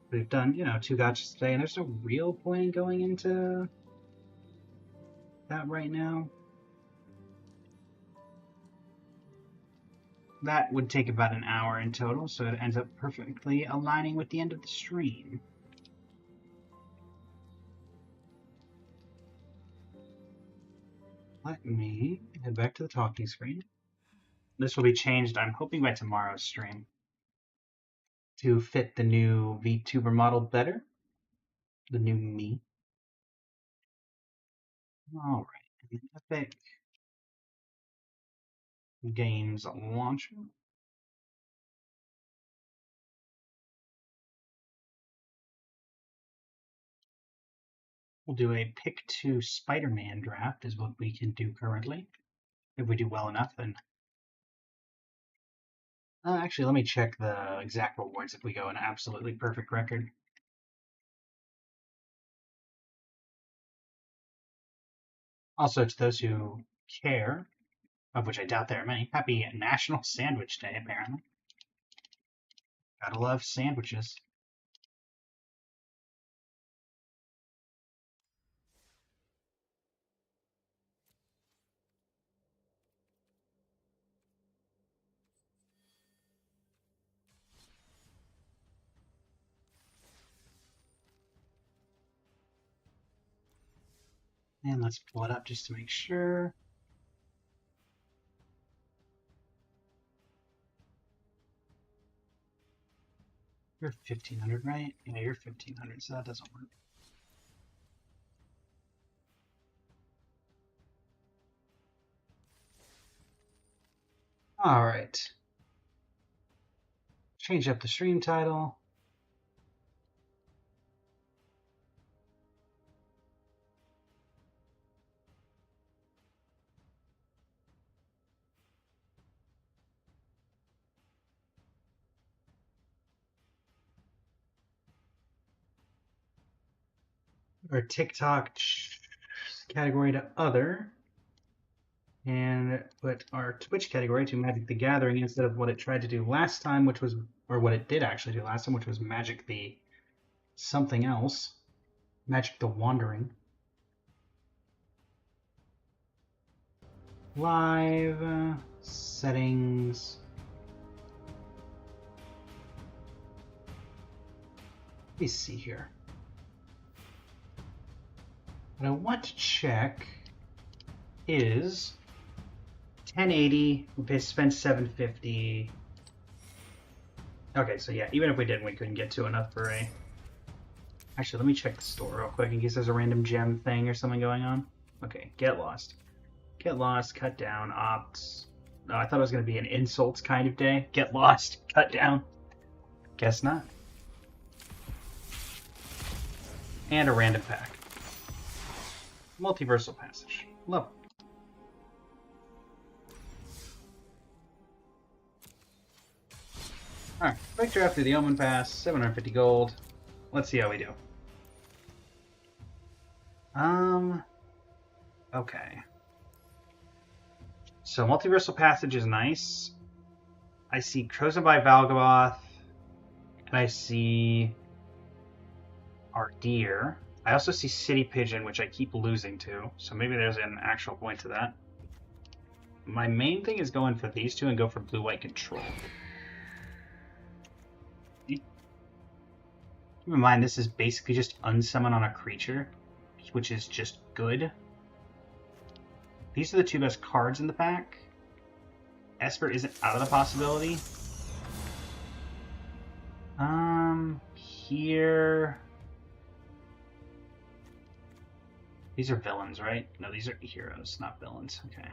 We've done, you know, 2 gotchas today, and there's no real point going into that right now. That would take about an hour in total, so it ends up perfectly aligning with the end of the stream. Let me head back to the talking screen. This will be changed, I'm hoping, by tomorrow's stream to fit the new VTuber model better. The new me. Alright, Epic Games Launcher. We'll do a Pick-2 Spider-Man draft is what we can do currently. If we do well enough, then... actually, let me check the exact rewards if we go an absolutely perfect record. Also, to those who care, of which I doubt there are many, happy National Sandwich Day, apparently. Gotta love sandwiches. And let's pull it up just to make sure. You're 1500, right? Yeah, you're 1500, so that doesn't work. All right. Change up the stream title. Our TikTok category to other. And put our Twitch category to Magic the Gathering instead of what it tried to do last time, which was, or what it did actually do last time, which was Magic the something else. Magic the Wandering. Live settings. Let me see here. What I want to check is 1080. We spent 750. Okay, so yeah, even if we didn't, we couldn't get to enough for a. Actually, let me check the store real quick in case there's a random gem thing or something going on. Okay, get lost. Get lost, cut down, opt. No, I thought it was going to be an insults kind of day. Get lost, cut down. Guess not. And a random pack. Multiversal Passage. Love it. Alright, quick draft through the Omenpaths, 750 gold. Let's see how we do. Okay. So Multiversal Passage is nice. I see Chosen by Valgaboth, and I see Ardeer. I also see City Pigeon, which I keep losing to, so maybe there's an actual point to that. My main thing is going for these two and go for blue-white control. Keep in mind, this is basically just unsummon on a creature, which is just good. These are the two best cards in the pack. Esper isn't out of the possibility. Here... These are villains, right? No, these are heroes, not villains. Okay.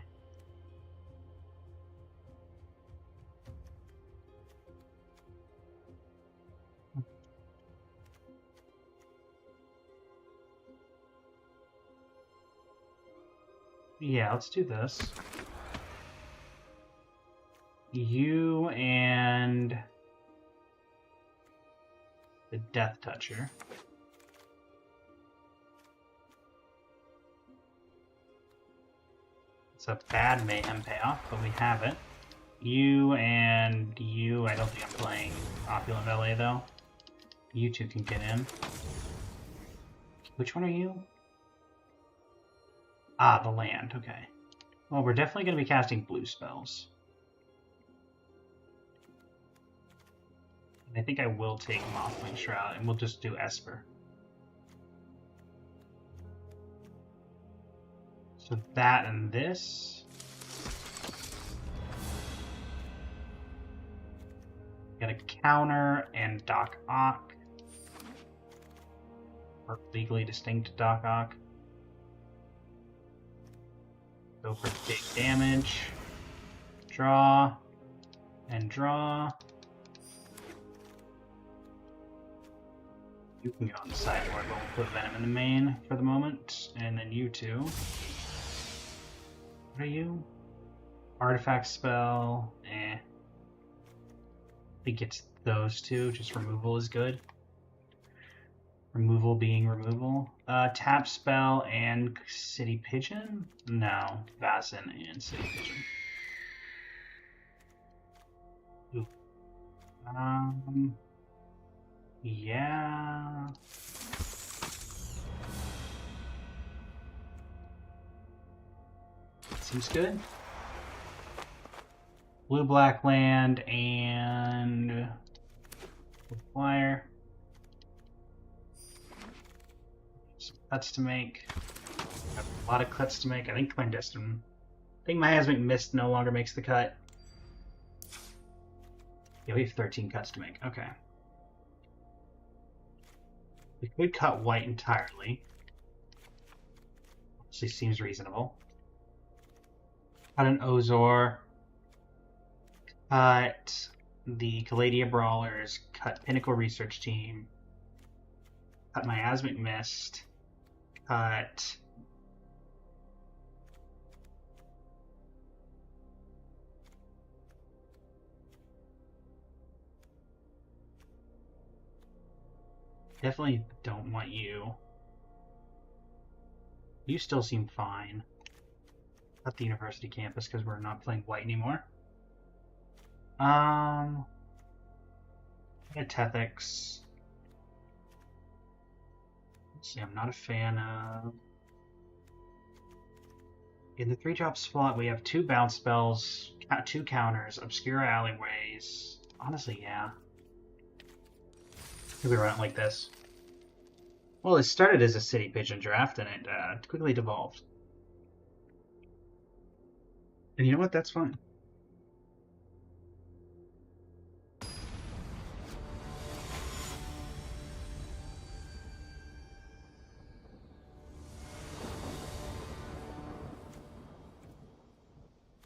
Yeah, let's do this. You and the Death Toucher. It's a bad Mayhem payoff, but we have it. You and you, I don't think I'm playing Opulent Valet though. You two can get in. Which one are you? Ah, the land, okay. Well, we're definitely going to be casting blue spells. And I think I will take Mothwing Shroud, and we'll just do Esper. So that and this. Got a counter and Doc Ock. Or legally distinct Doc Ock. Go for big damage. Draw. And draw. You can get on the sideboard, but we'll put Venom in the main for the moment. And then you two. What are you? Artifact spell. Eh. I think it's those two. Just removal is good. Removal being removal. Tap spell and City Pigeon? No. Vasen and City Pigeon. Ooh. Yeah. Seems good. Blue-black land and flyer. Some cuts to make. Have a lot of cuts to make. I think Clandestine. I think Miasmic Mist no longer makes the cut. Yeah, we have 13 cuts to make. Okay. We could cut white entirely. Actually seems reasonable. Cut an Ozor. Cut the Caladia Brawlers. Cut Pinnacle Research Team. Cut Miasmic Mist. Cut... Definitely don't want you. You still seem fine. At the university campus because we're not playing white anymore. Tethix. Let's see, I'm not a fan of. In the 3-drop slot, we have 2 bounce spells, 2 counters, obscure alleyways. Honestly, yeah. Maybe run it like this. Well, it started as a City Pigeon draft, and it quickly devolved. And you know what? That's fine.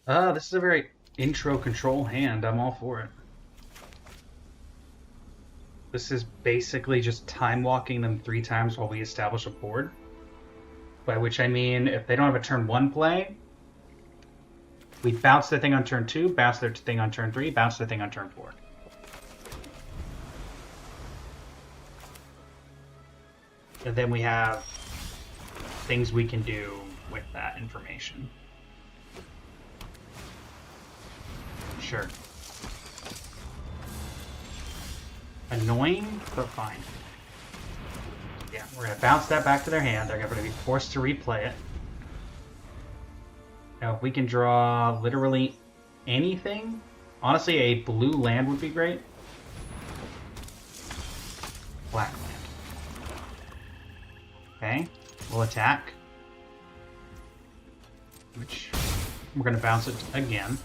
This is a very intro control hand. I'm all for it. This is basically just time walking them 3 times while we establish a board. By which I mean, if they don't have a turn 1 play, we bounce their thing on turn 2, bounce their thing on turn 3, bounce their thing on turn 4. And then we have things we can do with that information. Sure. Annoying, but fine. Yeah, we're going to bounce that back to their hand. They're going to be forced to replay it. Now, if we can draw literally anything, honestly, a blue land would be great. Black land. Okay, we'll attack. Which, we're going to bounce it again.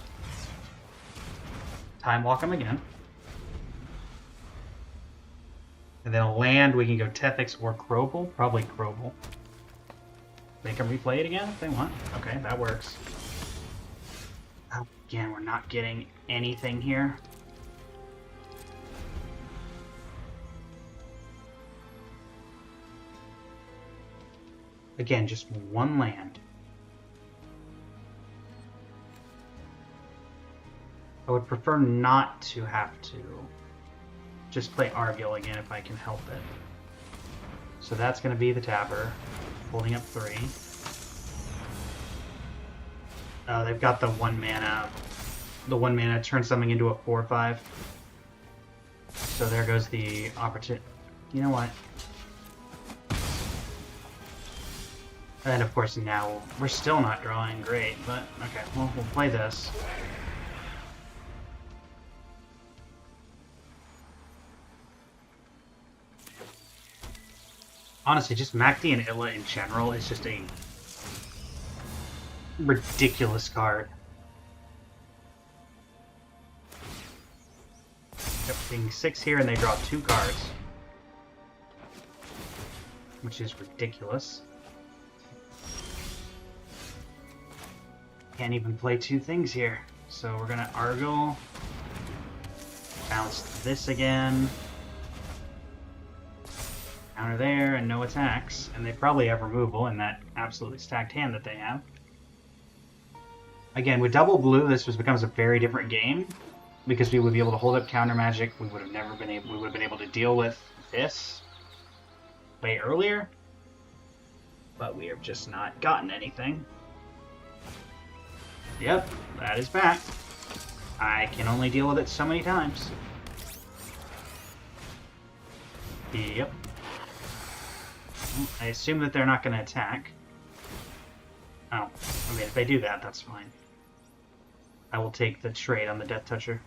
Time walk them again. And then a land, we can go Tethix or Krobel. Probably Krobel. Make them replay it again if they want. Okay, that works. Again, we're not getting anything here. Again, just 1 land. I would prefer not to have to just play Argyle again if I can help it. So that's going to be the tapper, holding up 3. They've got the 1 mana. The 1 mana turns something into a 4/5. So there goes the opportunity. You know what? And of course now we're still not drawing great, but okay, well, we'll play this. Honestly, just Makti and Illa in general is just a ridiculous card. Yep, being 6 here and they draw 2 cards. Which is ridiculous. Can't even play 2 things here. So we're gonna Argyle. Bounce this again. Counter there, and no attacks. And they probably have removal in that absolutely stacked hand that they have. Again, with double blue, this becomes a very different game. Because we would be able to hold up counter magic. We would have been able to deal with this way earlier. But we have just not gotten anything. Yep, that is back. I can only deal with it so many times. Yep. I assume that they're not going to attack. Oh, I mean, if they do that, that's fine. I will take the trade on the Death Toucher.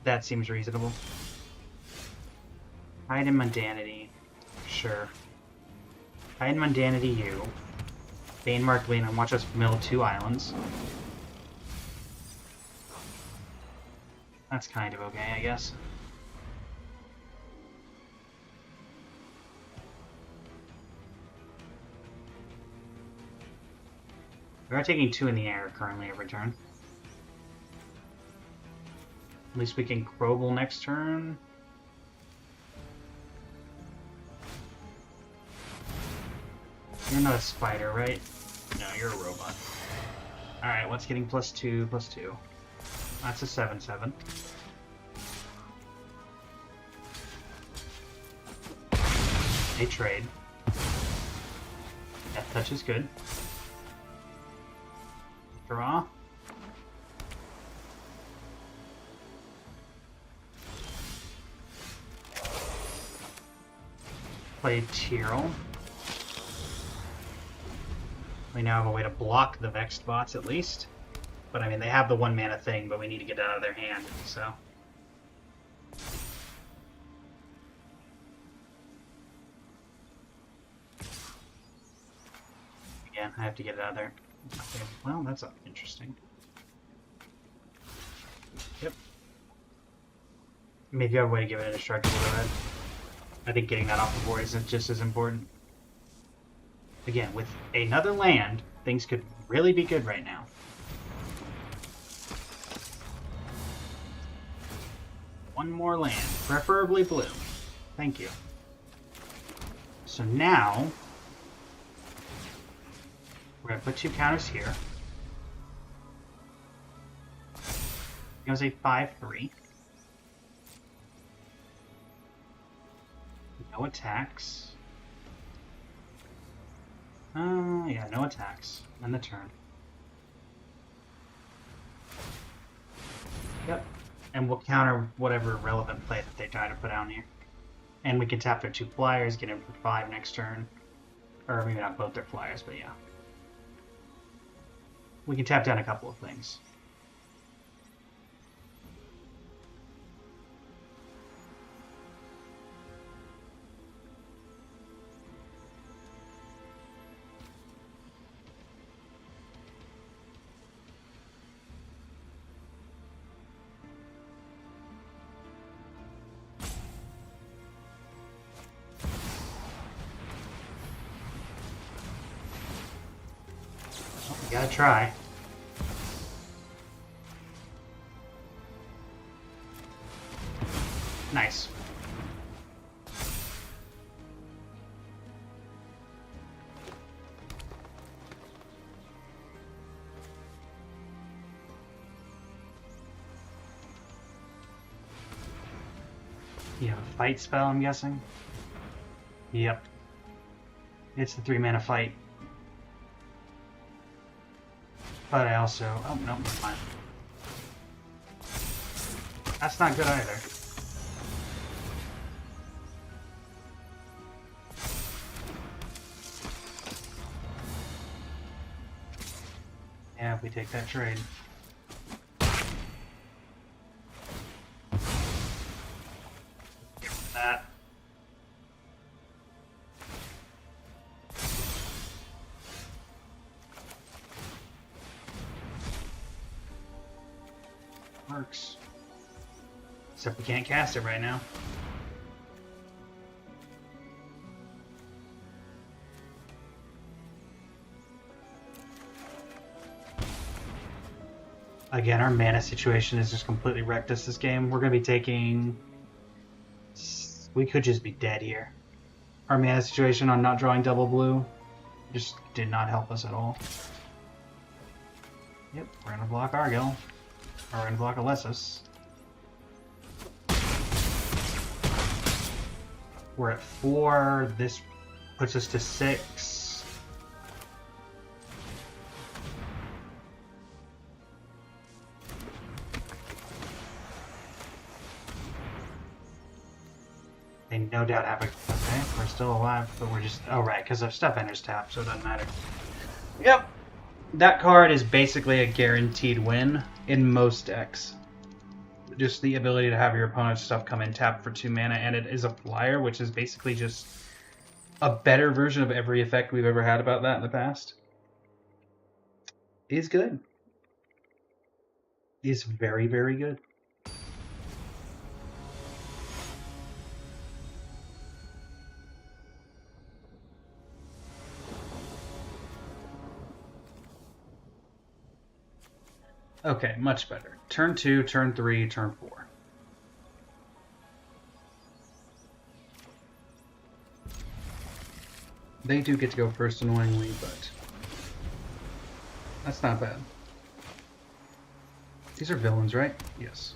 That seems reasonable. Hide in Mundanity. Sure. Hide in Mundanity, you. Bane Mark Lena and watch us mill 2 islands. That's kind of okay, I guess. We are taking 2 in the air currently every turn. At least we can Crobble next turn. You're not a spider, right? No, you're a robot. Alright, what's getting +2, +2? That's a 7/7. They trade. Death Touch is good. Draw. Play Tyrell. We now have a way to block the Vexed bots at least. But I mean, they have the 1 mana thing, but we need to get it out of their hand, so. Again, I have to get it out of there. Okay, well, that's interesting. Yep. Maybe you have a way to give it a destructible to red. I think getting that off the board isn't just as important. Again, with another land, things could really be good right now. One more land, preferably blue. Thank you. So now, we're going to put 2 counters here. It was a 5/3. No attacks. Yeah, no attacks. End the turn. Yep. And we'll counter whatever relevant play that they try to put down here. And we can tap their 2 flyers, get in for 5 next turn. Or maybe not both their flyers, but yeah. We can tap down a couple of things. Gotta try. Nice. You have a fight spell, I'm guessing? Yep. It's the 3 mana fight. But I also... Oh, no, never mind. That's not good either. Yeah, if we take that trade. Get rid of that. Works. Except we can't cast it right now. Again, our mana situation has just completely wrecked us this game. We're going to be taking... We could just be dead here. Our mana situation on not drawing double blue just did not help us at all. Yep, we're going to block Argyle. Or we're going to block Alessis. We're at 4. This puts us to 6. They no doubt have a... Okay, we're still alive, but we're just... Oh, right, because our stuff enters tap, so it doesn't matter. Yep. That card is basically a guaranteed win in most decks. just the ability to have your opponent's stuff come in tapped for 2 mana, and it is a flyer, which is basically just a better version of every effect we've ever had about that in the past. Is good. Is very, very good. Okay, much better. Turn 2, turn 3, turn 4. They do get to go first, annoyingly, but that's not bad. These are villains, right? Yes.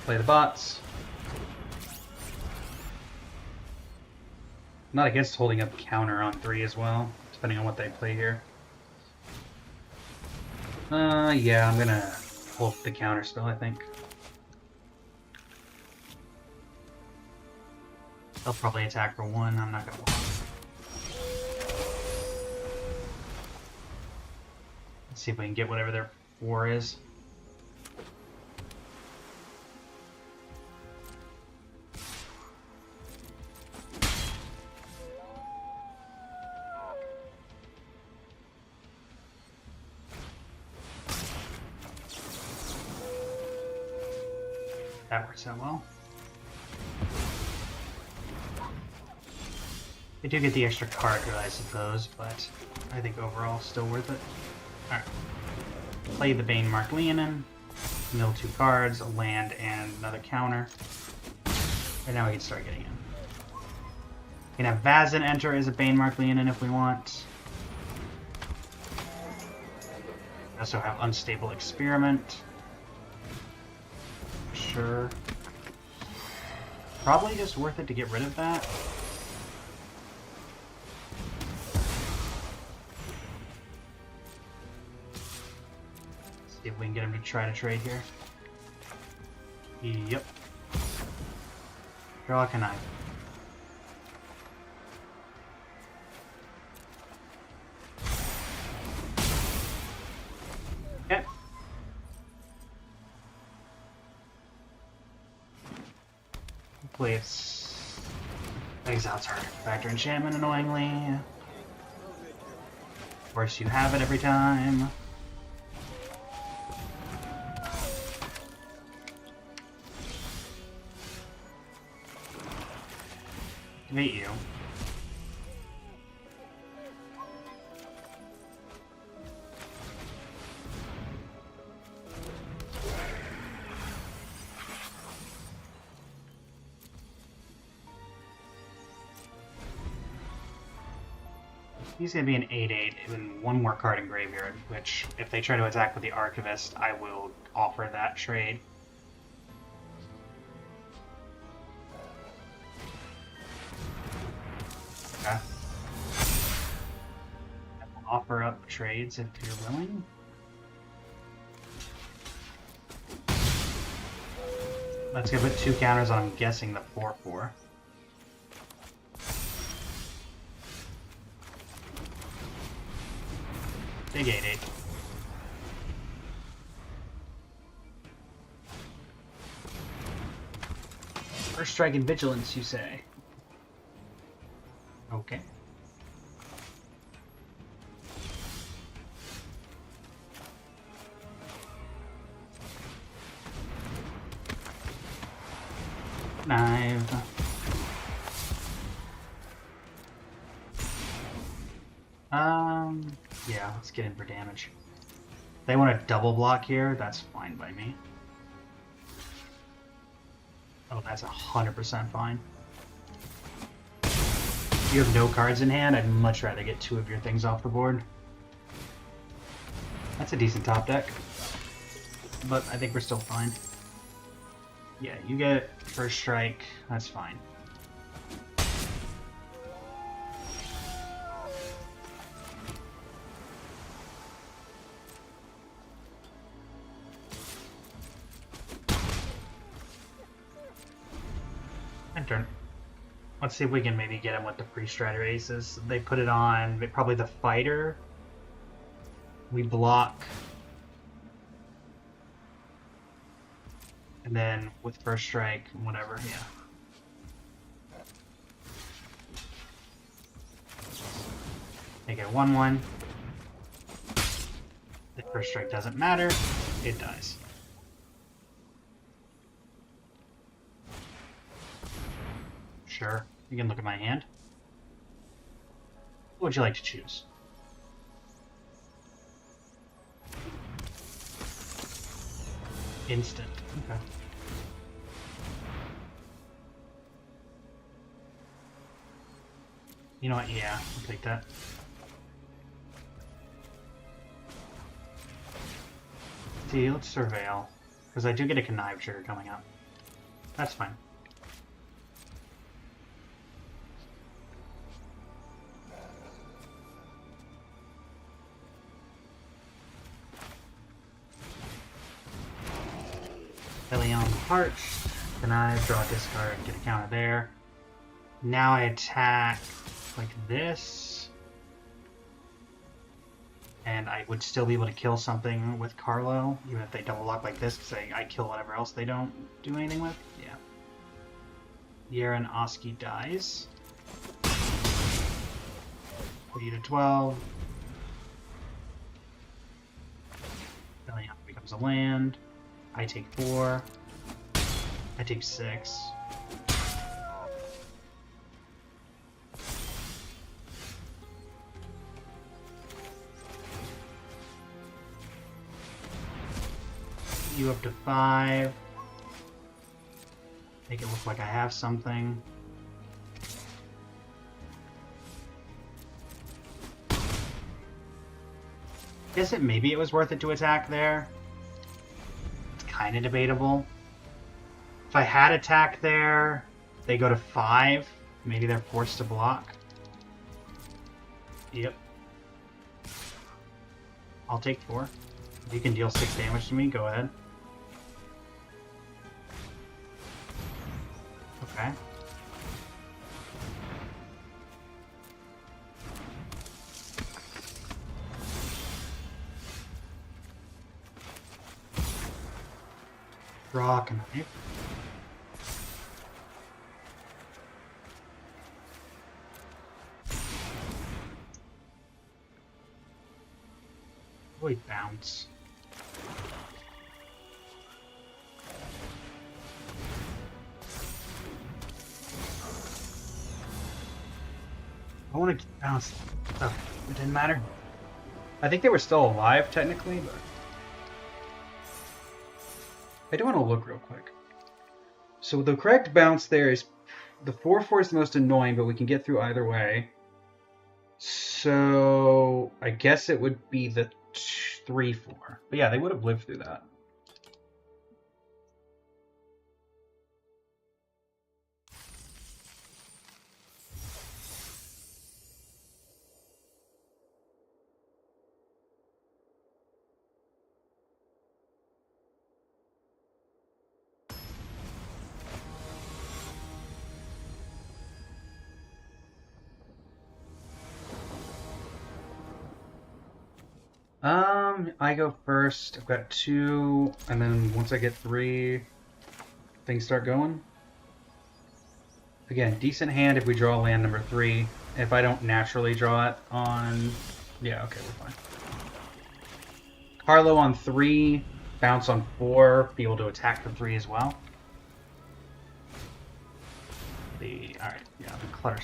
Play the bots. Not against holding up counter on 3 as well, depending on what they play here. Yeah, I'm gonna hold the counter spell, I think. They'll probably attack for 1, I'm not gonna want. Let's see if we can get whatever their 4 is. That works out well. They do get the extra card, I suppose, but I think overall still worth it. Alright. Play the Bane Mark Leonin, mill 2 cards, a land, and another counter. And now we can start getting in. We can have Vazin enter as a Bane Mark Leonin if we want. We also have Unstable Experiment. Sure. Probably just worth it to get rid of that. See if we can get him to try to trade here. Yep. Draw a connive. Okay. Hopefully it's Exile's Artifact or Enchantment, annoyingly. Of course you have it every time. Activate you. He's going to be an 8/8 and 1 more card in graveyard, which, if they try to attack with the Archivist, I will offer that trade. Okay. I will offer up trades if you're willing. Let's go put 2 counters on, I'm guessing, the 4/4. Big 8/8. First strike and vigilance, you say? Okay. Knife. Yeah, let's get in for damage. If they want to double block here, that's fine by me. Oh, that's 100% fine. If you have no cards in hand, I'd much rather get 2 of your things off the board. That's a decent top deck. But I think we're still fine. Yeah, you get first strike, that's fine. Turn. Let's see if we can maybe get him with the pre-strider aces. They put it on probably the fighter We block. And then with first strike, whatever, yeah. Make it 1-1. The first strike doesn't matter. It dies. Sure. You can look at my hand. What would you like to choose? Instant. Okay. You know what? Yeah, I'll take that. See, let's surveil. Because I do get a connive trigger coming up. That's fine. Helion Parched. Connive, draw a discard, get a counter there. Now I attack like this. And I would still be able to kill something with Carlo, even if they double lock like this, because I kill whatever else they don't do anything with. Yeah. Yeren Oski dies. Put you to 12. Helion becomes a land. I take 4. I take 6. You up to 5. Make it look like I have something. Guess maybe it was worth it to attack there. It's kind of debatable. If I had attack there, they go to 5. Maybe they're forced to block. Yep. I'll take 4. If you can deal 6 damage to me, go ahead. Okay. Rock and knife. Really bounce. I want to bounce. Oh, it didn't matter. I think they were still alive technically, but I do want to look real quick. So the correct bounce there is the 4/4 is the most annoying, but we can get through either way. So I guess it would be the 3/4. But yeah, they would have lived through that. I go first. I've got 2, and then once I get 3, things start going. Again, decent hand if we draw land number 3. If I don't naturally draw it on... Yeah, okay, we're fine. Carlo on 3, bounce on 4, be able to attack for 3 as well. Alright, yeah, the clutter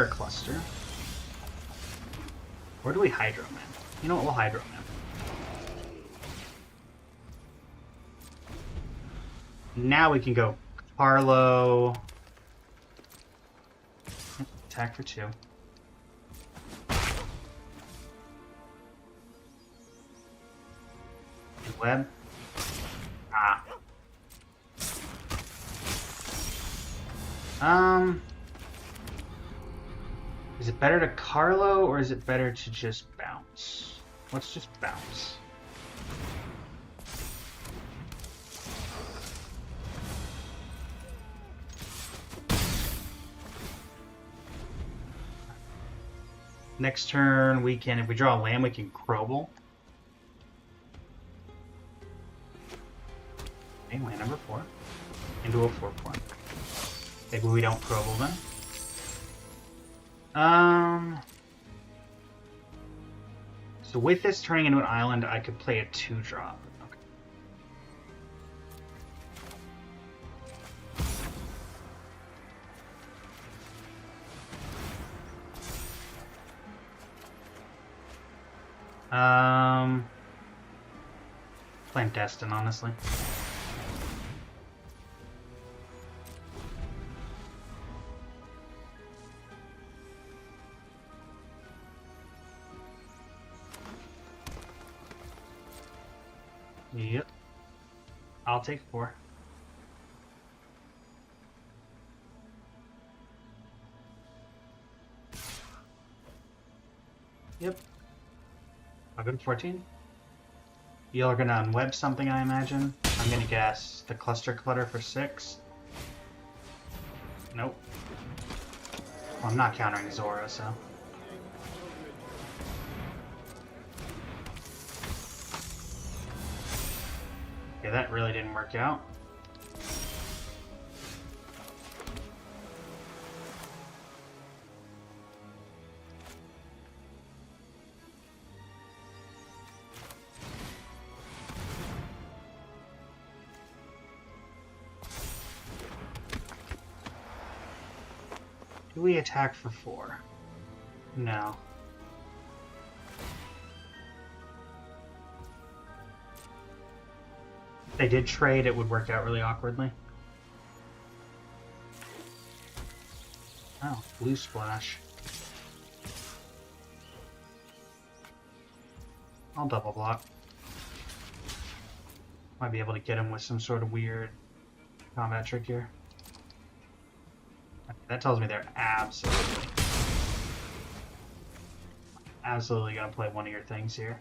cluster. Where do we Hydro Man? You know what, we'll Hydro Man. Now we can go Carlo. Attack for 2. Web. Ah. Is it better to Carlo or is it better to just bounce? Let's just bounce. Next turn we can, if we draw a land, we can Crobble. Okay, land number 4. Into a 4/4. Maybe we don't Proble then. So with this turning into an island, I could play a 2-drop. Okay. Playing Destin, honestly. Yep. I'll take 4. Yep. I'll go to 14. You're gonna unweb something, I imagine. I'm gonna guess the Cluster Clutter for 6. Nope. Well, I'm not countering Zora, so. Okay, that really didn't work out. Do we attack for 4? No. If they did trade, it would work out really awkwardly. Oh, blue splash. I'll double block. Might be able to get him with some sort of weird combat trick here. That tells me they're absolutely gonna play one of your things here.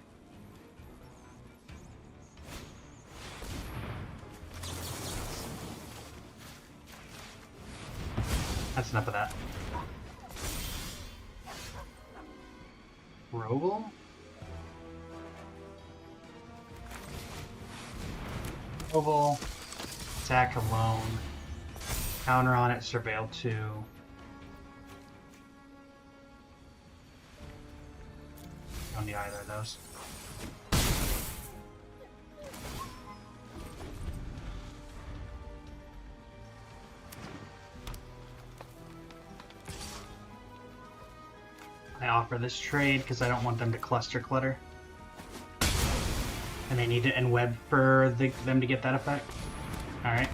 That's enough of that. Rogel? Oval. Attack alone. Counter on it, surveil 2. Don't need either of those. I offer this trade because I don't want them to cluster clutter. And they need to end web for them to get that effect. Alright.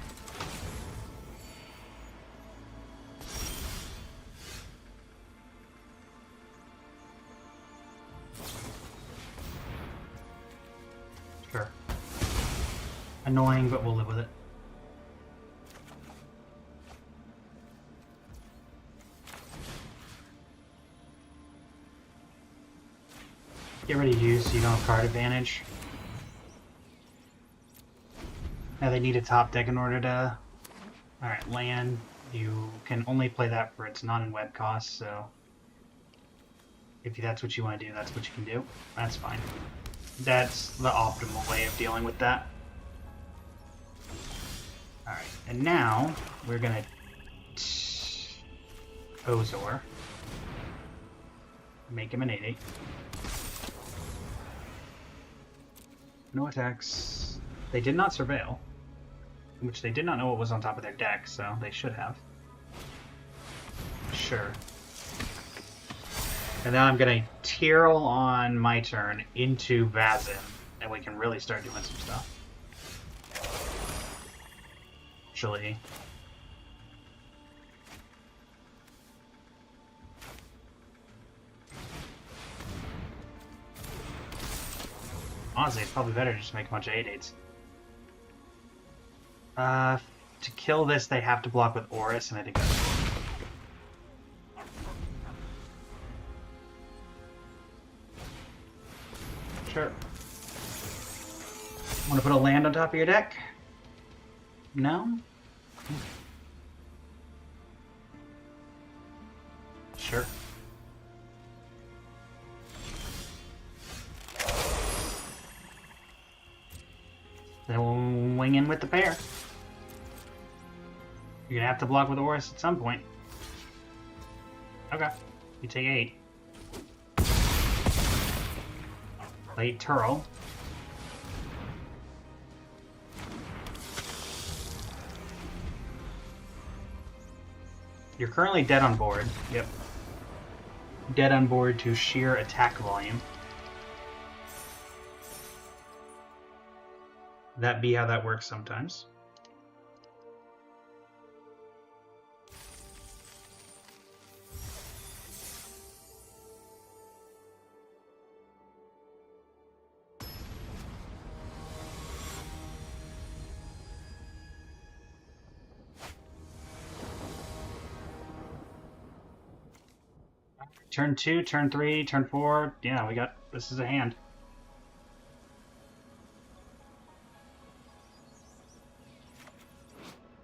Sure. Annoying, but we'll live with it. Get ready to use so you don't have card advantage. Now they need a top deck in order to... Alright, land. You can only play that for its non-web cost, so... If that's what you want to do, that's what you can do. That's fine. That's the optimal way of dealing with that. Alright, and now we're gonna... Ozor. Make him an 8/8. No attacks. They did not surveil, which they did not know what was on top of their deck, so they should have. Sure. And now I'm gonna Tyrell on my turn into Vazin, and we can really start doing some stuff. Actually. Honestly, it's probably better to just make a bunch of 8/8s. To kill this, they have to block with Oris, and I think that's... Sure. Want to put a land on top of your deck? No? Sure. Swing in with the pair. You're gonna have to block with Oris at some point. Okay. You take 8. Play Turl. You're currently dead on board. Yep. Dead on board to sheer attack volume. That be how that works sometimes. Turn 2, turn 3, turn 4. Yeah, we got... This is a hand.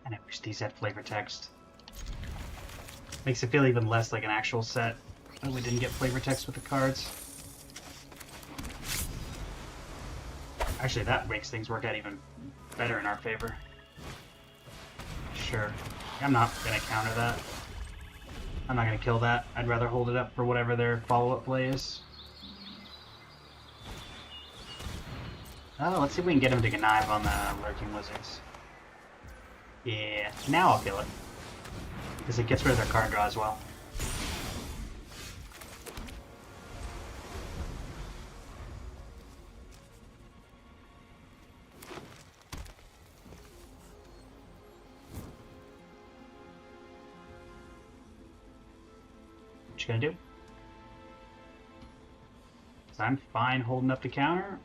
And I wish these had flavor text. Makes it feel even less like an actual set. Oh, we didn't get flavor text with the cards. Actually, that makes things work out even better in our favor. Sure. I'm not gonna counter that. I'm not gonna kill that. I'd rather hold it up for whatever their follow-up play is. Oh, let's see if we can get him to connive on the Lurking Lizards. Yeah, now I'll kill it. Because it gets rid of their card draw as well. What you gonna do? 'Cause I'm fine holding up the counter.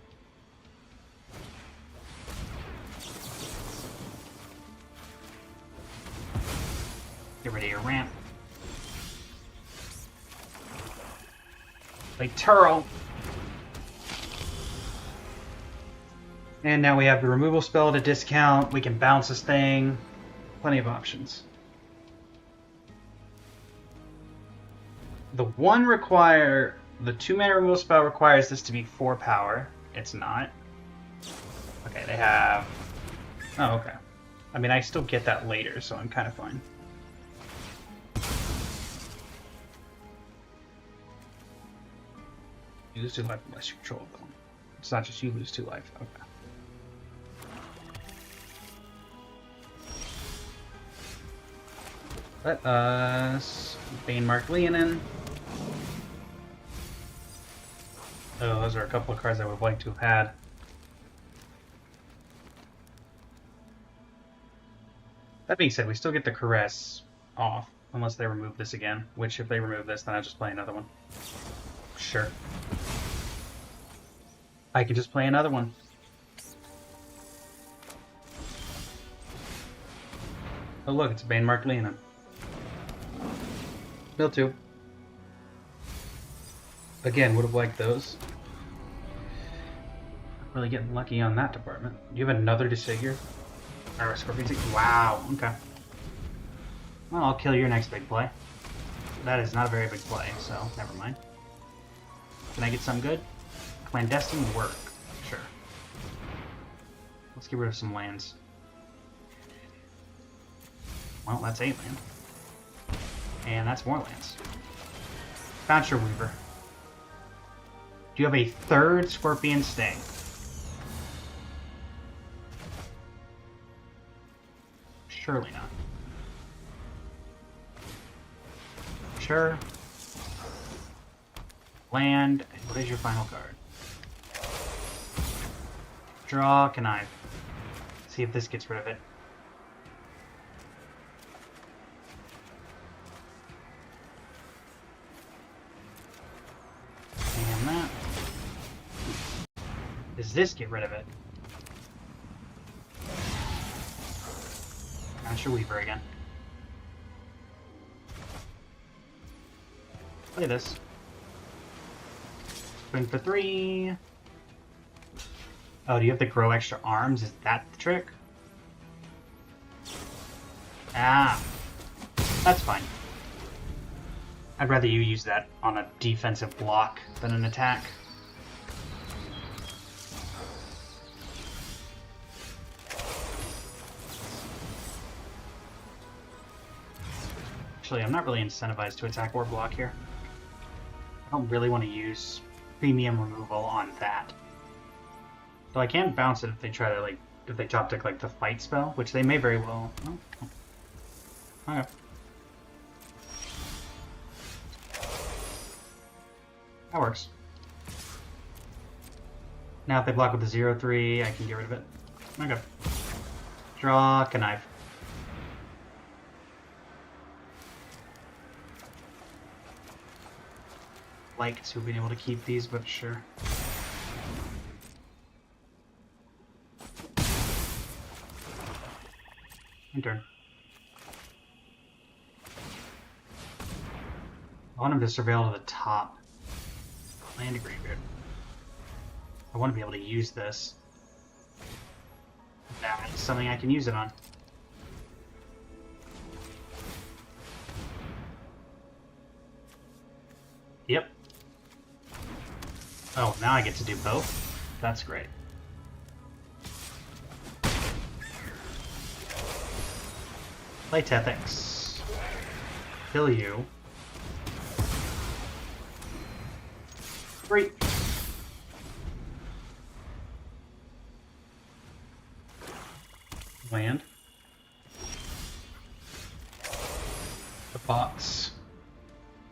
Get rid of your ramp. Like Turl. And now we have the removal spell at a discount. We can bounce this thing. Plenty of options. The 2-mana removal spell requires this to be 4 power. It's not. Okay, they have... Oh, okay. I mean, I still get that later, so I'm kind of fine. You lose 2 life unless you control them. It's not just you lose 2 life. Okay. Let us Bane Mark Leonin. Oh, those are a couple of cards I would have liked to have had. That being said, we still get the Caress off, unless they remove this again. Which, if they remove this, then I'll just play another one. Sure. I can just play another one. Oh look, it's a Bane Mark Leonin. Mill 2. Again, would have liked those. Really getting lucky on that department. Do you have another Disfigure? Or a Scorpion Seed? Wow, okay. Well, I'll kill your next big play. That is not a very big play, so never mind. Can I get some good? Clandestine work. Sure. Let's get rid of some lands. Well, that's 8 land. And that's more lands. Bouncer Weaver. Do you have a 3rd Scorpion Sting? Surely not. Sure. Land. What is your final card? Draw, connive. See if this gets rid of it. And that. Does this get rid of it? Master Weaver again. Play this. Swing for 3. Oh, do you have to grow extra arms? Is that the trick? Ah. That's fine. I'd rather you use that on a defensive block than an attack. Actually, I'm not really incentivized to attack or block here. I don't really want to use premium removal on that. Though I can bounce it if they try to, like, if they top deck, like, the fight spell, which they may very well. Oh. Okay. That works. Now if they block with the 0/3, I can get rid of it. Okay. Draw Connive. Like to have been able to keep these, but sure. My turn. I want him to surveil to the top. Land a graveyard. I want to be able to use this. That's something I can use it on. Yep. Oh, now I get to do both? That's great. Play Tethix. Kill you. Great. Land. The bots.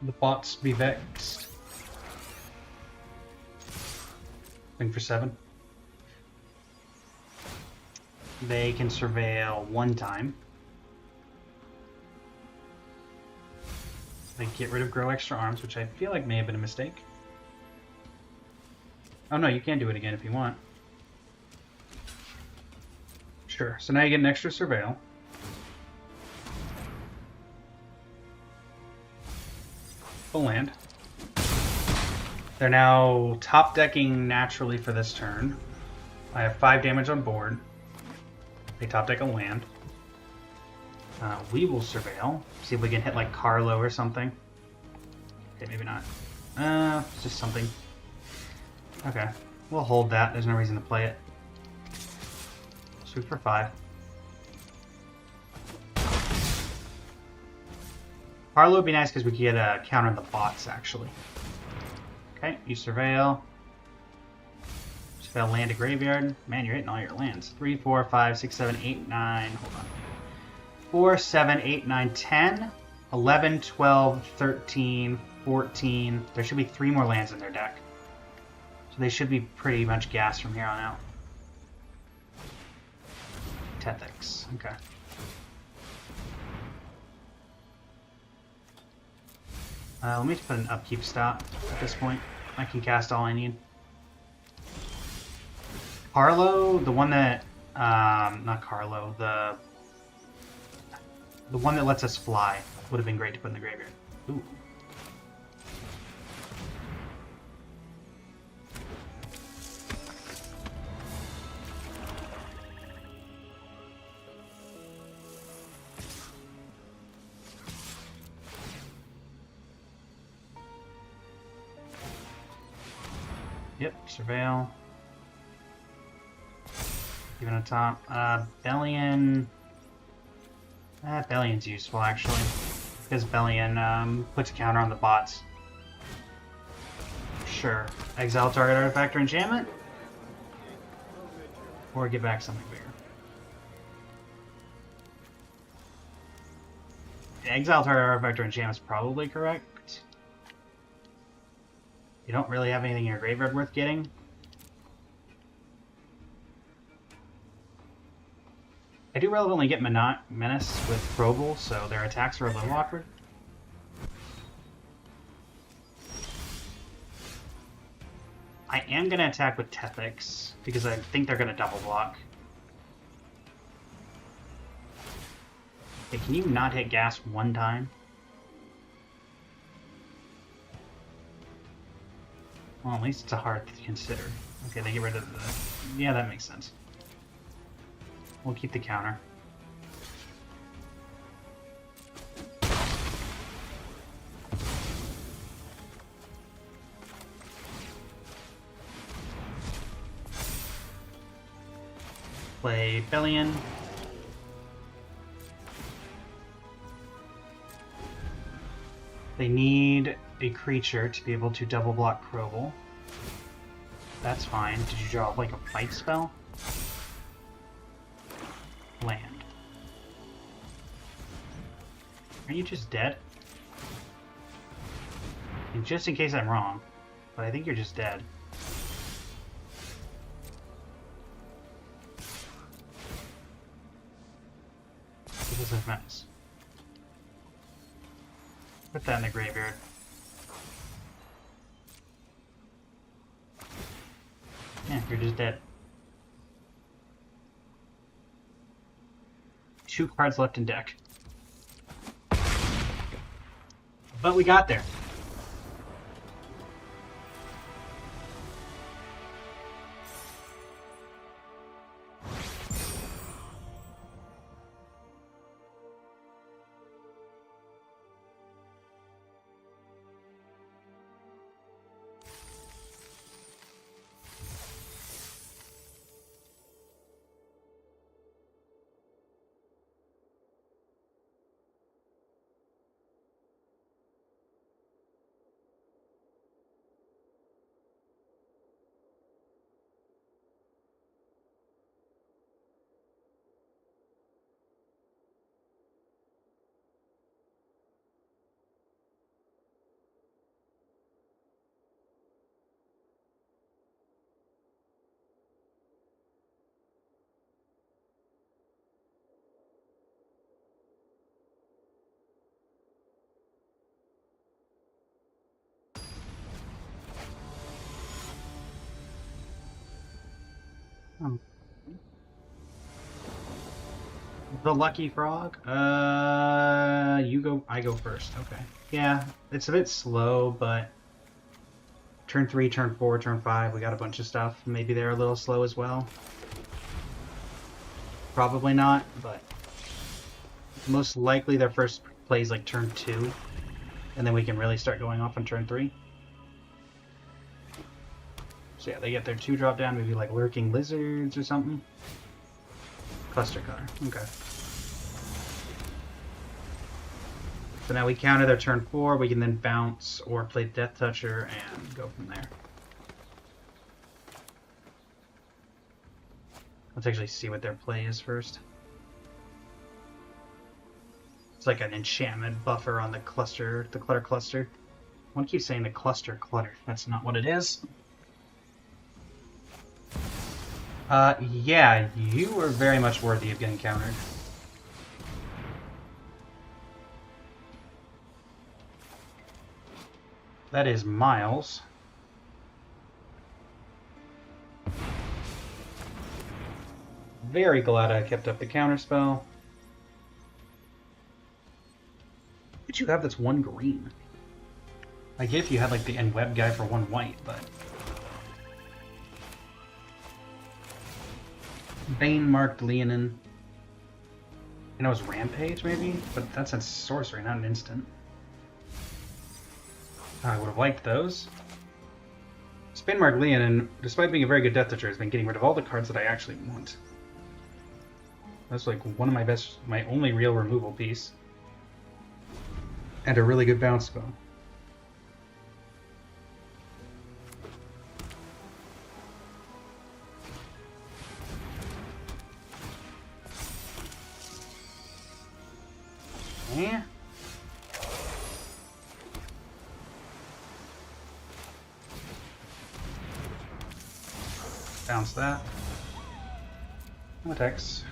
The bots be vexed. Thing for 7. They can surveil 1 time. They get rid of Grow Extra Arms, which I feel like may have been a mistake. Oh no, you can do it again if you want. Sure, so now you get an extra surveil. Full land. They're now top decking naturally for this turn. I have 5 damage on board. They top deck a land. We will surveil. See if we can hit like Carlo or something. Okay, maybe not. Just something. Okay, we'll hold that. There's no reason to play it. Shoot for 5. Carlo would be nice because we could get a counter on the bots, actually. Okay, you surveil. Surveil land a graveyard. Man, you're hitting all your lands. 3, 4, 5, 6, 7, 8, 9. Hold on. 4, 7, 8, 9, 10, 11, 12, 13, 14. There should be 3 more lands in their deck. So they should be pretty much gassed from here on out. Tethix. Okay. Let me just put an upkeep stop at this point. I can cast all I need. Carlo, the one that... not Carlo, the one that lets us fly would have been great to put in the graveyard. Ooh. Yep, surveil. Even on top. Bellion. Bellion's useful actually. Because Bellion puts a counter on the bots. Sure. Exile target artifact or enchantment? Or get back something bigger. Exile target artifact or enchantment is probably correct. You don't really have anything in your graveyard worth getting. I do relevantly get Menace with Probel, so their attacks are a little awkward. I am going to attack with Tethix, because I think they're going to double block. Okay, can you not hit gas 1 time? Well, at least it's a hard to consider. Okay, they get rid of the... Yeah, that makes sense. We'll keep the counter. Play Bellion. They need a creature to be able to double block Kroval. That's fine. Did you draw like a fight spell? Land. Are you just dead? And just in case I'm wrong, but I think you're just dead. This is nice. Put that in the graveyard. Yeah, you're just dead. 2 cards left in deck. But we got there. The lucky frog? You go, I go first. Okay. Yeah, it's a bit slow, but turn 3, turn 4, turn 5, we got a bunch of stuff. Maybe they're a little slow as well. Probably not, but most likely their first play is like turn 2, and then we can really start going off on turn 3. So yeah, they get their 2 drop down, maybe like lurking lizards or something. Cluster cutter. Okay. So now we counter their turn 4, we can then bounce or play Death Toucher and go from there. Let's actually see what their play is first. It's like an enchantment buffer on the cluster, the clutter cluster. One keeps saying the cluster clutter. That's not what it is. Yeah, you are very much worthy of getting countered. That is Miles. Very glad I kept up the counterspell. What you have that's 1 green? Like if you had like the end web guy for 1 white, but Bane marked Leonin. You know, it was Rampage maybe, but that's a sorcery, not an instant. I would have liked those. Spinmark Leonin, despite being a very good Death Toucher, has been getting rid of all the cards that I actually want. That's like one of my best, my only real removal piece. And a really good bounce spell. Yeah. Bounce that. Attacks.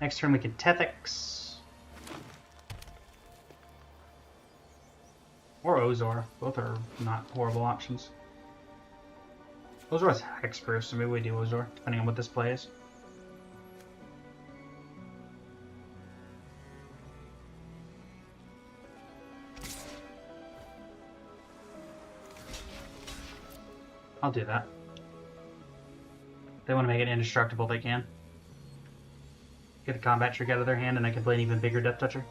Next turn we can Tethix. Or Ozor. Both are not horrible options. Ozor is hexproof, so maybe we do Ozor, depending on what this play is. I'll do that. If they want to make it indestructible, they can. Get a combat trick out of their hand, and I can play an even bigger Death Toucher.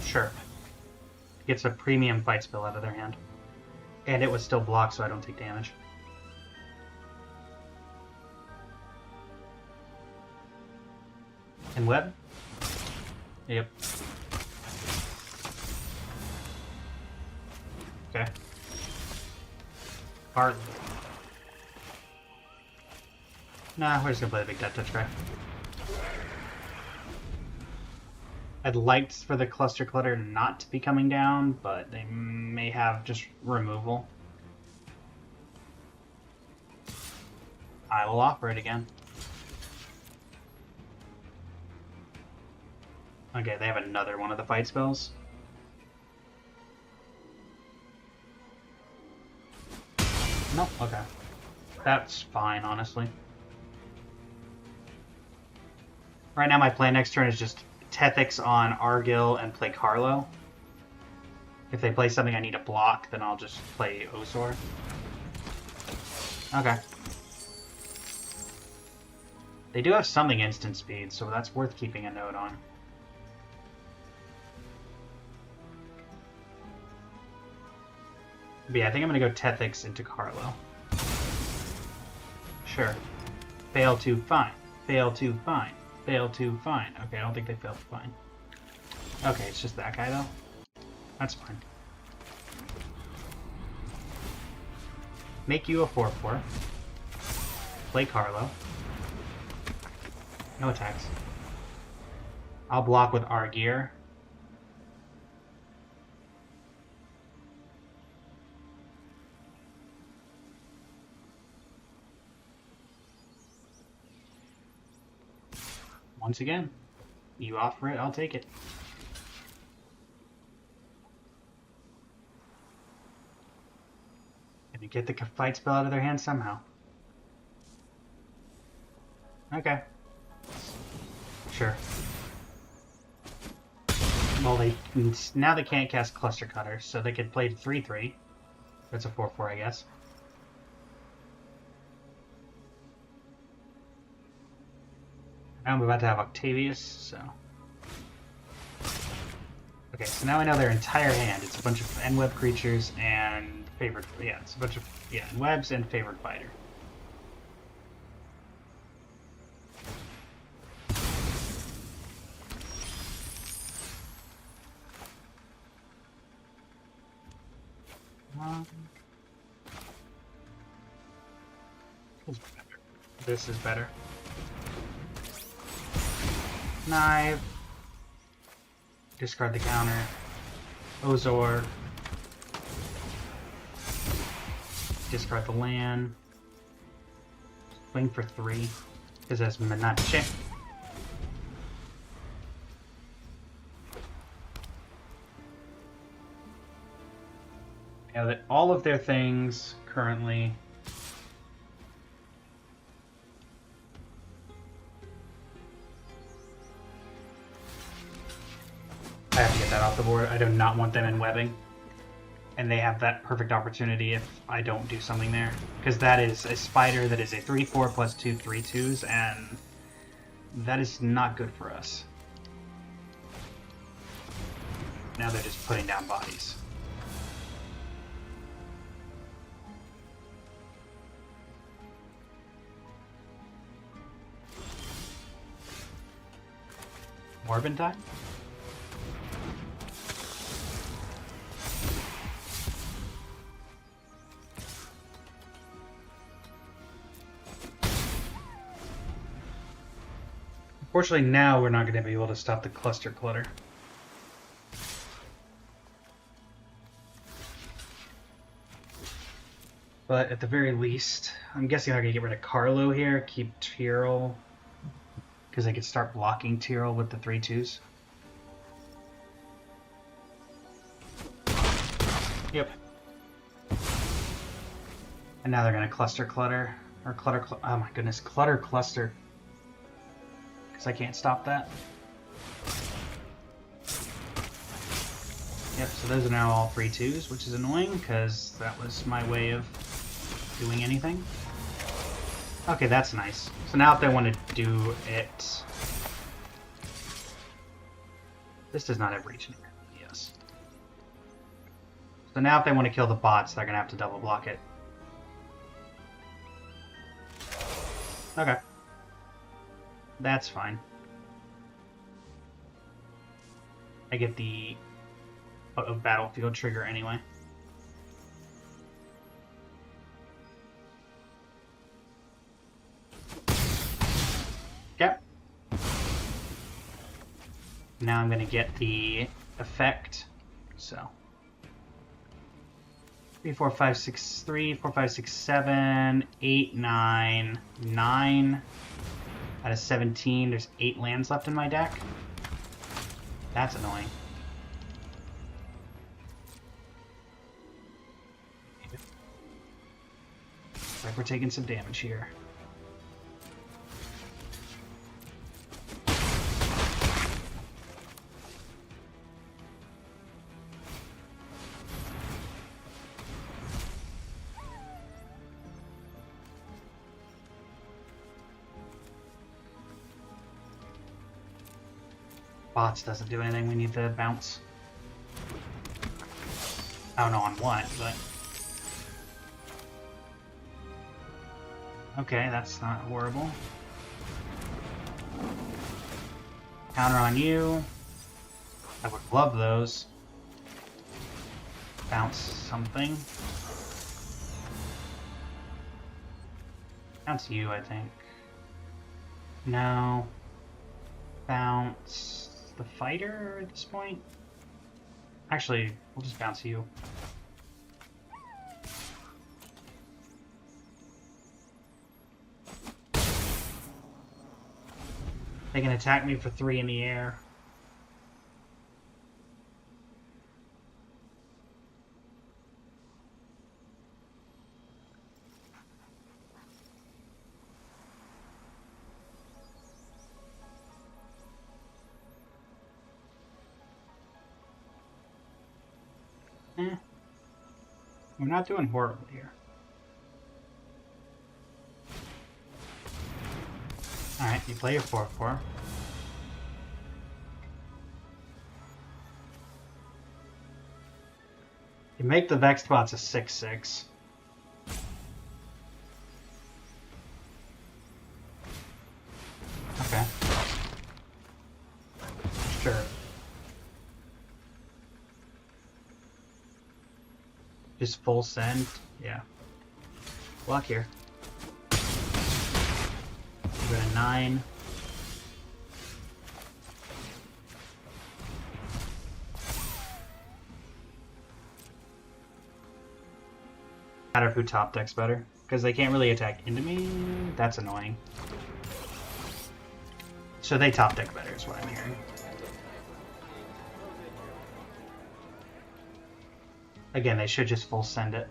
Sure. Gets a premium fight spell out of their hand. And it was still blocked, so I don't take damage. And web? Yep. Okay. Barley. Nah, we're just gonna play the big death touch guy. I'd liked for the cluster clutter not to be coming down, but they may have just removal. I will offer it again. Okay, they have another one of the fight spells. No, okay. That's fine, honestly. Right now my plan next turn is just Tethix on Argil and play Carlo. If they play something I need to block, then I'll just play Ozor. Okay. They do have something instant speed, so that's worth keeping a note on. But yeah, I think I'm going to go Tethix into Carlo. Sure. Fail to fine. Fail to fine. Fail to fine. Okay, I don't think they failed to fine. Okay, it's just that guy though. That's fine. Make you a 4/4. Play Carlo. No attacks. I'll block with Argir. Once again, you offer it, I'll take it. And you get the fight spell out of their hand somehow. Okay. Sure. Well, now they can't cast Cluster Cutter, so they could play 3/3. That's a 4/4, I guess. I'm about to have Octavius, so... Okay, so now I know their entire hand. It's a bunch of N-web creatures and favored... Yeah, it's a bunch of... Yeah, webs and favored fighter. This is better. Knife. Discard the counter. Ozor. Discard the land. Swing for 3. Because that's Menache. Now that all of their things currently... I have to get that off the board. I do not want them in webbing. And they have that perfect opportunity if I don't do something there. Because that is a spider that is a 3/4 plus 2 3/2s, and that is not good for us. Now they're just putting down bodies. Morbin time? Unfortunately, now we're not going to be able to stop the cluster clutter. But at the very least, I'm guessing I'm going to get rid of Carlo here, keep Tyrell, because I could start blocking Tyrell with the 3/2s. Yep. And now they're going to cluster clutter, or oh my goodness, clutter cluster. Because I can't stop that. Yep, so those are now all 3/2s, which is annoying, because that was my way of doing anything. Okay, that's nice. So now if they want to do it... This does not have reach in here. Yes. So now if they want to kill the bots, they're going to have to double block it. Okay. That's fine. I get the battlefield trigger anyway. Okay. Now I'm going to get the effect. So 3, 4, 5, 6, 3, 4, 5, 6, 7, 8, 9, 9 out of 17. There's 8 lands left in my deck. That's annoying. Looks like we're taking some damage here. Bots doesn't do anything. We need the bounce. I don't know on what, but... Okay, that's not horrible. Counter on you. I would love those. Bounce something. Bounce you, I think. No. Bounce the fighter at this point? Actually, we'll just bounce you. They can attack me for 3 in the air. We're not doing horrible here. Alright, you play your 4/4. You make the Vex spots a 6/6. Okay. Sure. Just full send? Yeah. Block here. We're at a 9. Matter who top decks better, because they can't really attack into me. That's annoying. So they top deck better is what I'm hearing. Again, they should just full send it.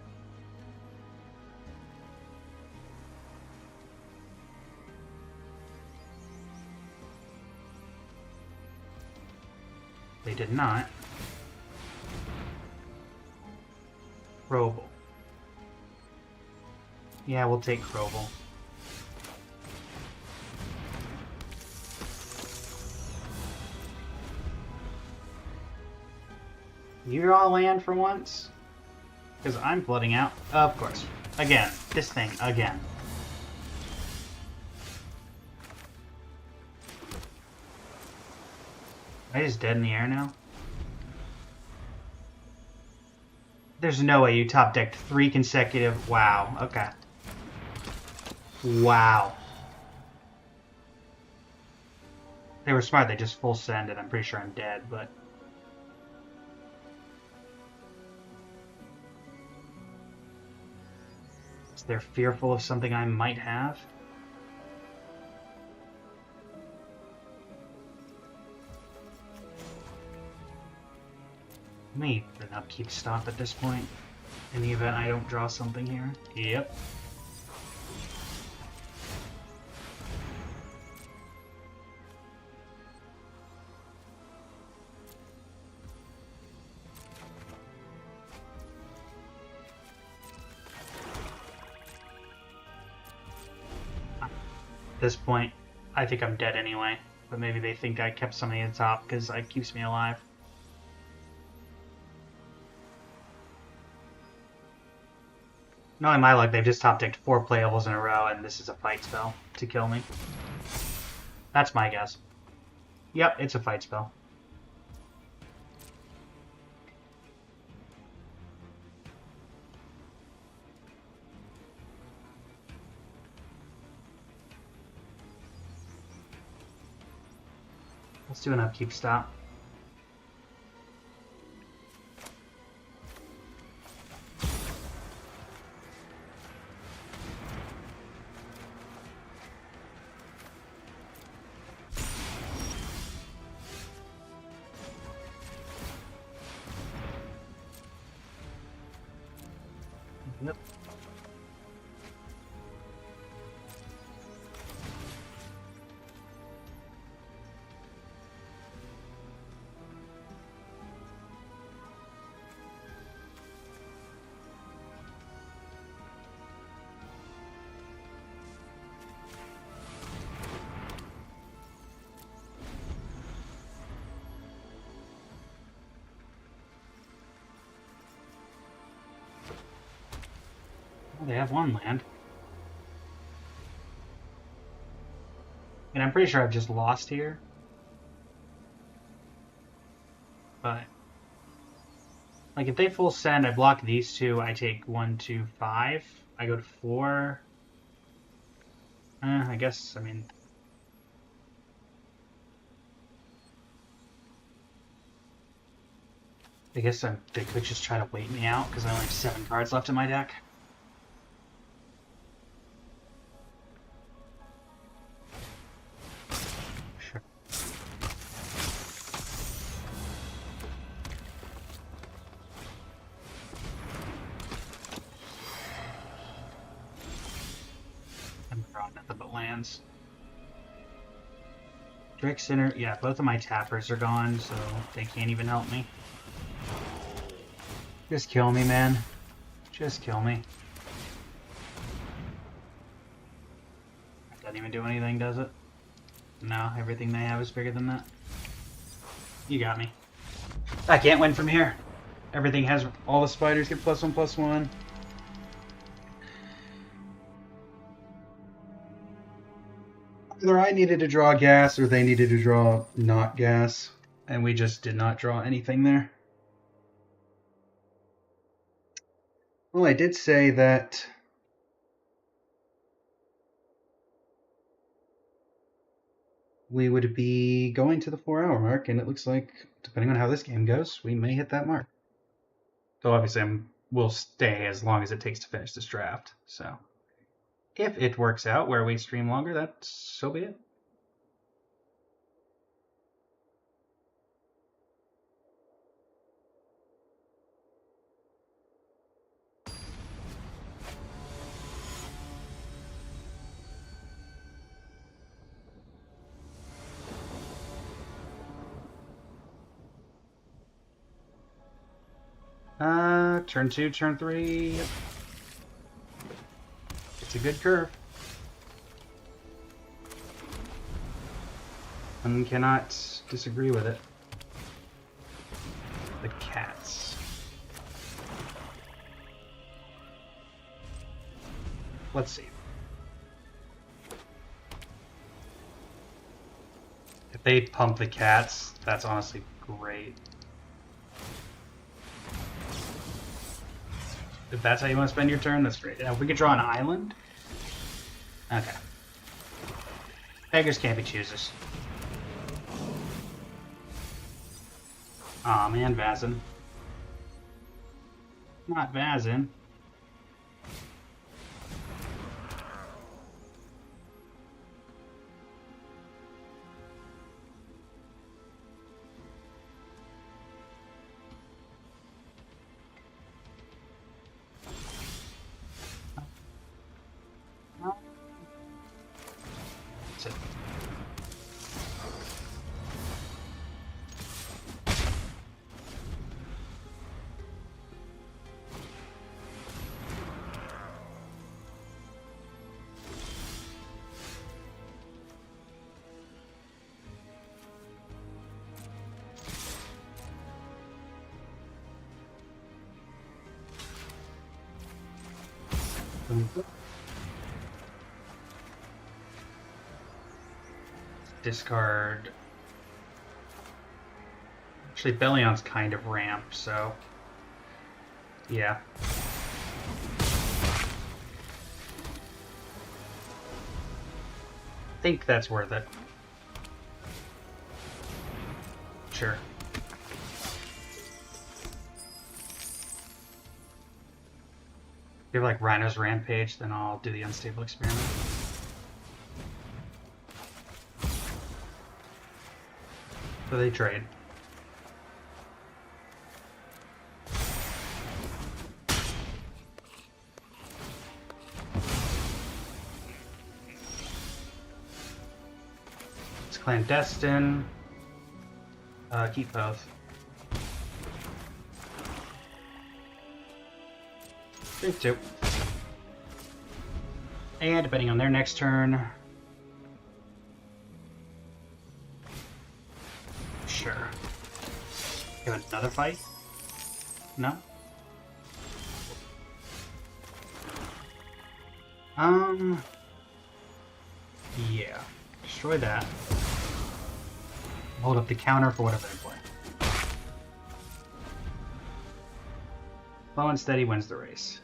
They did not. Roble. Yeah, we'll take Roble. You're all land for once? Because I'm flooding out. Of course. Again. This thing. Again. Am I just dead in the air now? There's no way you top decked 3 consecutive. Wow. Okay. Wow. They were smart. They just full send it. I'm pretty sure I'm dead, but... They're fearful of something I might have. I may an upkeep stop at this point. In the event I don't draw something here. Yep. At this point, I think I'm dead anyway, but maybe they think I kept something at the top because it keeps me alive. Knowing my luck, they've just top decked 4 playables in a row, and this is a fight spell to kill me. That's my guess. Yep, it's a fight spell. Let's do an upkeep stop. Yep. Well, they have one land. And I'm pretty sure I've just lost here. But like if they full send, I block these two, I take 1, 2, 5. I go to 4. I guess, I mean, they could just try to wait me out because I only have 7 cards left in my deck. Sure. I'm drawing nothing but lands. Drake Center, yeah, both of my tappers are gone, so they can't even help me. Just kill me, man. Just kill me. Doesn't even do anything, does it? No, everything they have is bigger than that. You got me. I can't win from here. Everything has, all the spiders get +1/+1. Either I needed to draw gas or they needed to draw not gas. And we just did not draw anything there. Well, I did say that we would be going to the 4-hour mark, and it looks like, depending on how this game goes, we may hit that mark. So obviously we'll stay as long as it takes to finish this draft. So if it works out where we stream longer, that's so be it. Turn 2, turn 3. It's a good curve. One cannot disagree with it. The cats. Let's see. If they pump the cats, that's honestly great. If that's how you want to spend your turn, that's great. Now, if we could draw an island. Okay. Beggars can't be choosers. Aw, man, Vazin. Not Vazin. Discard. Actually, Bellion's kind of ramp, so yeah. I think that's worth it. Sure. If you have like Rhino's Rampage, then I'll do the Unstable Experiment. So they trade. It's Clandestine. Keep both. Pick-2. And depending on their next turn. Sure. You have another fight? No? Yeah. Destroy that. Hold up the counter for whatever they play. Slow and steady wins the race.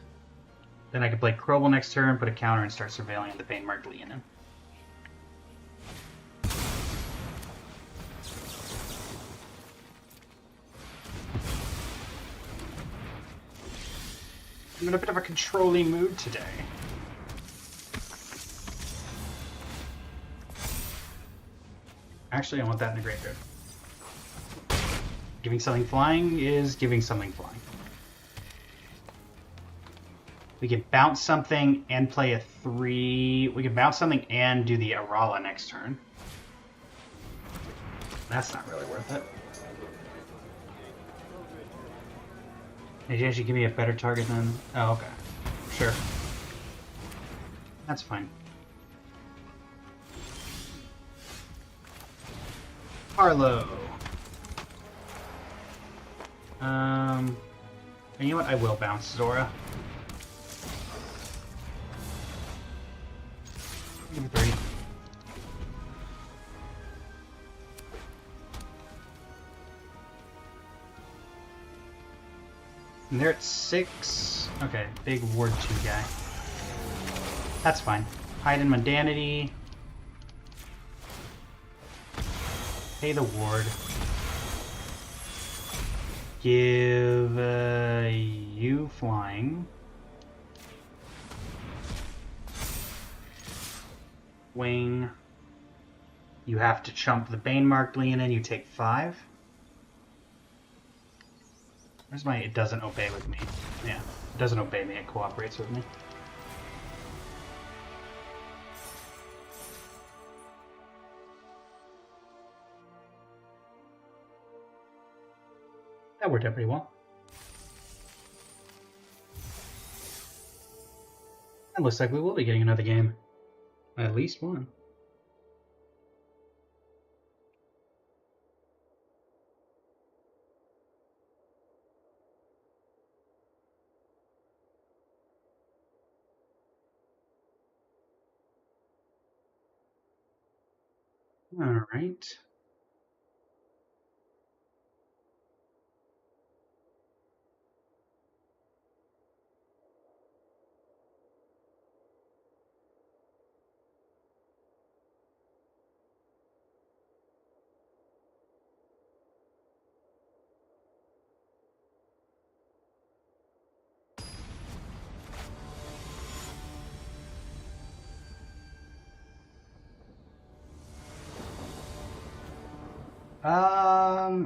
Then I can play Crobble next turn, put a counter, and start surveilling the Pain-marked Leonin. I'm in a bit of a controlling mood today. Actually, I want that in the graveyard. Giving something flying is giving something flying. We can bounce something and play a 3. We can bounce something and do the Arala next turn. That's not really worth it. Did you actually give me a better target than... Oh, okay. Sure. That's fine. Harlow. And you know what? I will bounce Zora. Give me 3. And they're at 6. Okay, big Ward 2 guy. That's fine. Hide in Mundanity. Pay the Ward. Give you flying. Wing. You have to chump the Bane-marked Leonin, you take 5. Where's my it doesn't obey with me? Yeah, it doesn't obey me, it cooperates with me. That worked out pretty well. It looks like we will be getting another game. At least one. All right.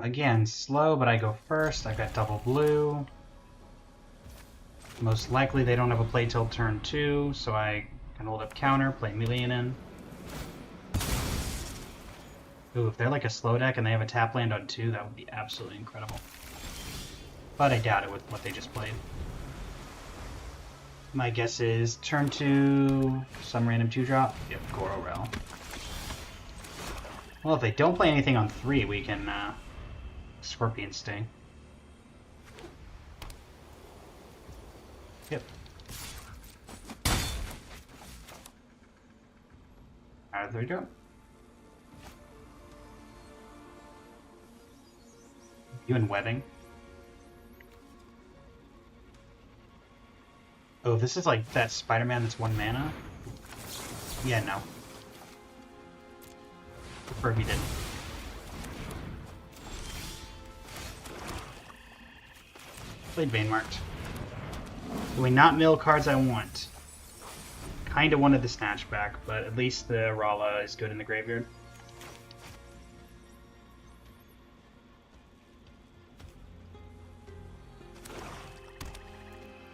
Again, slow, but I go first. I've got double blue. Most likely they don't have a play till turn 2, so I can hold up counter, play Leonin. Ooh, if they're like a slow deck and they have a tap land on 2, that would be absolutely incredible. But I doubt it with what they just played. My guess is turn 2, some random 2-drop. Yep, Gororel. Well, if they don't play anything on 3, we can Scorpion Sting. Yep. Out of 3-drop. You and Webbing. Oh, this is like that Spider-Man that's 1 mana? Yeah, no. Prefer he didn't. Played Banemarked. Do we not mill cards I want? Kinda wanted the Snatch back, but at least the Rala is good in the graveyard.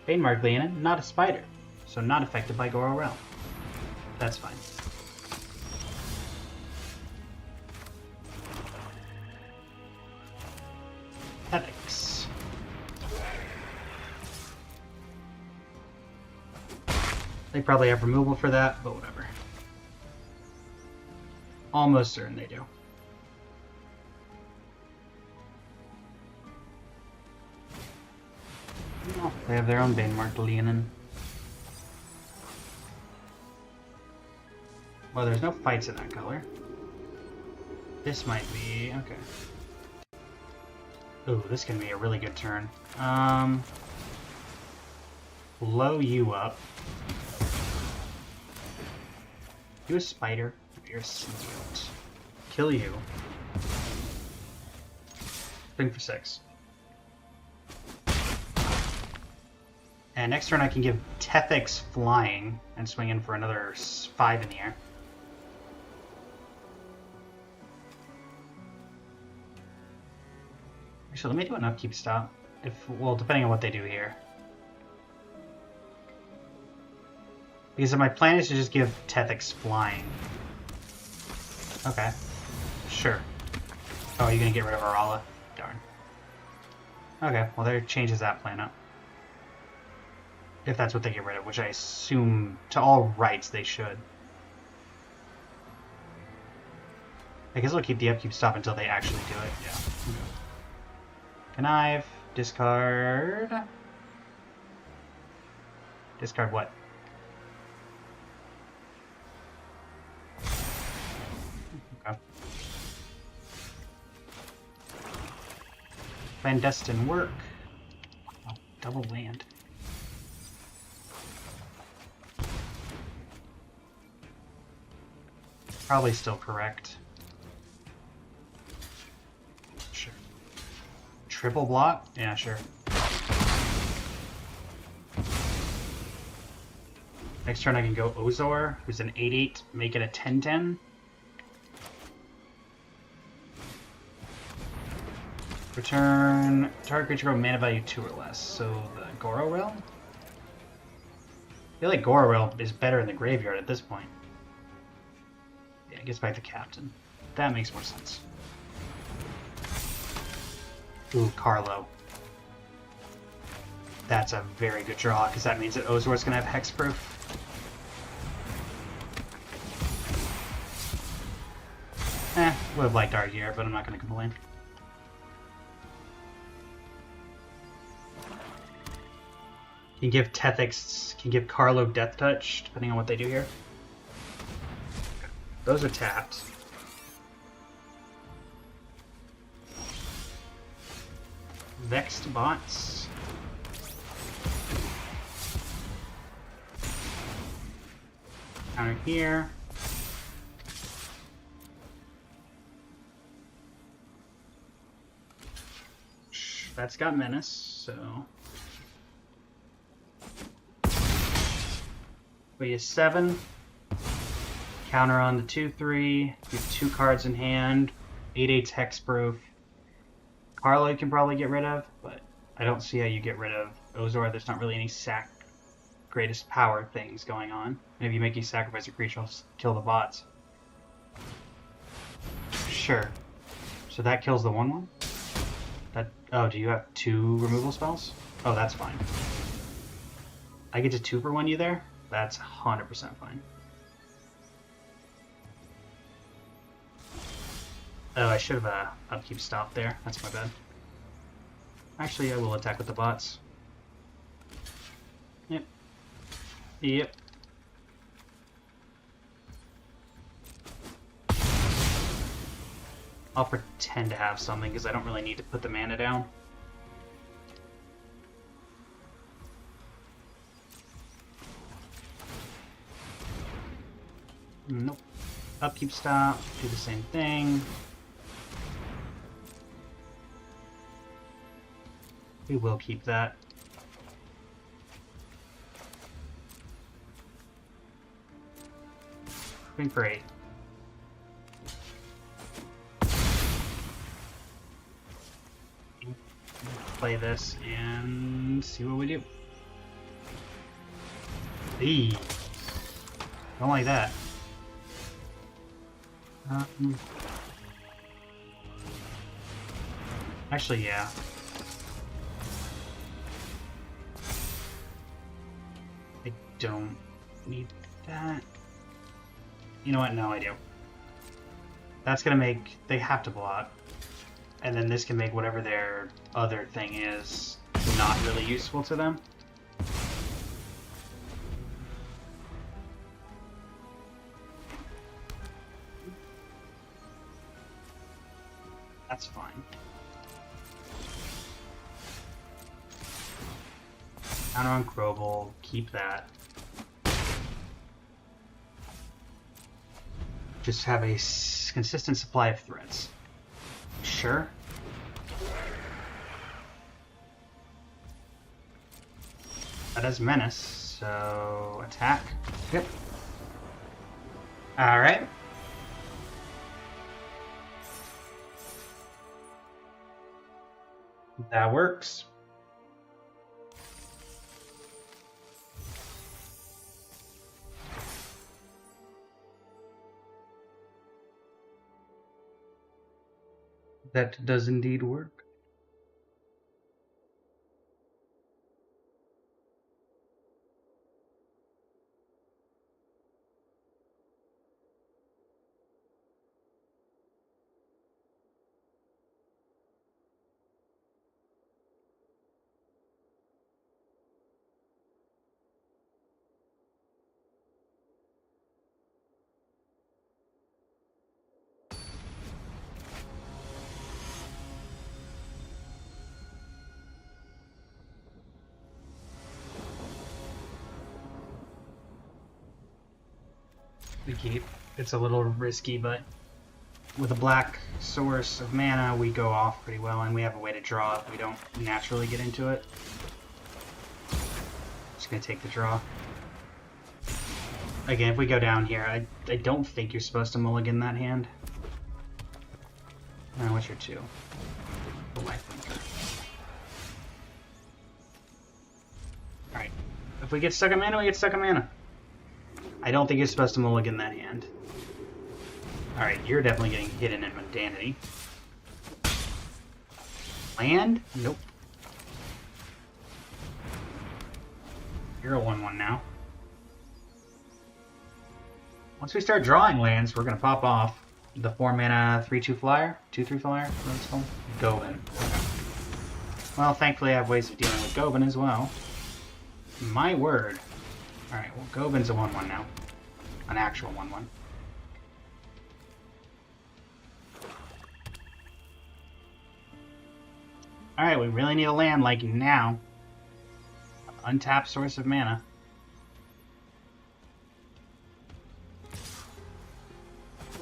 Banemarked Leonin, not a spider, so not affected by Goro Realm. That's fine. Ethics. They probably have removal for that, but whatever. Almost certain they do. Oh, they have their own Banemarked Leonin. Well, there's no fights in that color. This might be... okay. Ooh, this can be a really good turn. Blow you up. You a spider? You're a symbiote. Kill you. Swing for 6. And next turn I can give Tethix flying and swing in for another 5 in the air. Actually, let me do an upkeep stop. Well, depending on what they do here. Because my plan is to just give Tethix flying. Okay. Sure. Oh, you're gonna get rid of Arala? Darn. Okay, well there changes that plan up. If that's what they get rid of, which I assume to all rights they should. I guess I'll keep the upkeep stop until they actually do it. Yeah. Okay. Connive. Discard. Discard what? Okay. Clandestine work. Oh, double land. Probably still correct. Sure. Triple block? Yeah, sure. Next turn I can go Ozor, who's an 8/8, make it a 10/10. Return target creature with mana value 2 or less. So the Goro Realm? I feel like Goro Realm is better in the graveyard at this point. Yeah, it gets back to Captain. That makes more sense. Ooh, Carlo. That's a very good draw, because that means that Ozor's going to have Hexproof. Would have liked Argier, but I'm not going to complain. Can give Tethix, can give Carlo Death Touch, depending on what they do here. Those are tapped. Vexed Bots. Counter here. That's got Menace, so... We use 7. Counter on the 2/3. You have 2 cards in hand. 8/8's Hexproof. Carlo you can probably get rid of, but I don't see how you get rid of Ozor. There's not really any sack greatest power things going on. Maybe you make you sacrifice a creature, kill the bots. Sure. So that kills the 1/1? That, oh, do you have 2 removal spells? Oh, that's fine. I get to 2 for 1 you there? That's 100% fine. Oh, I should have upkeep stopped there. That's my bad. Actually, I will attack with the bots. Yep. Yep. I'll pretend to have something because I don't really need to put the mana down. Nope. Upkeep stop, do the same thing. We will keep that. Been great. Play this and see what we do. Eee. Don't like that. Actually, yeah. I don't need that. You know what? No, I do. That's gonna make... They have to block. And then this can make whatever their other thing is not really useful to them. That's fine. Counter on Crobel, keep that. Just have a consistent supply of threats. Sure. That is Menace, so attack. Yep. Alright. That works. That does indeed work. We keep. It's a little risky, but with a black source of mana, we go off pretty well, and we have a way to draw if we don't naturally get into it. Just gonna take the draw. Again, if we go down here, I don't think you're supposed to mulligan that hand. What's your 2? The lifelinker. Alright. If we get stuck in mana, we get stuck in mana. I don't think you're supposed to mulligan that hand. Alright, you're definitely getting hidden in Mundanity. Land? Nope. You're a 1/1 now. Once we start drawing lands, we're going to pop off the 4-mana 3/2 flyer. 2/3 flyer? What's it called? Govan. Okay. Well, thankfully I have ways of dealing with Govan as well. My word. Alright, well, Govan's a 1/1 now. An actual 1/1. Alright, we really need a land like now. Untapped source of mana.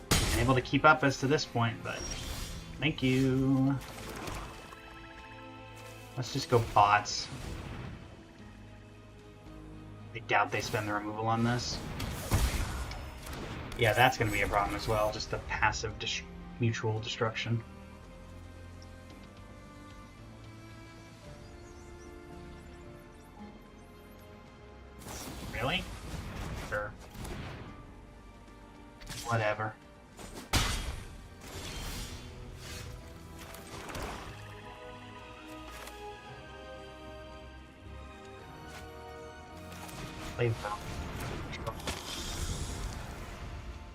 Been able to keep up as to this point, but thank you. Let's just go bots. I doubt they spend the removal on this. Yeah, that's going to be a problem as well, just the passive mutual destruction. Really? Sure. Whatever.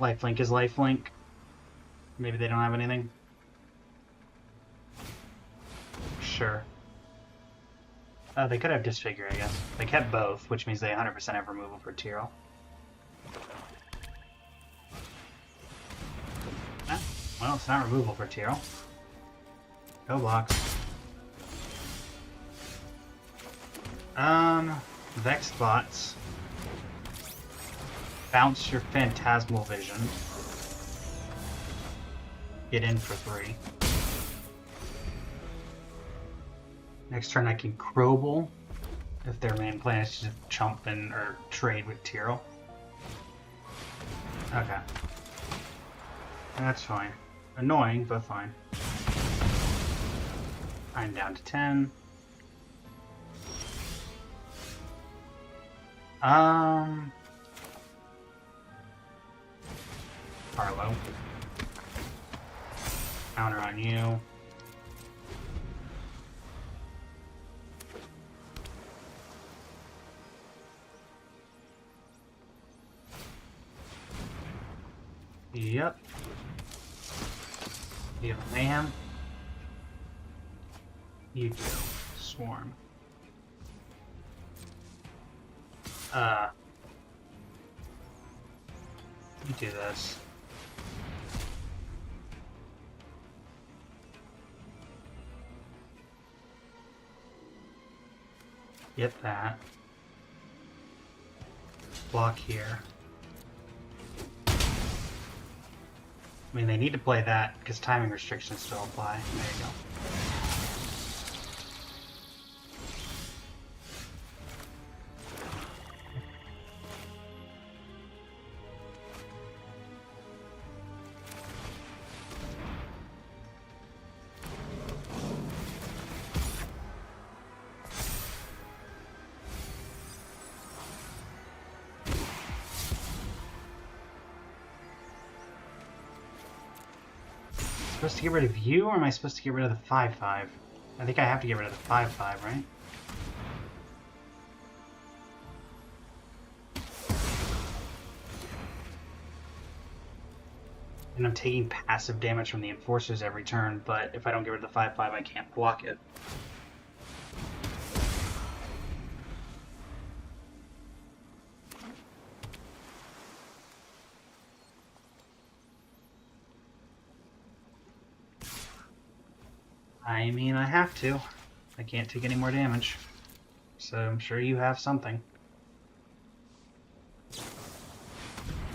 Lifelink is lifelink. Maybe they don't have anything. Sure. They could have Disfigure, I guess. They kept both, which means they 100% have removal for Tyrell. Well, it's not removal for Tyrell. Go blocks. Vex bots. Bounce your Phantasmal Vision. Get in for 3. Next turn I can Crobble if their main plan is to chump in or trade with Tyrell. Okay. That's fine. Annoying, but fine. I'm down to 10. Carlo. Counter on you. Yep. You have Mayhem. You do. Swarm. You do this. Get that. Block here. I mean, they need to play that because timing restrictions still apply. There you go. Supposed to get rid of you, or am I supposed to get rid of the 5/5? I think I have to get rid of the 5/5, right? And I'm taking passive damage from the enforcers every turn, but if I don't get rid of the 5/5, I can't block it. I mean, I have to. I can't take any more damage. So I'm sure you have something.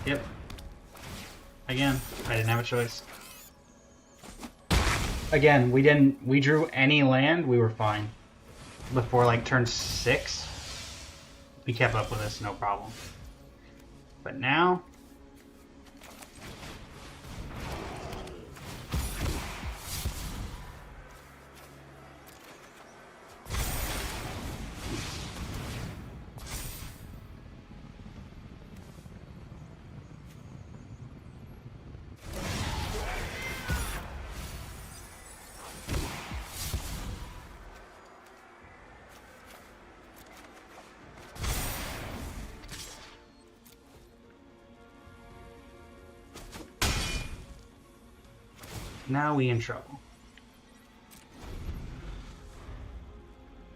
Yep. Again, I didn't have a choice. Again, we drew any land, we were fine. Before like turn 6, we kept up with this, no problem. But now, now we in trouble.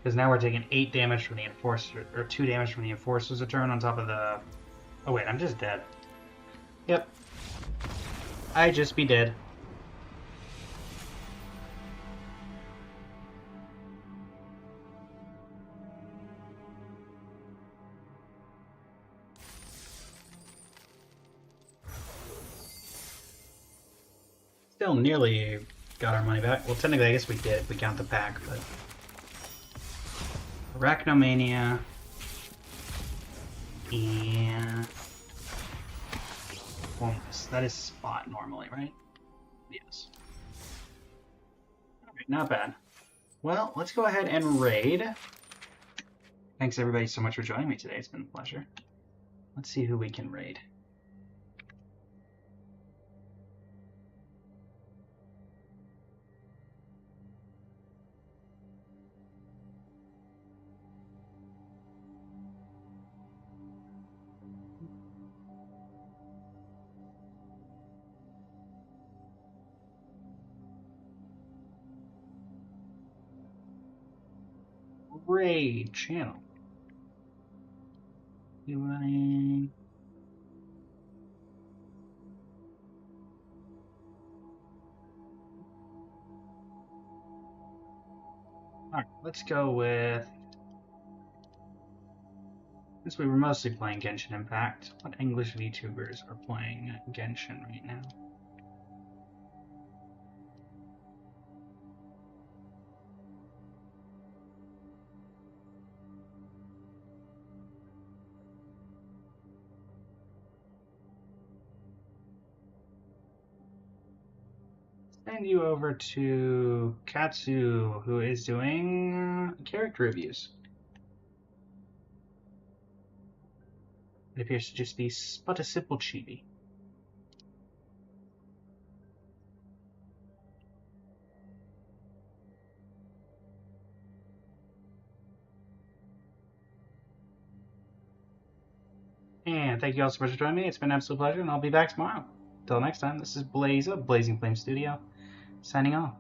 Because now we're taking 8 damage from the Enforcer, or 2 damage from the Enforcer's a turn on top of the... Oh wait, I'm just dead. Yep. I just be dead. Still nearly got our money back. Well, technically, I guess we did if we count the pack, but... Arachnomania... And... Bonus. That is spot normally, right? Yes. Alright, not bad. Well, let's go ahead and raid. Thanks everybody so much for joining me today. It's been a pleasure. Let's see who we can raid. Raid channel. Doing... Alright, let's go with... Since we were mostly playing Genshin Impact, what English VTubers are playing Genshin right now? send you over to Katsu, who is doing character reviews. It appears to just be but a simple chibi. And thank you all so much for joining me. It's been an absolute pleasure, and I'll be back tomorrow. Till next time, this is Blaze of Blazing Flame Studio, signing off.